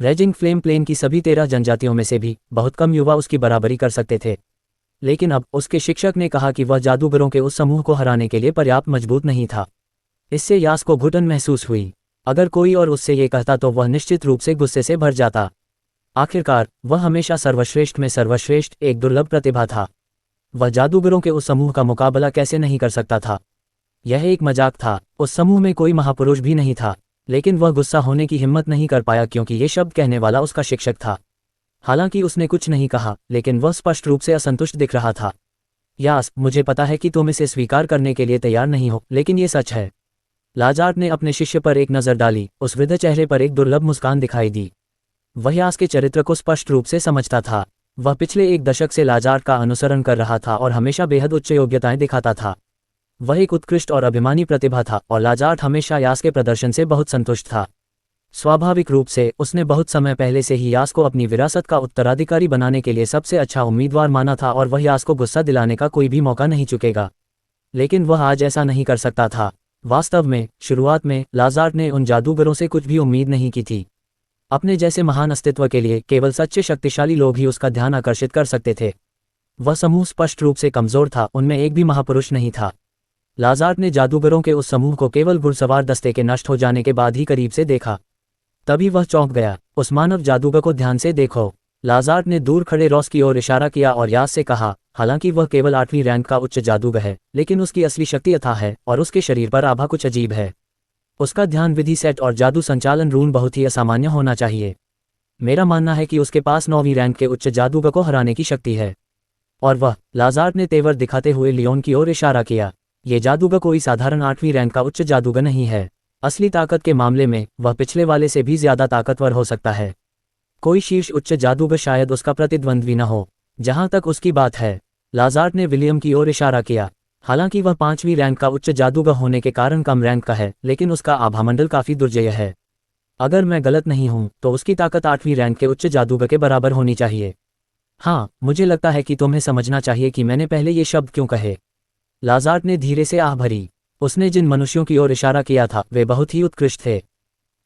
रेजिंग फ्लेम प्लेन की सभी 13 जनजातियों में से भी बहुत कम युवा उसकी बराबरी कर सकते थे। लेकिन अब उसके शिक्षक ने कहा कि वह जादूगरों के उस समूह को हराने के लिए पर्याप्त मजबूत नहीं था। इससे यास को घुटन महसूस हुई। अगर कोई और उससे ये कहता तो वह निश्चित रूप से गुस्से से भर जाता। आखिरकार वह हमेशा सर्वश्रेष्ठ में सर्वश्रेष्ठ, एक दुर्लभ प्रतिभा था। वह जादूगरों के उस समूह का मुकाबला कैसे नहीं कर सकता था? यह एक मजाक था। उस समूह में कोई महापुरुष भी नहीं था। लेकिन वह गुस्सा होने की हिम्मत नहीं कर पाया क्योंकि ये शब्द कहने वाला उसका शिक्षक था। हालांकि उसने कुछ नहीं कहा, लेकिन वह स्पष्ट रूप से असंतुष्ट दिख रहा था। यास, मुझे पता है कि तुम इसे स्वीकार करने के लिए तैयार नहीं हो, लेकिन ये सच है। लाजार्ट ने अपने शिष्य पर एक नज़र डाली। उस वृद्ध चेहरे पर एक दुर्लभ मुस्कान दिखाई दी। वह यास के चरित्र को स्पष्ट रूप से समझता था। वह पिछले 1 दशक से लाजार्ट का अनुसरण कर रहा था और हमेशा बेहद उच्च योग्यताएं दिखाता था। वह एक उत्कृष्ट और अभिमानी प्रतिभा था और लाजार्ट हमेशा यास के प्रदर्शन से बहुत संतुष्ट था। स्वाभाविक रूप से उसने बहुत समय पहले से ही यास को अपनी विरासत का उत्तराधिकारी बनाने के लिए सबसे अच्छा उम्मीदवार माना था और वह यास को गुस्सा दिलाने का कोई भी मौका नहीं चुकेगा। लेकिन वह आज ऐसा नहीं कर सकता था। वास्तव में शुरुआत में लाजार्ट ने उन जादूगरों से कुछ भी उम्मीद नहीं की थी। अपने जैसे महान अस्तित्व के लिए केवल सच्चे शक्तिशाली लोग ही उसका ध्यान आकर्षित कर सकते थे। वह समूह स्पष्ट रूप से कमजोर था, उनमें एक भी महापुरुष नहीं था। लाजार्ट ने जादूगरों के उस समूह को केवल घुड़सवार दस्ते के नष्ट हो जाने के बाद ही करीब से देखा। तभी वह चौंक गया। उस मानव जादूगर को ध्यान से देखो। लाजार्ट ने दूर खड़े रॉस की ओर इशारा किया और यास से कहा, हालांकि वह केवल 8वीं रैंक का उच्च जादूगर है, लेकिन उसकी असली शक्ति अथाह है और उसके शरीर पर आभा कुछ अजीब है। उसका ध्यान विधि सेट और जादू संचालन रून बहुत ही असामान्य होना चाहिए। मेरा मानना है कि उसके पास 9वीं रैंक के उच्च जादूगर को हराने की शक्ति है। और वह, लाजार्ट ने तेवर दिखाते हुए लियोन की ओर इशारा किया, ये जादूगर कोई साधारण 8वीं रैंक का उच्च जादूगर नहीं है। असली ताकत के मामले में वह पिछले वाले से भी ज्यादा ताकतवर हो सकता है। कोई शीर्ष उच्च जादूगर शायद उसका प्रतिद्वंद्वी न हो। जहां तक उसकी बात है, लाजार्ट ने विलियम की ओर इशारा किया। हालांकि वह 5वीं रैंक का उच्च जादूगर होने के कारण कम रैंक का है, लेकिन उसका आभामंडल काफी दुर्जय है। अगर मैं गलत नहीं हूं तो उसकी ताकत 8वीं रैंक के उच्च जादूगर के बराबर होनी चाहिए। हाँ, मुझे लगता है कि तुम्हें समझना चाहिए कि मैंने पहले ये शब्द क्यों कहे। लाजार्ट ने धीरे से आह भरी। उसने जिन मनुष्यों की ओर इशारा किया था वे बहुत ही उत्कृष्ट थे।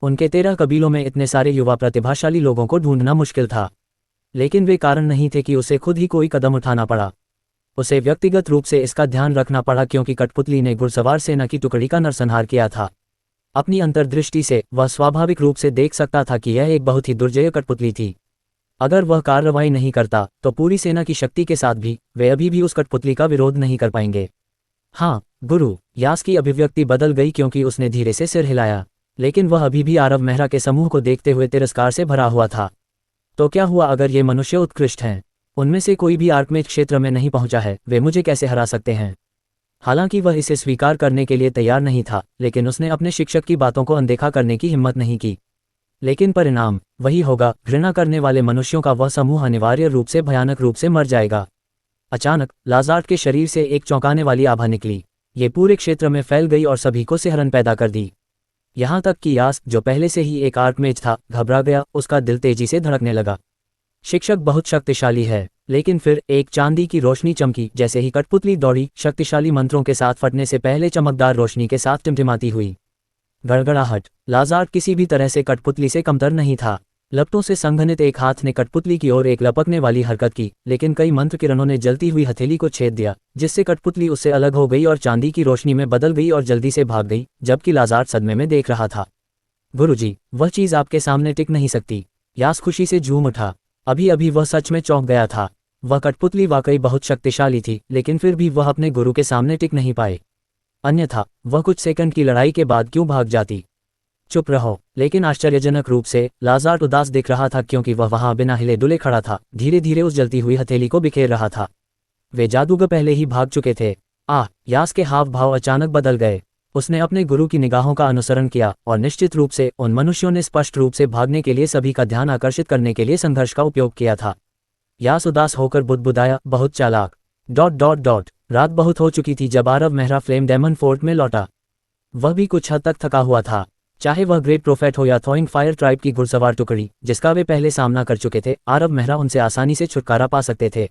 उनके 13 कबीलों में इतने सारे युवा प्रतिभाशाली लोगों को ढूंढना मुश्किल था। लेकिन वे कारण नहीं थे कि उसे खुद ही कोई कदम उठाना पड़ा। उसे व्यक्तिगत रूप से इसका ध्यान रखना पड़ा क्योंकि कठपुतली ने घुड़सवार सेना की टुकड़ी का नरसंहार किया था। अपनी अंतर्दृष्टि से वह स्वाभाविक रूप से देख सकता था कि यह एक बहुत ही दुर्जय कठपुतली थी। अगर वह कार्रवाई नहीं करता तो पूरी सेना की शक्ति के साथ भी वे अभी भी उस कठपुतली का विरोध नहीं कर पाएंगे। हाँ गुरु, यास की अभिव्यक्ति बदल गई क्योंकि उसने धीरे से सिर हिलाया, लेकिन वह अभी भी आरव मेहरा के समूह को देखते हुए तिरस्कार से भरा हुआ था। तो क्या हुआ अगर ये मनुष्य उत्कृष्ट हैं? उनमें से कोई भी आर्कमेज क्षेत्र में नहीं पहुंचा है, वे मुझे कैसे हरा सकते हैं? हालांकि वह इसे स्वीकार करने के लिए तैयार नहीं था, लेकिन उसने अपने शिक्षक की बातों को अनदेखा करने की हिम्मत नहीं की। लेकिन परिणाम वही होगा, घृणा करने वाले मनुष्यों का वह समूह अनिवार्य रूप से भयानक रूप से मर जाएगा। अचानक लाजार्ट के शरीर से एक चौंकाने वाली आभा निकली। ये पूरे क्षेत्र में फैल गई और सभी को सिहरन पैदा कर दी। यहाँ तक कि यास, जो पहले से ही एक आर्कमेज था, घबरा गया। उसका दिल तेजी से धड़कने लगा। शिक्षक बहुत शक्तिशाली है। लेकिन फिर एक चांदी की रोशनी चमकी। जैसे ही कठपुतली दौड़ी, शक्तिशाली मंत्रों के साथ फटने से पहले चमकदार रोशनी के साथ टिमटिमाती हुई। गड़गड़ाहट। लाजार्ड किसी भी तरह से कठपुतली से कमतर नहीं था। लपटों से संघनित एक हाथ ने कठपुतली की ओर एक लपकने वाली हरकत की, लेकिन कई मंत्र किरणों ने जलती हुई हथेली को छेद दिया, जिससे कठपुतली उससे अलग हो गई और चांदी की रोशनी में बदल गई और जल्दी से भाग गई, जबकि लाजार्ड सदमे में देख रहा था। गुरुजी, वह चीज आपके सामने टिक नहीं सकती। यास खुशी से झूम उठा। अभी अभी वह सच में चौंक गया था। वह कठपुतली वाकई बहुत शक्तिशाली थी, लेकिन फिर भी वह अपने गुरु के सामने टिक नहीं पाए। अन्यथा वह कुछ सेकंड की लड़ाई के बाद क्यों भाग जाती। चुप रहो। लेकिन आश्चर्यजनक रूप से लाजार्ड उदास दिख रहा था, क्योंकि वह वहां बिना हिले डुले खड़ा था, धीरे धीरे उस जलती हुई हथेली को बिखेर रहा था। वे जादूगर पहले ही भाग चुके थे। यास के हाव भाव अचानक बदल गए। उसने अपने गुरु की निगाहों का अनुसरण किया, और निश्चित रूप से उन मनुष्यों ने स्पष्ट रूप से भागने के लिए सभी का ध्यान आकर्षित करने के लिए संघर्ष का उपयोग किया था। यास उदास होकर बुदबुदाया, बहुत चालाक। रात बहुत हो चुकी थी जब Aarav Mehra flame demon fort में लौटा। वह भी कुछ हद तक थका हुआ था। चाहे वह ग्रेट प्रोफेट हो या थॉइंग फायर ट्राइब की घुड़सवार टुकड़ी जिसका वे पहले सामना कर चुके थे, आरव मेहरा उनसे आसानी से छुटकारा पा सकते थे।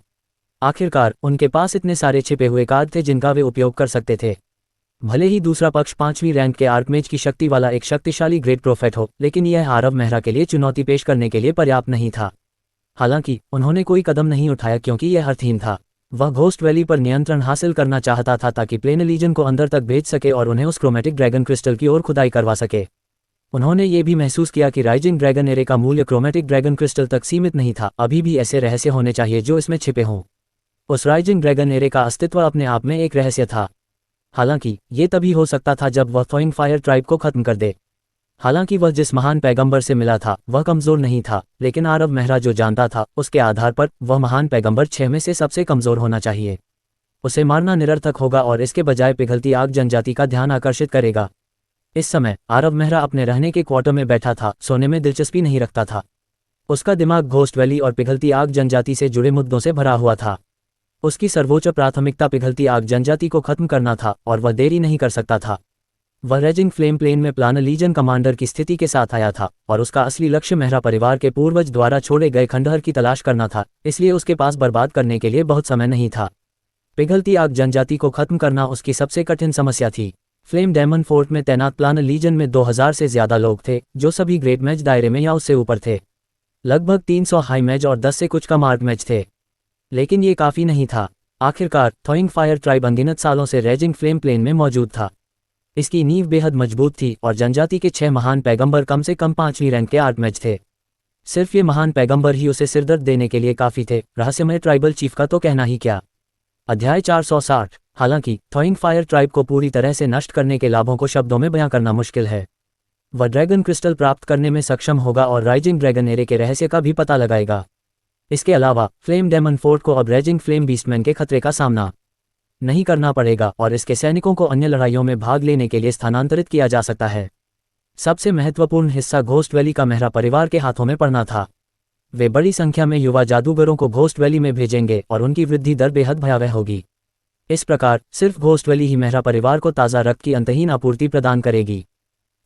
आखिरकार उनके पास इतने सारे छिपे हुए कार्ड थे जिनका वे उपयोग कर सकते थे। भले ही दूसरा पक्ष 5वीं रैंक के आर्कमेज की शक्ति वाला एक शक्तिशाली ग्रेट प्रोफेट हो, लेकिन यह आरव मेहरा के लिए चुनौती पेश करने के लिए पर्याप्त नहीं था। हालांकि उन्होंने कोई कदम नहीं उठाया, क्योंकि यह अर्थहीन था। वह घोस्ट वैली पर नियंत्रण हासिल करना चाहता था ताकि प्लेन लीजन को अंदर तक भेज सके और उन्हें उस क्रोमेटिक ड्रैगन क्रिस्टल की ओर खुदाई करवा सके। उन्होंने ये भी महसूस किया कि राइजिंग ड्रैगन एरे का मूल्य क्रोमेटिक ड्रैगन क्रिस्टल तक सीमित नहीं था। अभी भी ऐसे रहस्य होने चाहिए जो इसमें छिपे हों। उस राइजिंग ड्रैगन एरे का अस्तित्व अपने आप में एक रहस्य था। हालांकि ये तभी हो सकता था जब वह थॉइंग फायर ट्राइब को खत्म कर दे। हालांकि वह जिस महान पैगंबर से मिला था वह कमजोर नहीं था, लेकिन आरव मेहरा जो जानता था उसके आधार पर वह महान पैगंबर 6 में से सबसे कमजोर होना चाहिए। उसे मारना निरर्थक होगा और इसके बजाय पिघलती आग जनजाति का ध्यान आकर्षित करेगा। इस समय आरव मेहरा अपने रहने के क्वार्टर में बैठा था, सोने में दिलचस्पी नहीं रखता था। उसका दिमाग घोस्ट वैली और पिघलती आग जनजाति से जुड़े मुद्दों से भरा हुआ था। उसकी सर्वोच्च प्राथमिकता पिघलती आग जनजाति को खत्म करना था, और वह देरी नहीं कर सकता था। वह रेजिंग फ्लेम प्लेन में प्लान लीजन कमांडर की स्थिति के साथ आया था, और उसका असली लक्ष्य मेहरा परिवार के पूर्वज द्वारा छोड़े गए खंडहर की तलाश करना था, इसलिए उसके पास बर्बाद करने के लिए बहुत समय नहीं था। पिघलती आग जनजाति को खत्म करना उसकी सबसे कठिन समस्या थी। फ्लेम डेमन फोर्ट में तैनात प्लान लीजन में 2000 से ज्यादा लोग थे, जो सभी ग्रेट मैच दायरे में या उससे ऊपर थे। लगभग 300 हाई मैच और 10 से कुछ कम आर्क मैच थे। लेकिन ये काफी नहीं था। आखिरकार थॉइंग फायर ट्राइब अनगिनत सालों से रेजिंग फ्लेम प्लेन में मौजूद था। इसकी नींव बेहद मजबूत थी, और जनजाति के 6 महान पैगंबर कम से कम 5वीं रैंक के आर्कमेज थे। सिर्फ ये महान पैगंबर ही उसे सिरदर्द देने के लिए काफी थे। रहस्यमय ट्राइबल चीफ का तो कहना ही क्या। अध्याय 460। हालांकि थॉइंग फायर ट्राइब को पूरी तरह से नष्ट करने के लाभों को शब्दों में बयां करना मुश्किल है। वह ड्रैगन क्रिस्टल प्राप्त करने में सक्षम होगा और राइजिंग ड्रैगन एरे के रहस्य का भी पता लगाएगा। इसके अलावा फ्लेम डेमन फोर्ट को अब रेजिंग फ्लेम बीस्टमैन के खतरे का सामना नहीं करना पड़ेगा, और इसके सैनिकों को अन्य लड़ाइयों में भाग लेने के लिए स्थानांतरित किया जा सकता है। सबसे महत्वपूर्ण हिस्सा घोस्ट वैली का मेहरा परिवार के हाथों में पड़ना था। वे बड़ी संख्या में युवा जादूगरों को घोस्ट वैली में भेजेंगे, और उनकी वृद्धि दर बेहद भयावह होगी। इस प्रकार सिर्फ घोस्ट वैली ही मेहरा परिवार को ताज़ा रक्त की अंतहीन आपूर्ति प्रदान करेगी।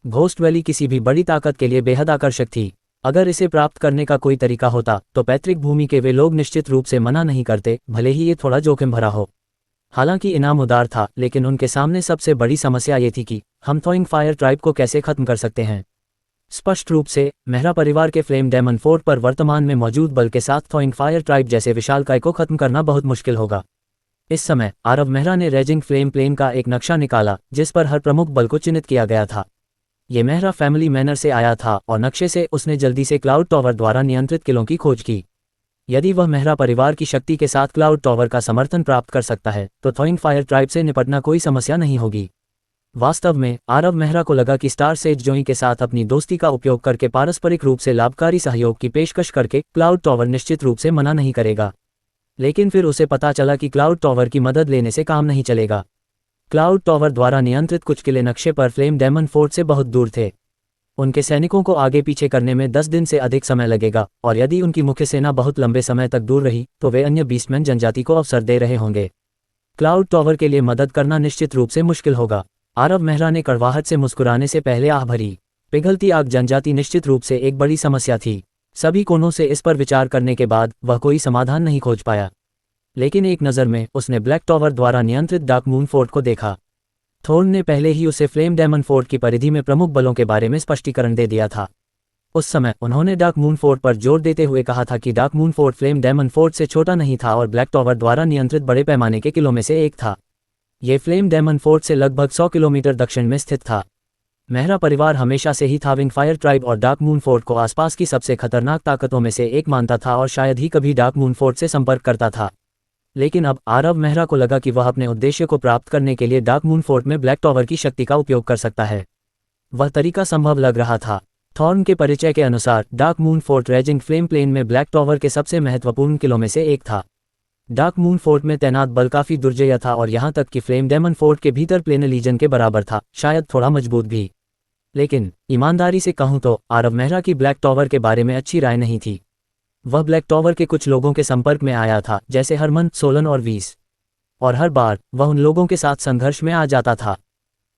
घोस्ट वैली किसी भी बड़ी ताकत के लिए बेहद आकर्षक थी। अगर इसे प्राप्त करने का कोई तरीका होता तो पैतृक भूमि के वे लोग निश्चित रूप से मना नहीं करते, भले ही ये थोड़ा जोखिम भरा हो। हालांकि इनाम उदार था, लेकिन उनके सामने सबसे बड़ी समस्या ये थी कि हम थॉइंग फायर ट्राइब को कैसे खत्म कर सकते हैं। स्पष्ट रूप से मेहरा परिवार के फ्लेम डेमन फोर्ट पर वर्तमान में मौजूद बल के साथ थॉइंग फायर ट्राइब जैसे विशालकाय को खत्म करना बहुत मुश्किल होगा। इस समय आरव मेहरा ने रेजिंग फ्लेम प्लेन का एक नक्शा निकाला, जिस पर हर प्रमुख बल को चिन्हित किया गया था। ये मेहरा फैमिली मैनर से आया था, और नक्शे से उसने जल्दी से क्लाउड टॉवर द्वारा नियंत्रित किलों की खोज की। यदि वह मेहरा परिवार की शक्ति के साथ क्लाउड टॉवर का समर्थन प्राप्त कर सकता है, तो थॉइंग फायर ट्राइब से निपटना कोई समस्या नहीं होगी। वास्तव में आरव मेहरा को लगा कि स्टार सेज जोई के साथ अपनी दोस्ती का उपयोग करके पारस्परिक रूप से लाभकारी सहयोग की पेशकश करके क्लाउड टॉवर निश्चित रूप से मना नहीं करेगा। लेकिन फिर उसे पता चला कि क्लाउड टॉवर की मदद लेने से काम नहीं चलेगा। क्लाउड टॉवर द्वारा नियंत्रित कुछ किले नक्शे पर फ्लेम डेमन फोर्ट से बहुत दूर थे। उनके सैनिकों को आगे पीछे करने में 10 दिन से अधिक समय लगेगा, और यदि उनकी मुख्य सेना बहुत लंबे समय तक दूर रही तो वे अन्य बीस्टमैन जनजाति को अवसर दे रहे होंगे। क्लाउड टॉवर के लिए मदद करना निश्चित रूप से मुश्किल होगा। आरव मेहरा ने कड़वाहट से मुस्कुराने से पहले आह भरी। पिघलती आग जनजाति निश्चित रूप से एक बड़ी समस्या थी। सभी कोनों से इस पर विचार करने के बाद वह कोई समाधान नहीं खोज पाया। लेकिन एक नज़र में उसने ब्लैक टॉवर द्वारा नियंत्रित डार्क मून फोर्ट को देखा। थोर्न ने पहले ही उसे फ्लेम डेमन फोर्ट की परिधि में प्रमुख बलों के बारे में स्पष्टीकरण दे दिया था। उस समय उन्होंने डार्क मून फोर्ट पर जोर देते हुए कहा था कि dark moon fort flame demon fort से छोटा नहीं था और ब्लैक टॉवर द्वारा नियंत्रित बड़े पैमाने के किलों में से एक था। ये फ्लेम डेमन फोर्ट से लगभग 100 किलोमीटर दक्षिण में स्थित था। मेहरा परिवार हमेशा से ही थाविंग फायर ट्राइब और डार्क मून फोर्ट को आसपास की सबसे खतरनाक ताकतों में से एक मानता था और शायद ही कभी डार्क मून फोर्ट से संपर्क करता था। लेकिन अब आरव मेहरा को लगा कि वह अपने उद्देश्य को प्राप्त करने के लिए डार्क मून फोर्ट में ब्लैक टॉवर की शक्ति का उपयोग कर सकता है। वह तरीका संभव लग रहा था। थॉर्न के परिचय के अनुसार dark moon fort raging flame plane में ब्लैक टॉवर के सबसे महत्वपूर्ण किलों में से एक था। डार्क मून फोर्ट में तैनात बल काफी दुर्जय था और यहां तक कि फ्लेम डेमन फोर्ट के भीतर प्लेन लीजन के बराबर था, शायद थोड़ा मजबूत भी। लेकिन ईमानदारी से कहूं तो आरव मेहरा की ब्लैक टॉवर के बारे में अच्छी राय नहीं थी। वह ब्लैक टॉवर के कुछ लोगों के संपर्क में आया था, जैसे हरमन, सोलन और वीस, और हर बार वह उन लोगों के साथ संघर्ष में आ जाता था।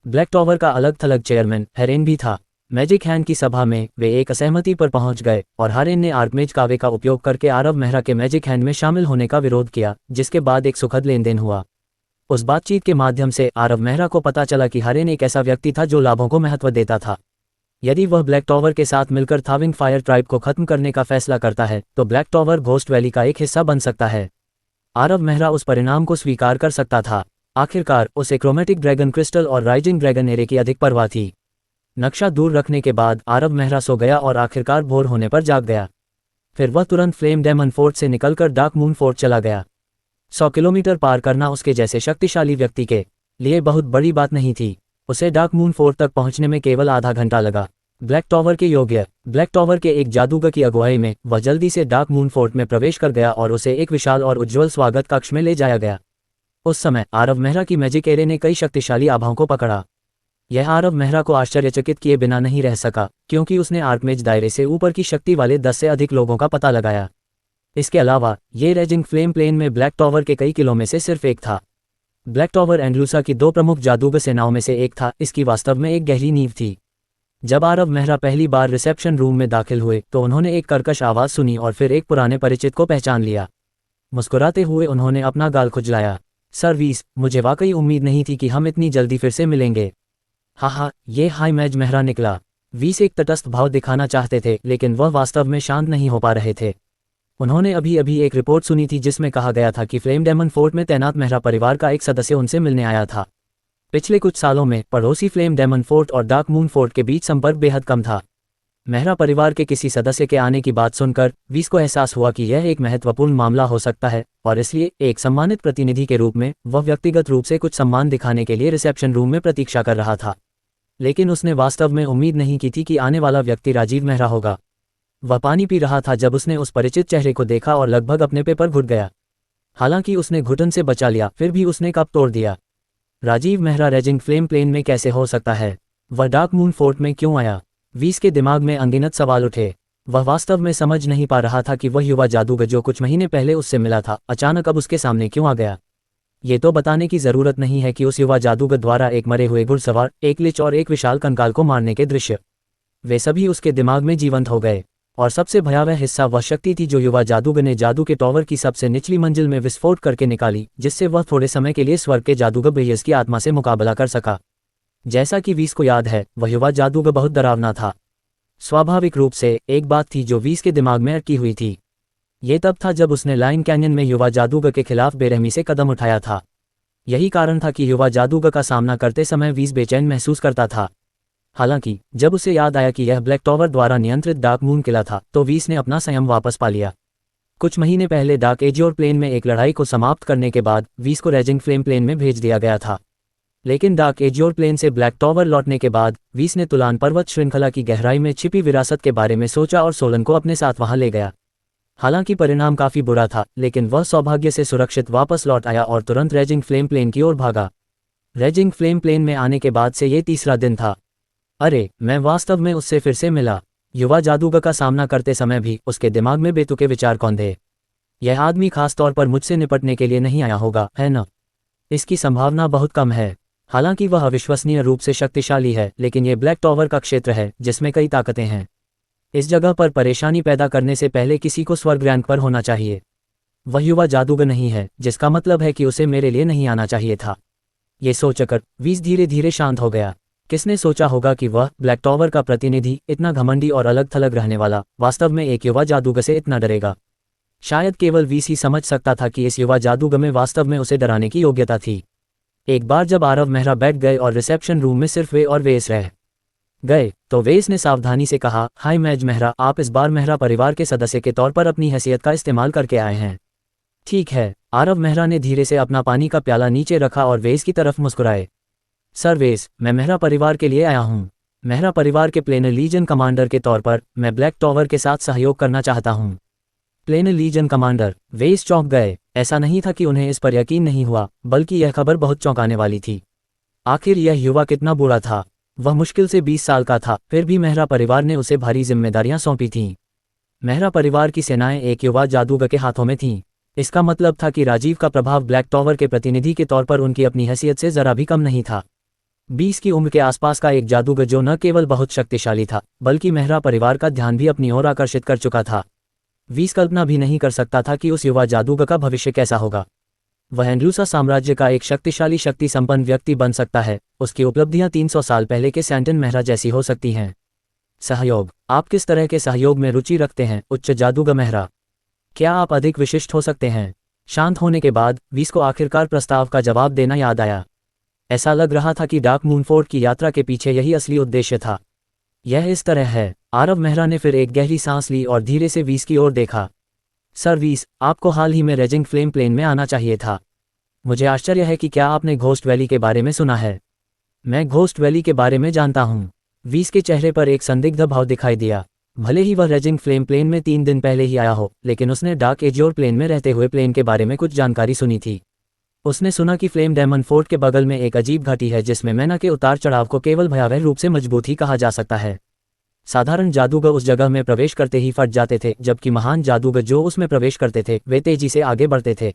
ब्लैक टॉवर का अलग थलग चेयरमैन हेरेन भी था। मैजिक हैंड की सभा में वे एक असहमति पर पहुंच गए और हारेन ने आर्कमेज कावे का उपयोग करके आरव मेहरा के मैजिक हैंड में शामिल होने का विरोध किया, जिसके बाद एक सुखद लेनदेन हुआ। उस बातचीत के माध्यम से आरव मेहरा को पता चला कि हारेन एक ऐसा व्यक्ति था जो लाभों को महत्व देता था। यदि वह ब्लैक टॉवर के साथ मिलकर थाविंग फायर ट्राइब को खत्म करने का फैसला करता है तो ब्लैक टॉवर घोस्ट वैली का एक हिस्सा बन सकता है। आरव मेहरा उस परिणाम को स्वीकार कर सकता था। आखिरकार उसे क्रोमेटिक ड्रैगन क्रिस्टल और राइजिंग ड्रैगन एरे की अधिक परवाह थी। नक्शा दूर रखने के बाद आरव मेहरा सो गया और आखिरकार भोर होने पर जाग गया। फिर वह तुरंत फ्लेम डेमन फोर्ट से निकलकर डार्क मून फोर्ट चला गया। 100 किलोमीटर पार करना उसके जैसे शक्तिशाली व्यक्ति के लिए बहुत बड़ी बात नहीं थी। उसे डार्क मून फोर्ट तक पहुंचने में केवल आधा घंटा लगा। ब्लैक टॉवर के एक जादूगर की अगुवाई में वह जल्दी से डार्क मून फोर्ट में प्रवेश कर गया और उसे एक विशाल और उज्ज्वल स्वागत कक्ष में ले जाया गया। उस समय आरव मेहरा की मैजिक एरे ने कई शक्तिशाली आभाओं को पकड़ा। यह आरव मेहरा को आश्चर्यचकित किए बिना नहीं रह सका, क्योंकि उसने आर्कमेज दायरे से ऊपर की शक्ति वाले 10 से अधिक लोगों का पता लगाया। इसके अलावा ये रेजिंग फ्लेम प्लेन में ब्लैक टॉवर के कई किलों में से सिर्फ एक था। ब्लैक टॉवर एंडलूसा की 2 प्रमुख जादूगर सेनाओं में से एक था। इसकी वास्तव में एक गहरी नींव थी। जब आरव मेहरा पहली बार रिसेप्शन रूम में दाखिल हुए तो उन्होंने एक कर्कश आवाज सुनी और फिर एक पुराने परिचित को पहचान लिया। मुस्कुराते हुए उन्होंने अपना गाल खुजलाया। सर वीस, मुझे वाकई उम्मीद नहीं थी कि हम इतनी जल्दी फिर से मिलेंगे। हाँ, ये हाई मैज मेहरा निकला। वीस एक तटस्थ भाव दिखाना चाहते थे, लेकिन वह वास्तव में शांत नहीं हो पा रहे थे। उन्होंने अभी अभी एक रिपोर्ट सुनी थी जिसमें कहा गया था कि फ्लेम डेमन फोर्ट में तैनात मेहरा परिवार का एक सदस्य उनसे मिलने आया था। पिछले कुछ सालों में पड़ोसी फ्लेम डेमन फोर्ट और डार्क मून फोर्ट के बीच संपर्क बेहद कम था। मेहरा परिवार के किसी सदस्य के आने की बात सुनकर वीस को एहसास हुआ कि यह एक महत्वपूर्ण मामला हो सकता है और इसलिए एक सम्मानित प्रतिनिधि के रूप में वह व्यक्तिगत रूप से कुछ सम्मान दिखाने के लिए रिसेप्शन रूम में प्रतीक्षा कर रहा था। लेकिन उसने वास्तव में उम्मीद नहीं की थी कि आने वाला व्यक्ति राजीव मेहरा होगा। वह पानी पी रहा था जब उसने उस परिचित चेहरे को देखा और लगभग अपने पे पर घुट गया। हालांकि उसने घुटन से बचा लिया, फिर भी उसने कप तोड़ दिया। Rajiv Mehra raging flame plane में कैसे हो सकता है? वह डार्क मून फोर्ट में क्यों आया? वीस के दिमाग में अनगिनत सवाल उठे। वह वास्तव में समझ नहीं पा रहा था कि वह युवा जादूगर जो कुछ महीने पहले उससे मिला था अचानक अब उसके सामने क्यों आ गया। ये तो बताने की जरूरत नहीं है कि उस युवा जादूगर द्वारा एक मरे हुए घुड़सवार, एक लिच और एक विशाल कंकाल को मारने के दृश्य, वे सभी उसके दिमाग में जीवंत हो गए। और सबसे भयावह हिस्सा वह शक्ति थी जो युवा जादूगर ने जादू के टॉवर की सबसे निचली मंजिल में विस्फोट करके निकाली, जिससे वह थोड़े समय के लिए स्वर्ग के जादूगर बेयस की आत्मा से मुकाबला कर सका। जैसा कि वीस को याद है, वह युवा जादूगर बहुत डरावना था। स्वाभाविक रूप से एक बात थी जो वीस के दिमाग में अटकी हुई थी। ये तब था जब उसने लाइन कैनियन में युवा जादूगर के खिलाफ बेरहमी से कदम उठाया था। यही कारण था कि युवा जादूगर का सामना करते समय वीस बेचैन महसूस करता था। हालांकि जब उसे याद आया कि यह ब्लैक टॉवर द्वारा नियंत्रित डार्क मून किला था तो वीस ने अपना संयम वापस पा लिया। कुछ महीने पहले डार्क एजियोर प्लेन में एक लड़ाई को समाप्त करने के बाद वीस को रेजिंग फ्लेम प्लेन में भेज दिया गया था। लेकिन डार्क एजियोर प्लेन से ब्लैक टॉवर लौटने के बाद वीस ने तुलान पर्वत श्रृंखला की गहराई में छिपी विरासत के बारे में सोचा और सोलन को अपने साथ वहां ले गया। हालांकि परिणाम काफी बुरा था, लेकिन वह सौभाग्य से सुरक्षित वापस लौट आया और तुरंत रेजिंग फ्लेम प्लेन की ओर भागा। रेजिंग फ्लेम प्लेन में आने के बाद से ये तीसरा दिन था। अरे, मैं वास्तव में उससे फिर से मिला। युवा जादूगर का सामना करते समय भी उसके दिमाग में बेतुके विचार कौन थे? यह आदमी खास तौर पर मुझसे निपटने के लिए नहीं आया होगा, है न? इसकी संभावना बहुत कम है। हालांकि वह अविश्वसनीय रूप से शक्तिशाली है, लेकिन यह ब्लैक टॉवर का क्षेत्र है जिसमें कई ताकतें हैं। इस जगह पर परेशानी पैदा करने से पहले किसी को स्वर्ग रैंक पर होना चाहिए। वह युवा जादूगर नहीं है, जिसका मतलब है कि उसे मेरे लिए नहीं आना चाहिए था। ये सोचकर वीस धीरे धीरे शांत हो गया। किसने सोचा होगा कि वह ब्लैक टॉवर का प्रतिनिधि, इतना घमंडी और अलग थलग रहने वाला, वास्तव में एक युवा जादूगर से इतना डरेगा। शायद केवल वीस ही समझ सकता था कि इस युवा जादूगर में वास्तव में उसे डराने की योग्यता थी। एक बार जब आरव मेहरा बैठ गए और रिसेप्शन रूम में सिर्फ वे और वेस रह गए, तो वेस ने सावधानी से कहा, हाय मैज मेहरा, आप इस बार मेहरा परिवार के सदस्य के तौर पर अपनी हैसियत का इस्तेमाल करके आए हैं। ठीक है। आरव मेहरा ने धीरे से अपना पानी का प्याला नीचे रखा और वेस की तरफ मुस्कुराए। सर वेस, मैं मेहरा परिवार के लिए आया हूँ। मेहरा परिवार के प्लेनर लीजन कमांडर के तौर पर मैं ब्लैक टॉवर के साथ सहयोग करना चाहता हूँ। Planar legion commander? वेस चौंक गए। ऐसा नहीं था कि उन्हें इस पर यकीन नहीं हुआ, बल्कि यह खबर बहुत चौंकाने वाली थी। आखिर यह युवा कितना बुरा था। वह मुश्किल से 20 साल का था, फिर भी मेहरा परिवार ने उसे भारी जिम्मेदारियां सौंपी थीं। मेहरा परिवार की सेनाएं एक युवा जादूगर के हाथों में थीं। इसका मतलब था कि राजीव का प्रभाव ब्लैक टॉवर के प्रतिनिधि के तौर पर उनकी अपनी हैसियत से जरा भी कम नहीं था। 20 की उम्र के आसपास का एक जादूगर जो न केवल बहुत शक्तिशाली था, बल्कि मेहरा परिवार का ध्यान भी अपनी ओर आकर्षित कर चुका था। 20 कल्पना भी नहीं कर सकता था कि उस युवा जादूगर का भविष्य कैसा होगा। वह एंड्रूसा साम्राज्य का एक शक्तिशाली शक्ति संपन्न व्यक्ति बन सकता है। उसकी उपलब्धियां 300 साल पहले के सैंटन मेहरा जैसी हो सकती हैं। सहयोग? आप किस तरह के सहयोग में रुचि रखते हैं, उच्च जादूगर मेहरा? क्या आप अधिक विशिष्ट हो सकते हैं? शांत होने के बाद 20 को आखिरकार प्रस्ताव का जवाब देना याद आया। ऐसा लग रहा था कि डार्क मूनफोर्ट की यात्रा के पीछे यही असली उद्देश्य था। यह इस तरह है। आरव मेहरा ने फिर एक गहरी सांस ली और धीरे से 20 की ओर देखा। सर 20, आपको हाल ही में रेजिंग फ्लेम प्लेन में आना चाहिए था। मुझे आश्चर्य है कि क्या आपने घोस्ट वैली के बारे में सुना है? मैं घोस्ट वैली के बारे में जानता हूँ। 20 के चेहरे पर एक संदिग्ध भाव दिखाई दिया। भले ही वह रेजिंग फ्लेम प्लेन में 3 दिन पहले ही आया हो, लेकिन उसने डार्क एज्योर प्लेन में रहते हुए प्लेन के बारे में कुछ जानकारी सुनी थी। उसने सुना कि फ्लेम डेमन फोर्ट के बगल में एक अजीब घाटी है जिसमें मैना के उतार चढ़ाव को केवल भयावह रूप से मजबूत ही कहा जा सकता है। साधारण जादूगर उस जगह में प्रवेश करते ही फट जाते थे, जबकि महान जादूगर जो उसमें प्रवेश करते थे वे तेजी से आगे बढ़ते थे।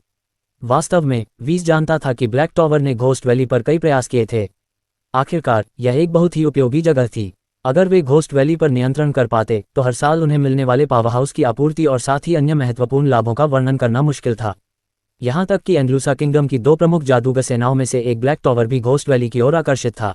वास्तव में 20 जानता था कि ब्लैक टॉवर ने घोस्ट वैली पर कई प्रयास किए थे। आखिरकार यह एक बहुत ही उपयोगी जगह थी। अगर वे घोस्ट वैली पर नियंत्रण कर पाते तो हर साल उन्हें मिलने वाले पावर हाउस की आपूर्ति और साथ ही अन्य महत्वपूर्ण लाभों का वर्णन करना मुश्किल था। यहाँ तक कि एंड्रूसा किंगडम की 2 प्रमुख जादूगर सेनाओं में से एक ब्लैक टॉवर भी घोस्ट वैली की ओर आकर्षित था।